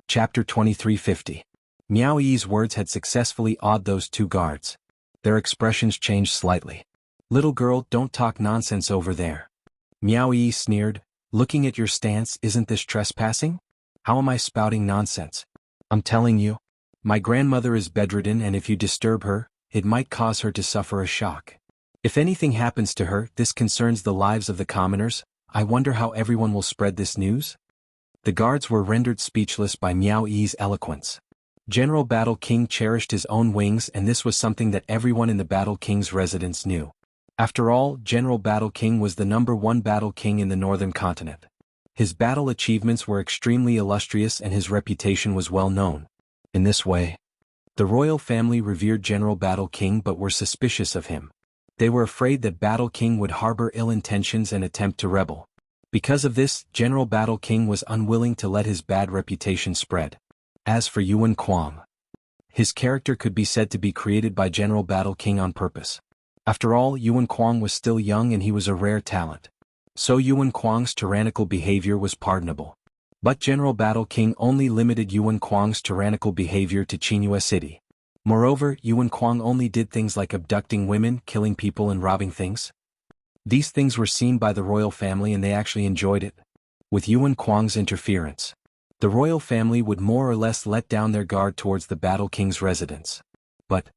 Chapter 2350. Miao Yi's words had successfully awed those 2 guards. Their expressions changed slightly. "Little girl, don't talk nonsense over there." Miao Yi sneered. "Looking at your stance, isn't this trespassing? How am I spouting nonsense? I'm telling you. My grandmother is bedridden and if you disturb her, it might cause her to suffer a shock. If anything happens to her, this concerns the lives of the commoners. I wonder how everyone will spread this news?" The guards were rendered speechless by Miao Yi's eloquence. General Battle King cherished his own wings and this was something that everyone in the Battle King's residence knew. After all, General Battle King was the #1 Battle King in the northern continent. His battle achievements were extremely illustrious and his reputation was well known. In this way, the royal family revered General Battle King but were suspicious of him. They were afraid that Battle King would harbor ill intentions and attempt to rebel. Because of this, General Battle King was unwilling to let his bad reputation spread. As for Yuan Kuang, his character could be said to be created by General Battle King on purpose. After all, Yuan Kuang was still young and he was a rare talent. So Yuan Kuang's tyrannical behavior was pardonable. But General Battle King only limited Yuan Kuang's tyrannical behavior to Qinghua City. Moreover, Yuan Kuang only did things like abducting women, killing people and robbing things. These things were seen by the royal family and they actually enjoyed it. With Yuan Kuang's interference, the royal family would more or less let down their guard towards the Battle King's residence. But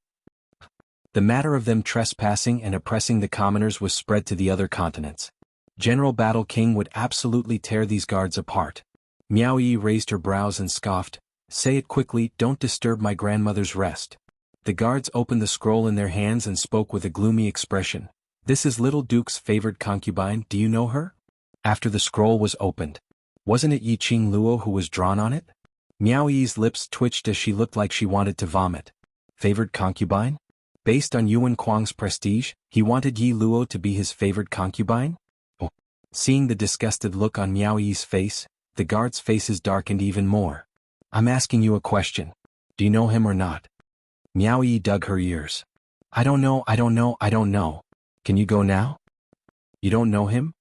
the matter of them trespassing and oppressing the commoners was spread to the other continents. General Battle King would absolutely tear these guards apart. Miao Yi raised her brows and scoffed. Say it quickly, don't disturb my grandmother's rest. The guards opened the scroll in their hands and spoke with a gloomy expression. This is Little Duke's favored concubine, do you know her? After the scroll was opened. Wasn't it Yi Qing Luo who was drawn on it? Miao Yi's lips twitched as she looked like she wanted to vomit. Favored concubine? Based on Yuan Kuang's prestige, he wanted Yi Luo to be his favored concubine? Oh. Seeing the disgusted look on Miao Yi's face, the guards' faces darkened even more. I'm asking you a question. Do you know him or not? Miao Yi dug her ears. I don't know. Can you go now? You don't know him?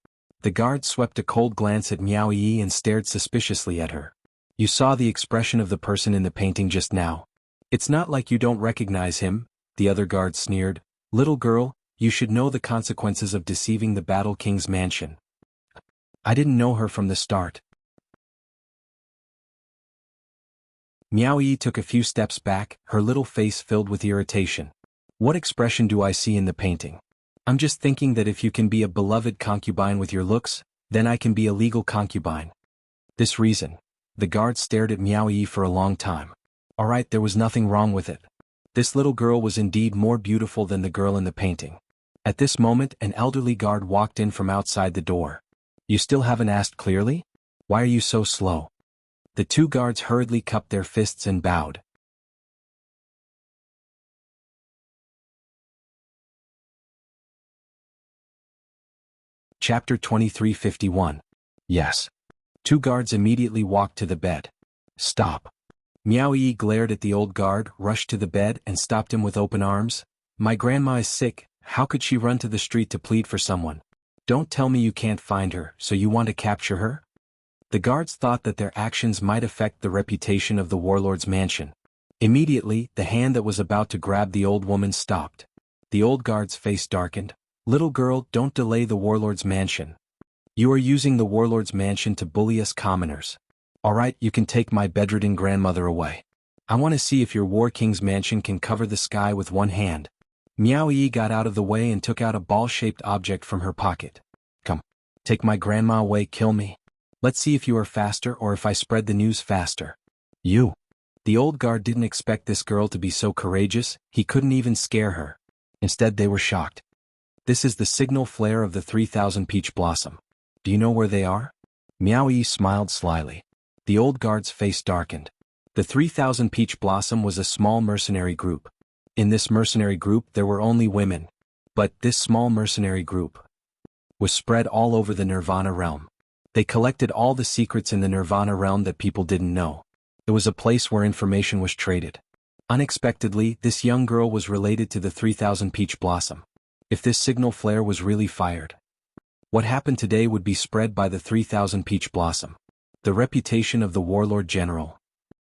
The guard swept a cold glance at Miao Yi and stared suspiciously at her. You saw the expression of the person in the painting just now. It's not like you don't recognize him, the other guard sneered. Little girl, you should know the consequences of deceiving the Battle King's mansion. I didn't know her from the start. Miao Yi took a few steps back, her little face filled with irritation. What expression do I see in the painting? I'm just thinking that if you can be a beloved concubine with your looks, then I can be a legal concubine. This reason. The guard stared at Miao Yi for a long time. Alright, there was nothing wrong with it. This little girl was indeed more beautiful than the girl in the painting. At this moment, an elderly guard walked in from outside the door. You still haven't asked clearly? Why are you so slow? The two guards hurriedly cupped their fists and bowed. Chapter 2351. Yes. Two guards immediately walked to the bed. Stop. Miao Yi glared at the old guard, rushed to the bed and stopped him with open arms. My grandma is sick, how could she run to the street to plead for someone? Don't tell me you can't find her, so you want to capture her? The guards thought that their actions might affect the reputation of the warlord's mansion. Immediately, the hand that was about to grab the old woman stopped. The old guard's face darkened. Little girl, don't delay the warlord's mansion. You are using the warlord's mansion to bully us commoners. Alright, you can take my bedridden grandmother away. I want to see if your war king's mansion can cover the sky with one hand. Miao Yi got out of the way and took out a ball-shaped object from her pocket. Come. Take my grandma away, kill me. Let's see if you are faster or if I spread the news faster. You. The old guard didn't expect this girl to be so courageous, he couldn't even scare her. Instead they were shocked. This is the signal flare of the 3,000 peach blossom. Do you know where they are? Miao Yi smiled slyly. The old guard's face darkened. The 3,000 peach blossom was a small mercenary group. In this mercenary group there were only women. But this small mercenary group was spread all over the Nirvana realm. They collected all the secrets in the Nirvana realm that people didn't know. It was a place where information was traded. Unexpectedly, this young girl was related to the 3,000 peach blossom. If this signal flare was really fired, what happened today would be spread by the 3,000 peach blossom. The reputation of the warlord general.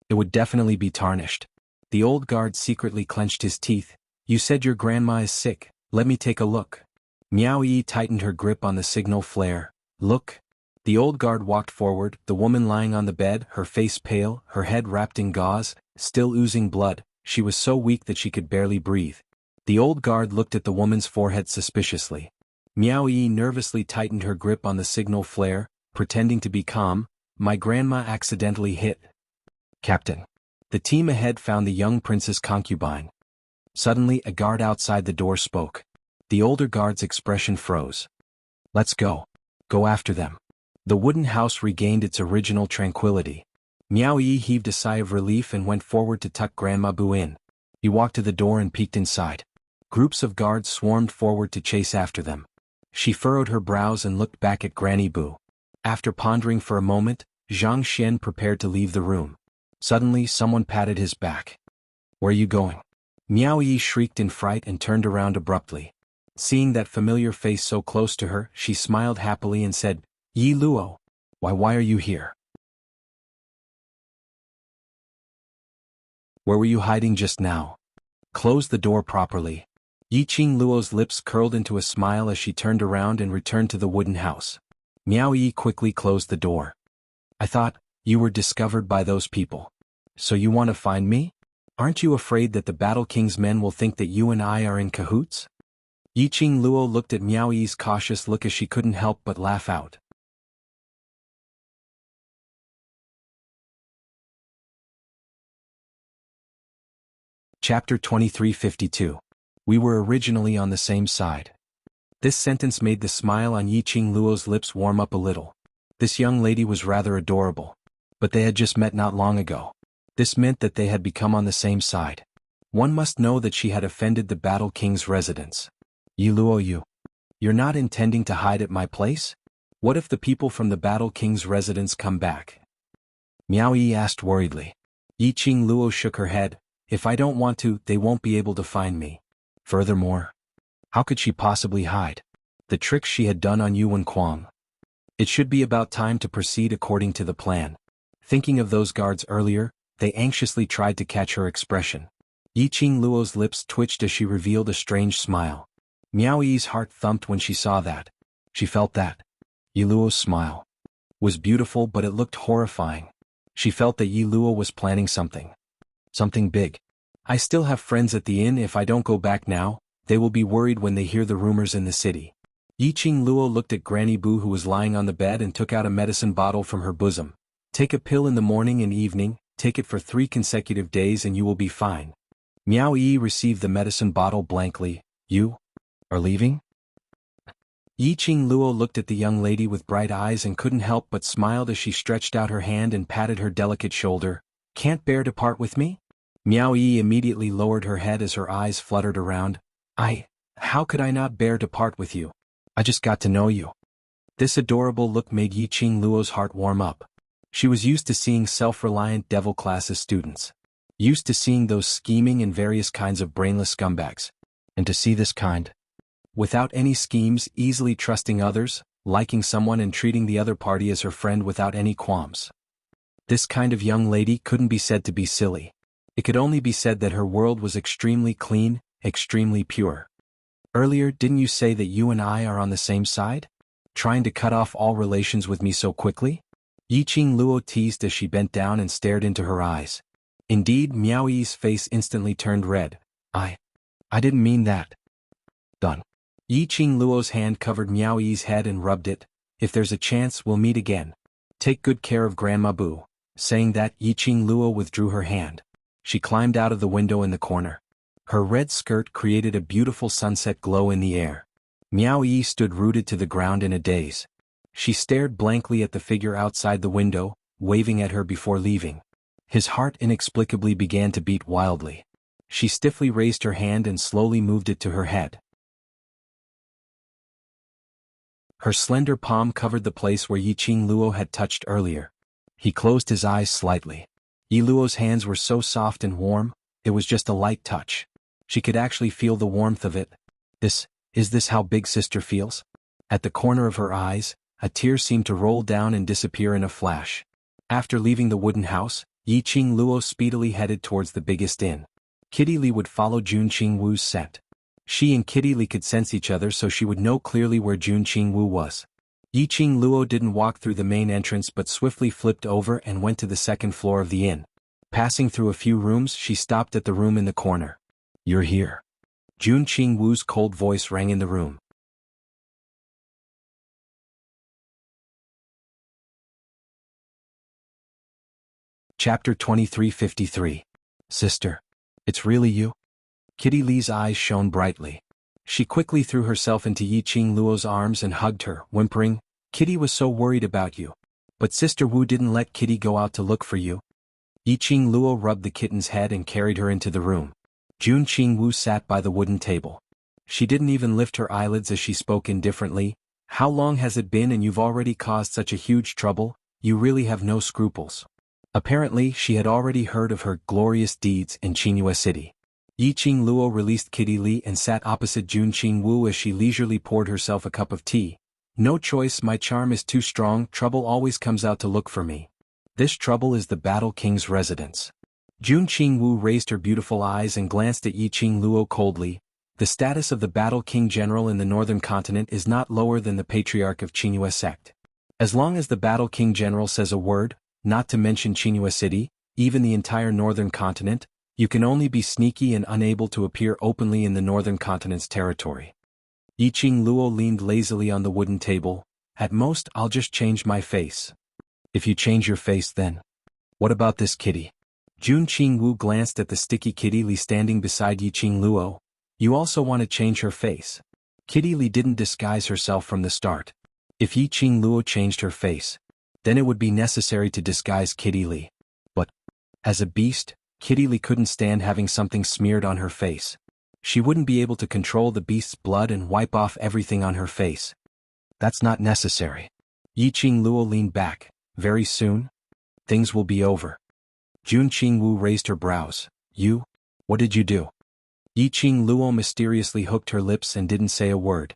It would definitely be tarnished. The old guard secretly clenched his teeth. You said your grandma is sick, let me take a look. Miao Yi tightened her grip on the signal flare. Look. The old guard walked forward, the woman lying on the bed, her face pale, her head wrapped in gauze, still oozing blood. She was so weak that she could barely breathe. The old guard looked at the woman's forehead suspiciously. Miao Yi nervously tightened her grip on the signal flare, pretending to be calm. My grandma accidentally hit. Captain. The team ahead found the young prince's concubine. Suddenly, a guard outside the door spoke. The older guard's expression froze. Let's go. Go after them. The wooden house regained its original tranquility. Miao Yi heaved a sigh of relief and went forward to tuck Grandma Bu in. He walked to the door and peeked inside. Groups of guards swarmed forward to chase after them. She furrowed her brows and looked back at Granny Bu. After pondering for a moment, Zhang Xian prepared to leave the room. Suddenly, someone patted his back. Where are you going? Miao Yi shrieked in fright and turned around abruptly. Seeing that familiar face so close to her, she smiled happily and said, Yi Luo. Why are you here? Where were you hiding just now? Close the door properly. Yi Qing Luo's lips curled into a smile as she turned around and returned to the wooden house. Miao Yi quickly closed the door. I thought, you were discovered by those people. So you want to find me? Aren't you afraid that the Battle King's men will think that you and I are in cahoots? Yiqing Luo looked at Miao Yi's cautious look as she couldn't help but laugh out. Chapter 2352. We were originally on the same side. This sentence made the smile on Yiqing Luo's lips warm up a little. This young lady was rather adorable. But they had just met not long ago. This meant that they had become on the same side. One must know that she had offended the Battle King's residents. Yi Luo, you're not intending to hide at my place? What if the people from the Battle King's residence come back? Miao Yi asked worriedly. Yiqing Luo shook her head. If I don't want to, they won't be able to find me. Furthermore, how could she possibly hide? The tricks she had done on Yuan Kuang. It should be about time to proceed according to the plan. Thinking of those guards earlier, they anxiously tried to catch her expression. Yiqing Luo's lips twitched as she revealed a strange smile. Miao Yi's heart thumped when she saw that. She felt that Yi Luo's smile was beautiful, but it looked horrifying. She felt that Yi Luo was planning something. Something big. I still have friends at the inn. If I don't go back now, they will be worried when they hear the rumors in the city. Yiqing Luo looked at Granny Bu, who was lying on the bed, and took out a medicine bottle from her bosom. Take a pill in the morning and evening, take it for 3 consecutive days and you will be fine. Miao Yi received the medicine bottle blankly. You are leaving? Yiqing Luo looked at the young lady with bright eyes and couldn't help but smiled as she stretched out her hand and patted her delicate shoulder. Can't bear to part with me? Miao Yi immediately lowered her head as her eyes fluttered around. How could I not bear to part with you? I just got to know you. This adorable look made Yiqing Luo's heart warm up. She was used to seeing self-reliant devil-classes students. Used to seeing those scheming and various kinds of brainless scumbags. And to see this kind. Without any schemes, easily trusting others, liking someone and treating the other party as her friend without any qualms. This kind of young lady couldn't be said to be silly. It could only be said that her world was extremely clean, extremely pure. Earlier, didn't you say that you and I are on the same side? Trying to cut off all relations with me so quickly? Yiqing Luo teased as she bent down and stared into her eyes. Indeed, Miao Yi's face instantly turned red. I didn't mean that. Done. Yiqing Luo's hand covered Miao Yi's head and rubbed it. If there's a chance, we'll meet again. Take good care of Grandma Bu. Saying that, Yiqing Luo withdrew her hand. She climbed out of the window in the corner. Her red skirt created a beautiful sunset glow in the air. Miao Yi stood rooted to the ground in a daze. She stared blankly at the figure outside the window, waving at her before leaving. His heart inexplicably began to beat wildly. She stiffly raised her hand and slowly moved it to her head. Her slender palm covered the place where Yiqing Luo had touched earlier. He closed his eyes slightly. Yi Luo's hands were so soft and warm, it was just a light touch. She could actually feel the warmth of it. Is this how Big Sister feels? At the corner of her eyes, a tear seemed to roll down and disappear in a flash. After leaving the wooden house, Yiqing Luo speedily headed towards the biggest inn. Kitty Li would follow Jun Qingwu's scent. She and Kitty Li could sense each other, so she would know clearly where Jun Qingwu was. Yiqing Luo didn't walk through the main entrance but swiftly flipped over and went to the second floor of the inn. Passing through a few rooms, she stopped at the room in the corner. You're here. Jun Qingwu's cold voice rang in the room. Chapter 2353. Sister. It's really you? Kitty Li's eyes shone brightly. She quickly threw herself into Yiqing Luo's arms and hugged her, whimpering, Kitty was so worried about you. But Sister Wu didn't let Kitty go out to look for you. Yiqing Luo rubbed the kitten's head and carried her into the room. Jun Qingwu sat by the wooden table. She didn't even lift her eyelids as she spoke indifferently. How long has it been and you've already caused such a huge trouble? You really have no scruples. Apparently, she had already heard of her glorious deeds in Qinghua City. Yiqing Luo released Kitty Li and sat opposite Jun Qingwu as she leisurely poured herself a cup of tea. No choice, my charm is too strong, trouble always comes out to look for me. This trouble is the Battle King's residence. Jun Qingwu raised her beautiful eyes and glanced at Yiqing Luo coldly. The status of the Battle King General in the Northern Continent is not lower than the Patriarch of Qinghua sect. As long as the Battle King General says a word, not to mention Qinghua City, even the entire Northern Continent, you can only be sneaky and unable to appear openly in the Northern Continent's territory. Yiqing Luo leaned lazily on the wooden table. At most, I'll just change my face. If you change your face then. What about this kitty? Jun Qingwu glanced at the sticky Kitty Li standing beside Yiqing Luo. You also want to change her face. Kitty Li didn't disguise herself from the start. If Yiqing Luo changed her face, then it would be necessary to disguise Kitty Li. But, as a beast, Kitty Li couldn't stand having something smeared on her face. She wouldn't be able to control the beast's blood and wipe off everything on her face. That's not necessary. Yiqing Luo leaned back. Very soon, things will be over. Jun Qingwu raised her brows. You? What did you do? Yiqing Luo mysteriously hooked her lips and didn't say a word.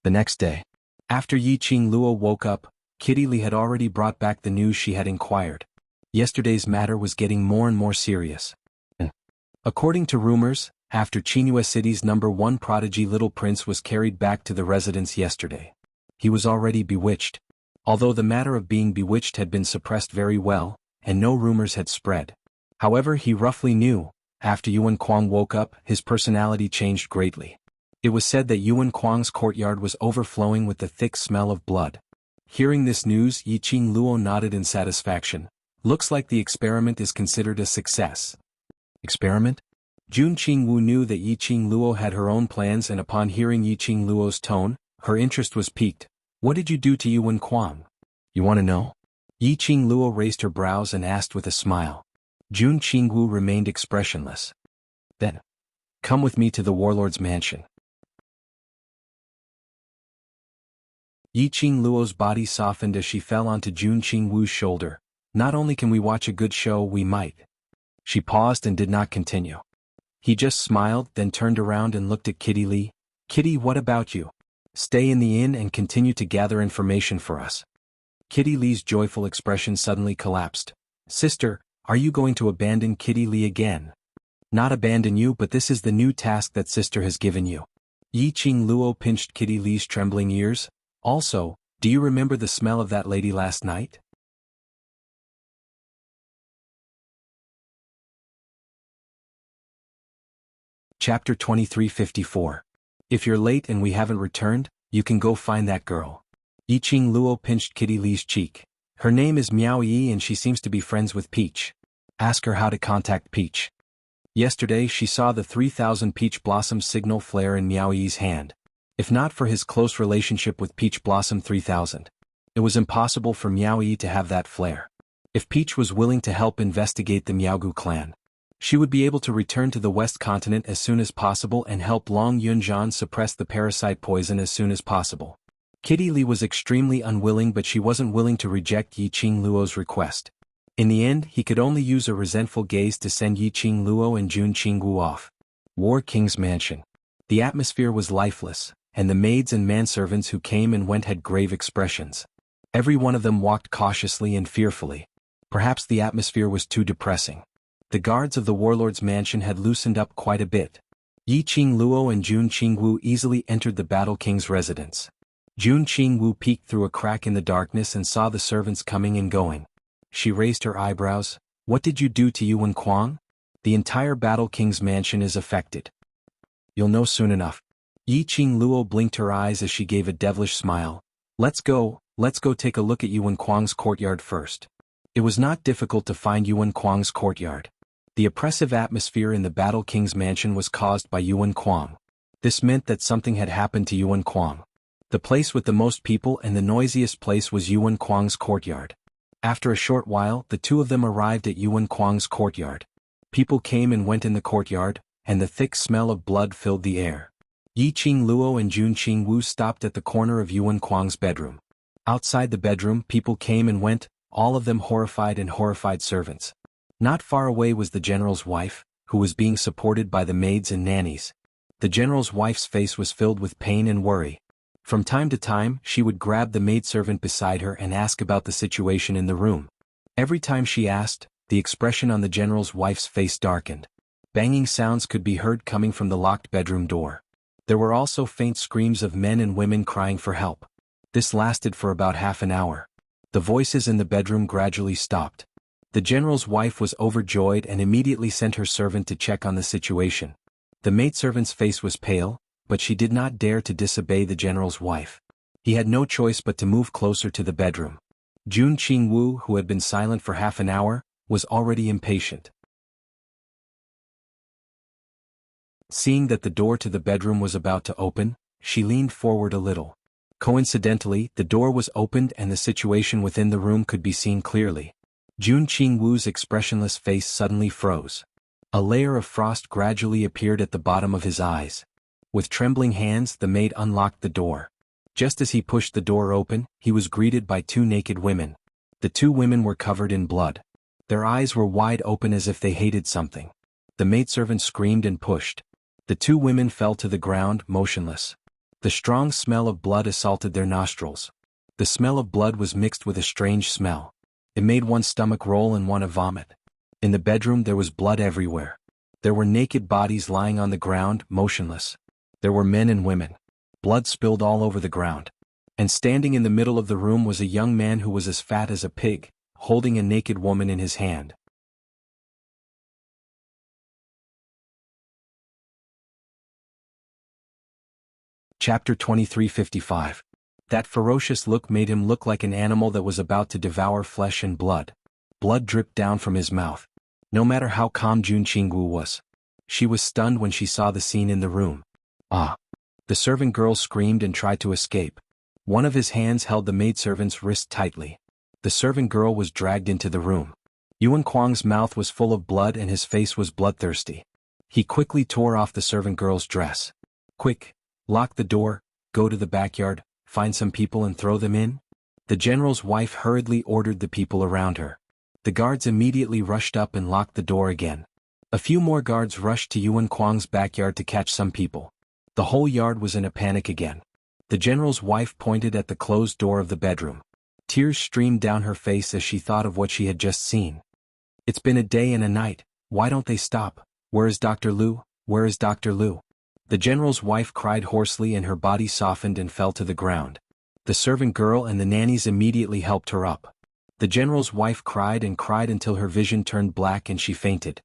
The next day, after Yiqing Luo woke up, Kitty Li had already brought back the news she had inquired. Yesterday's matter was getting more and more serious. According to rumors, after Qinghua City's #1 prodigy Little Prince was carried back to the residence yesterday. He was already bewitched. Although the matter of being bewitched had been suppressed very well, and no rumors had spread. However, he roughly knew, after Yuan Kuang woke up, his personality changed greatly. It was said that Yuan Kuang's courtyard was overflowing with the thick smell of blood. Hearing this news, Yiqing Luo nodded in satisfaction. Looks like the experiment is considered a success. Experiment? Jun Qingwu knew that Yiqing Luo had her own plans, and upon hearing Yiqing Luo's tone, her interest was piqued. What did you do to Yuan Kuang? You want to know? Yiqing Luo raised her brows and asked with a smile. Jun Qingwu remained expressionless. Then, come with me to the warlord's mansion. Yiqing Luo's body softened as she fell onto Jun Qingwu's shoulder. Not only can we watch a good show, we might. She paused and did not continue. He just smiled, then turned around and looked at Kitty Li. Kitty, what about you? Stay in the inn and continue to gather information for us. Kitty Li's joyful expression suddenly collapsed. Sister, are you going to abandon Kitty Li again? Not abandon you, but this is the new task that sister has given you. Yiqing Luo pinched Kitty Li's trembling ears. Also, do you remember the smell of that lady last night? Chapter 2354. If you're late and we haven't returned, you can go find that girl. Yiqing Luo pinched Kitty Li's cheek. Her name is Miao Yi and she seems to be friends with Peach. Ask her how to contact Peach. Yesterday she saw the 3000 peach blossom signal flare in Miao Yi's hand. If not for his close relationship with Peach Blossom 3000, it was impossible for Miao Yi to have that flare. If Peach was willing to help investigate the Miaogu clan, she would be able to return to the West Continent as soon as possible and help Long Yunjian suppress the parasite poison as soon as possible. Kitty Li was extremely unwilling, but she wasn't willing to reject Yiqing Luo's request. In the end, he could only use a resentful gaze to send Yiqing Luo and Jun Qingwu off. War King's mansion. The atmosphere was lifeless, and the maids and manservants who came and went had grave expressions. Every one of them walked cautiously and fearfully. Perhaps the atmosphere was too depressing. The guards of the warlord's mansion had loosened up quite a bit. Yiqing Luo and Jun Qingwu easily entered the Battle King's residence. Jun Qingwu peeked through a crack in the darkness and saw the servants coming and going. She raised her eyebrows. What did you do to Yuan Kuang? The entire Battle King's mansion is affected. You'll know soon enough. Yiqing Luo blinked her eyes as she gave a devilish smile. Let's go take a look at Yuan Kuang's courtyard first. It was not difficult to find Yuan Kuang's courtyard. The oppressive atmosphere in the Battle King's mansion was caused by Yuan Kuang. This meant that something had happened to Yuan Kuang. The place with the most people and the noisiest place was Yuan Kuang's courtyard. After a short while, the two of them arrived at Yuan Kuang's courtyard. People came and went in the courtyard, and the thick smell of blood filled the air. Yiqing Luo and Jun Qingwu stopped at the corner of Yuan Kuang's bedroom. Outside the bedroom, people came and went, all of them horrified and horrified servants. Not far away was the general's wife, who was being supported by the maids and nannies. The general's wife's face was filled with pain and worry. From time to time, she would grab the maidservant beside her and ask about the situation in the room. Every time she asked, the expression on the general's wife's face darkened. Banging sounds could be heard coming from the locked bedroom door. There were also faint screams of men and women crying for help. This lasted for about half an hour. The voices in the bedroom gradually stopped. The general's wife was overjoyed and immediately sent her servant to check on the situation. The maidservant's face was pale, but she did not dare to disobey the general's wife. He had no choice but to move closer to the bedroom. Jun Qingwu, who had been silent for half an hour, was already impatient. Seeing that the door to the bedroom was about to open, she leaned forward a little. Coincidentally, the door was opened and the situation within the room could be seen clearly. Jun Qingwu's expressionless face suddenly froze. A layer of frost gradually appeared at the bottom of his eyes. With trembling hands, the maid unlocked the door. Just as he pushed the door open, he was greeted by two naked women. The two women were covered in blood. Their eyes were wide open as if they hated something. The maidservant screamed and pushed. The two women fell to the ground, motionless. The strong smell of blood assaulted their nostrils. The smell of blood was mixed with a strange smell. It made one's stomach roll and want to vomit. In the bedroom there was blood everywhere. There were naked bodies lying on the ground, motionless. There were men and women. Blood spilled all over the ground. And standing in the middle of the room was a young man who was as fat as a pig, holding a naked woman in his hand. Chapter 2355. That ferocious look made him look like an animal that was about to devour flesh and blood. Blood dripped down from his mouth. No matter how calm Jun Qingwu was. She was stunned when she saw the scene in the room. Ah! The servant girl screamed and tried to escape. One of his hands held the maidservant's wrist tightly. The servant girl was dragged into the room. Yuan Kuang's mouth was full of blood and his face was bloodthirsty. He quickly tore off the servant girl's dress. Quick! Lock the door, go to the backyard, find some people and throw them in. The general's wife hurriedly ordered the people around her. The guards immediately rushed up and locked the door again. A few more guards rushed to Yuan Kuang's backyard to catch some people. The whole yard was in a panic again. The general's wife pointed at the closed door of the bedroom. Tears streamed down her face as she thought of what she had just seen. It's been a day and a night, why don't they stop? Where is Dr. Liu? Where is Dr. Liu? The general's wife cried hoarsely and her body softened and fell to the ground. The servant girl and the nannies immediately helped her up. The general's wife cried and cried until her vision turned black and she fainted.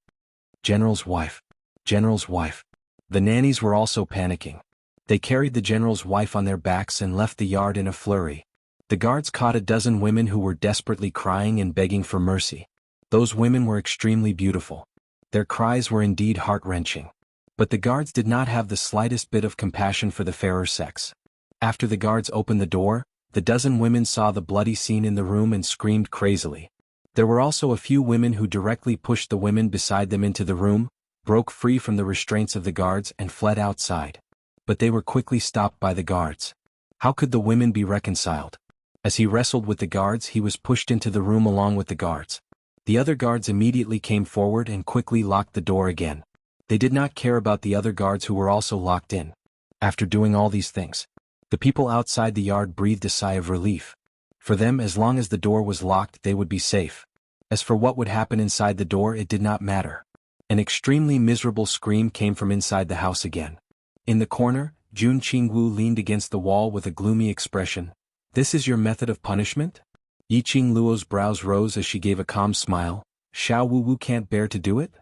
General's wife. General's wife. The nannies were also panicking. They carried the general's wife on their backs and left the yard in a flurry. The guards caught a dozen women who were desperately crying and begging for mercy. Those women were extremely beautiful. Their cries were indeed heart-wrenching. But the guards did not have the slightest bit of compassion for the fairer sex. After the guards opened the door, the dozen women saw the bloody scene in the room and screamed crazily. There were also a few women who directly pushed the women beside them into the room, broke free from the restraints of the guards and fled outside. But they were quickly stopped by the guards. How could the women be reconciled? As he wrestled with the guards, he was pushed into the room along with the guards. The other guards immediately came forward and quickly locked the door again. They did not care about the other guards who were also locked in. After doing all these things, the people outside the yard breathed a sigh of relief. For them, as long as the door was locked, they would be safe. As for what would happen inside the door, it did not matter. An extremely miserable scream came from inside the house again. In the corner, Jun Qingwu leaned against the wall with a gloomy expression. This is your method of punishment? Yi Qingluo's brows rose as she gave a calm smile. Xiao Wuwu can't bear to do it?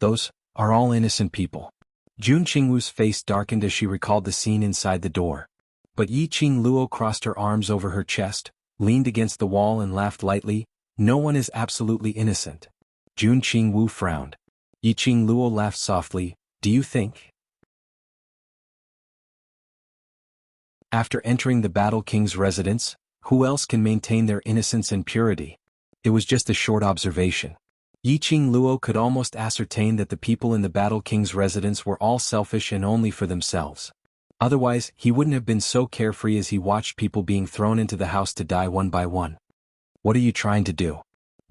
Those are all innocent people. Jun Qingwu's face darkened as she recalled the scene inside the door. But Yi Qingluo crossed her arms over her chest, leaned against the wall and laughed lightly. No one is absolutely innocent. Jun Qingwu frowned. Yi Qingluo laughed softly. Do you think? After entering the Battle King's residence, who else can maintain their innocence and purity? It was just a short observation. Yi Qingluo could almost ascertain that the people in the Battle King's residence were all selfish and only for themselves. Otherwise, he wouldn't have been so carefree as he watched people being thrown into the house to die one by one. What are you trying to do?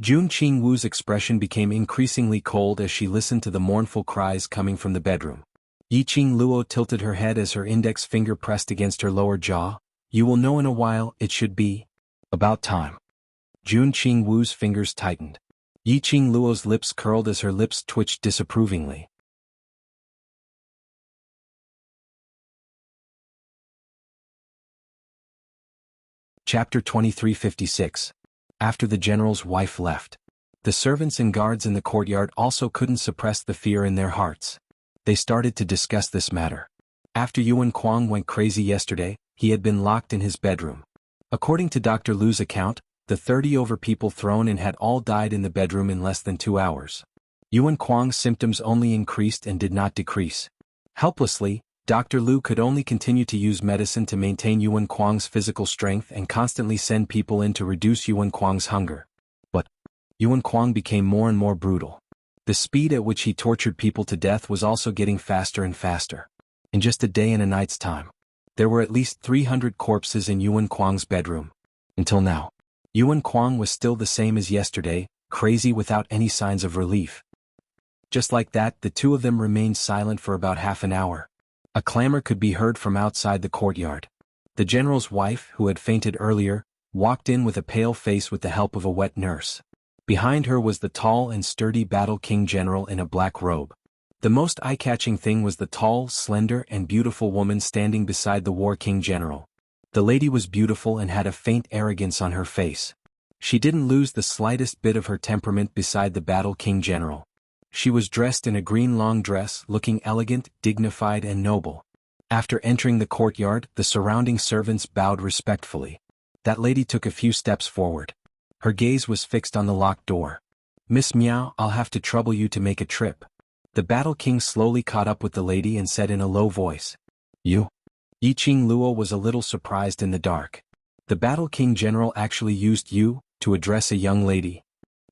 Jun Qingwu's expression became increasingly cold as she listened to the mournful cries coming from the bedroom. Yi Qingluo tilted her head as her index finger pressed against her lower jaw. You will know in a while, it should be about time. Jun Qingwu's fingers tightened. Yi Qingluo's lips curled as her lips twitched disapprovingly. Chapter 2356. After the general's wife left, the servants and guards in the courtyard also couldn't suppress the fear in their hearts. They started to discuss this matter. After Yuan Kuang went crazy yesterday, he had been locked in his bedroom. According to Dr. Lu's account, the 30 people thrown in had all died in the bedroom in less than 2 hours. Yuan Kuang's symptoms only increased and did not decrease. Helplessly, Dr. Lu could only continue to use medicine to maintain Yuan Kuang's physical strength and constantly send people in to reduce Yuan Kuang's hunger. But Yuan Kuang became more and more brutal. The speed at which he tortured people to death was also getting faster and faster. In just a day and a night's time, there were at least 300 corpses in Yuan Kuang's bedroom. Until now, Yuan Kuang was still the same as yesterday, crazy without any signs of relief. Just like that, the two of them remained silent for about half an hour. A clamor could be heard from outside the courtyard. The general's wife, who had fainted earlier, walked in with a pale face with the help of a wet nurse. Behind her was the tall and sturdy Battle King general in a black robe. The most eye-catching thing was the tall, slender, and beautiful woman standing beside the War King general. The lady was beautiful and had a faint arrogance on her face. She didn't lose the slightest bit of her temperament beside the Battle King general. She was dressed in a green long dress, looking elegant, dignified, and noble. After entering the courtyard, the surrounding servants bowed respectfully. That lady took a few steps forward. Her gaze was fixed on the locked door. "Miss Miao, I'll have to trouble you to make a trip." The Battle King slowly caught up with the lady and said in a low voice, "You?" Yi Qing Luo was a little surprised in the dark. The Battle King general actually used "you" to address a young lady.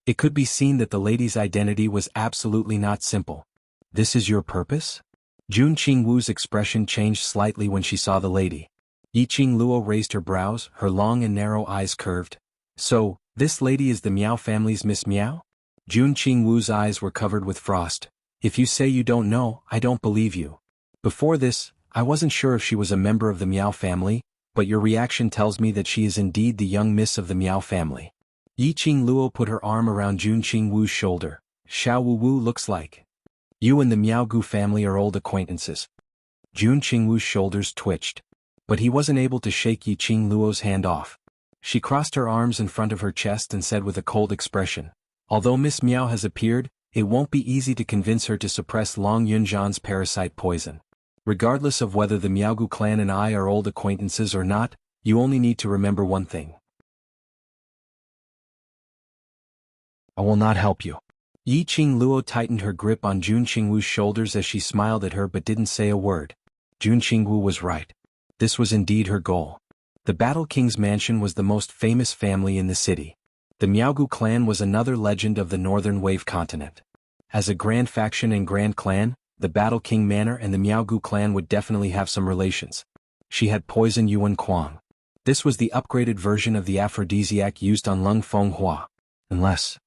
It could be seen that the lady's identity was absolutely not simple. "This is your purpose?" Jun Qingwu's expression changed slightly when she saw the lady. Yi Qing Luo raised her brows, her long and narrow eyes curved. "So, this lady is the Miao family's Miss Miao?" Jun Qingwu's eyes were covered with frost. "If you say you don't know, I don't believe you. Before this, I wasn't sure if she was a member of the Miao family, but your reaction tells me that she is indeed the young miss of the Miao family." Yi Qing Luo put her arm around Jun Qingwu's shoulder. "Xiao Wu Wu looks like you and the Miaogu family are old acquaintances." Jun Qingwu's shoulders twitched, but he wasn't able to shake Yi Qing Luo's hand off. She crossed her arms in front of her chest and said with a cold expression, "Although Miss Miao has appeared, it won't be easy to convince her to suppress Long Yunzhan's parasite poison. Regardless of whether the Miaogu clan and I are old acquaintances or not, you only need to remember one thing. I will not help you." Yi Qing Luo tightened her grip on Jun Qingwu's shoulders as she smiled at her but didn't say a word. Jun Qingwu was right. This was indeed her goal. The Battle King's mansion was the most famous family in the city. The Miaogu clan was another legend of the Northern Wave continent. As a grand faction and grand clan, the Battle King Manor and the Miaogu clan would definitely have some relations. She had poisoned Yuan Kuang. This was the upgraded version of the aphrodisiac used on Lung Fenghua. Unless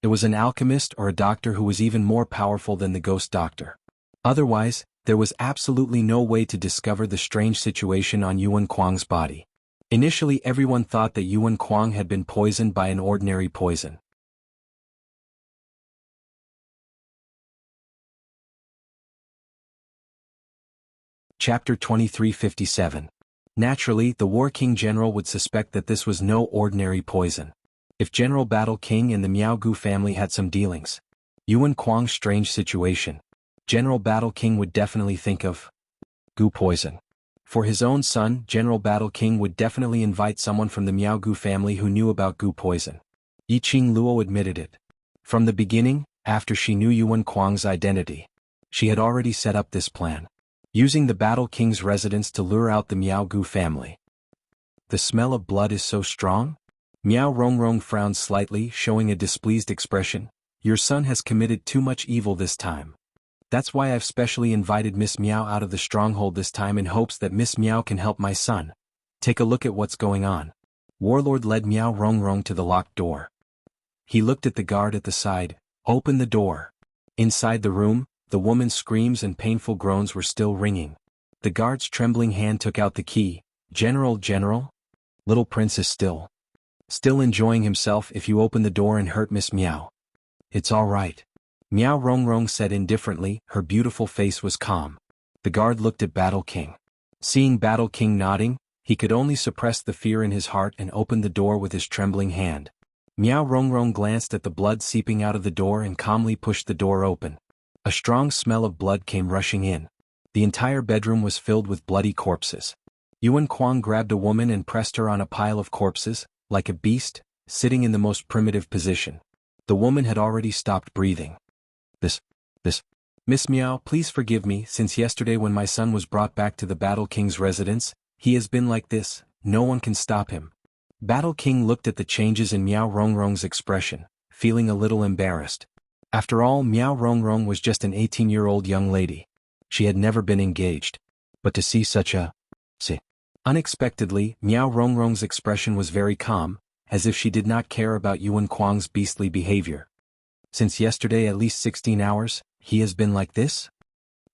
it was an alchemist or a doctor who was even more powerful than the ghost doctor. Otherwise, there was absolutely no way to discover the strange situation on Yuan Kuang's body. Initially, everyone thought that Yuan Kuang had been poisoned by an ordinary poison. Chapter 2357. Naturally, the War King General would suspect that this was no ordinary poison. If General Battle King and the Miaogu family had some dealings, Yuan Kuang's strange situation, General Battle King would definitely think of goo poison. For his own son, General Battle King would definitely invite someone from the Miaogu family who knew about goo poison. Yi Qing Luo admitted it. From the beginning, after she knew Yuan Kuang's identity, she had already set up this plan, using the Battle King's residence to lure out the Miaogu family. "The smell of blood is so strong?" Miao Rongrong frowned slightly, showing a displeased expression. "Your son has committed too much evil this time. That's why I've specially invited Miss Miao out of the stronghold this time in hopes that Miss Miao can help my son. Take a look at what's going on." Warlord led Miao Rongrong to the locked door. He looked at the guard at the side, opened the door. Inside the room, the woman's screams and painful groans were still ringing. The guard's trembling hand took out the key. General? Little Prince is still enjoying himself if you open the door and hurt Miss Miao." "It's all right," Miao Rongrong said indifferently. Her beautiful face was calm. The guard looked at Battle King. Seeing Battle King nodding, he could only suppress the fear in his heart and opened the door with his trembling hand. Miao Rongrong glanced at the blood seeping out of the door and calmly pushed the door open. A strong smell of blood came rushing in. The entire bedroom was filled with bloody corpses. Yuan Kuang grabbed a woman and pressed her on a pile of corpses, like a beast, sitting in the most primitive position. The woman had already stopped breathing. This. Miss Miao, please forgive me, since yesterday when my son was brought back to the Battle King's residence, he has been like this, no one can stop him. Battle King looked at the changes in Miao Rongrong's expression, feeling a little embarrassed. After all, Miao Rongrong was just an 18-year-old young lady. She had never been engaged. But to see such a... Unexpectedly, Miao Rongrong's expression was very calm, as if she did not care about Yuan Kuang's beastly behavior. Since yesterday at least 16 hours, he has been like this?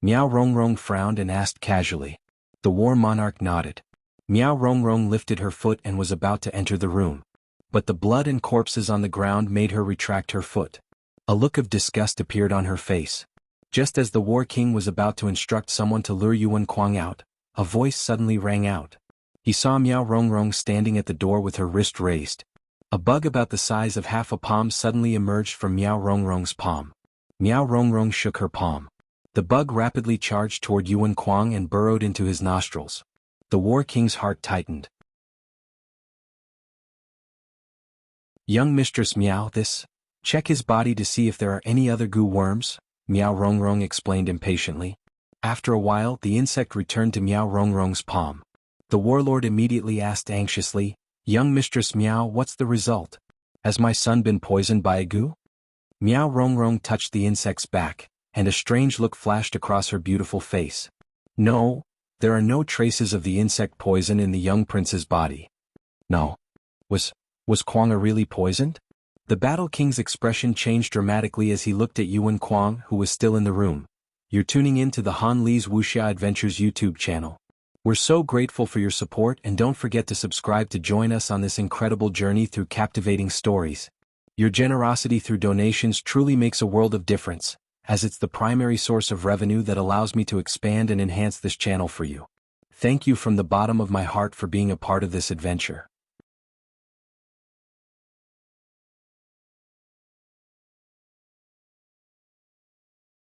Miao Rongrong frowned and asked casually. The war monarch nodded. Miao Rongrong lifted her foot and was about to enter the room. But the blood and corpses on the ground made her retract her foot. A look of disgust appeared on her face. Just as the war king was about to instruct someone to lure Yuan Kuang out, a voice suddenly rang out. He saw Miao Rongrong standing at the door with her wrist raised. A bug about the size of half a palm suddenly emerged from Miao Rongrong's palm. Miao Rongrong shook her palm. The bug rapidly charged toward Yuan Kuang and burrowed into his nostrils. The war king's heart tightened. Young Mistress Miao, this. Check his body to see if there are any other goo worms, Miao Rongrong explained impatiently. After a while, the insect returned to Miao Rongrong's palm. The warlord immediately asked anxiously, Young Mistress Miao, what's the result? Has my son been poisoned by a goo? Miao Rongrong touched the insect's back, and a strange look flashed across her beautiful face. No, there are no traces of the insect poison in the young prince's body. No. Was Kuang really poisoned? The Battle King's expression changed dramatically as he looked at Yuan Kuang, who was still in the room. You're tuning in to the Han Li's Wuxia Adventures YouTube channel. We're so grateful for your support, and don't forget to subscribe to join us on this incredible journey through captivating stories. Your generosity through donations truly makes a world of difference, as it's the primary source of revenue that allows me to expand and enhance this channel for you. Thank you from the bottom of my heart for being a part of this adventure.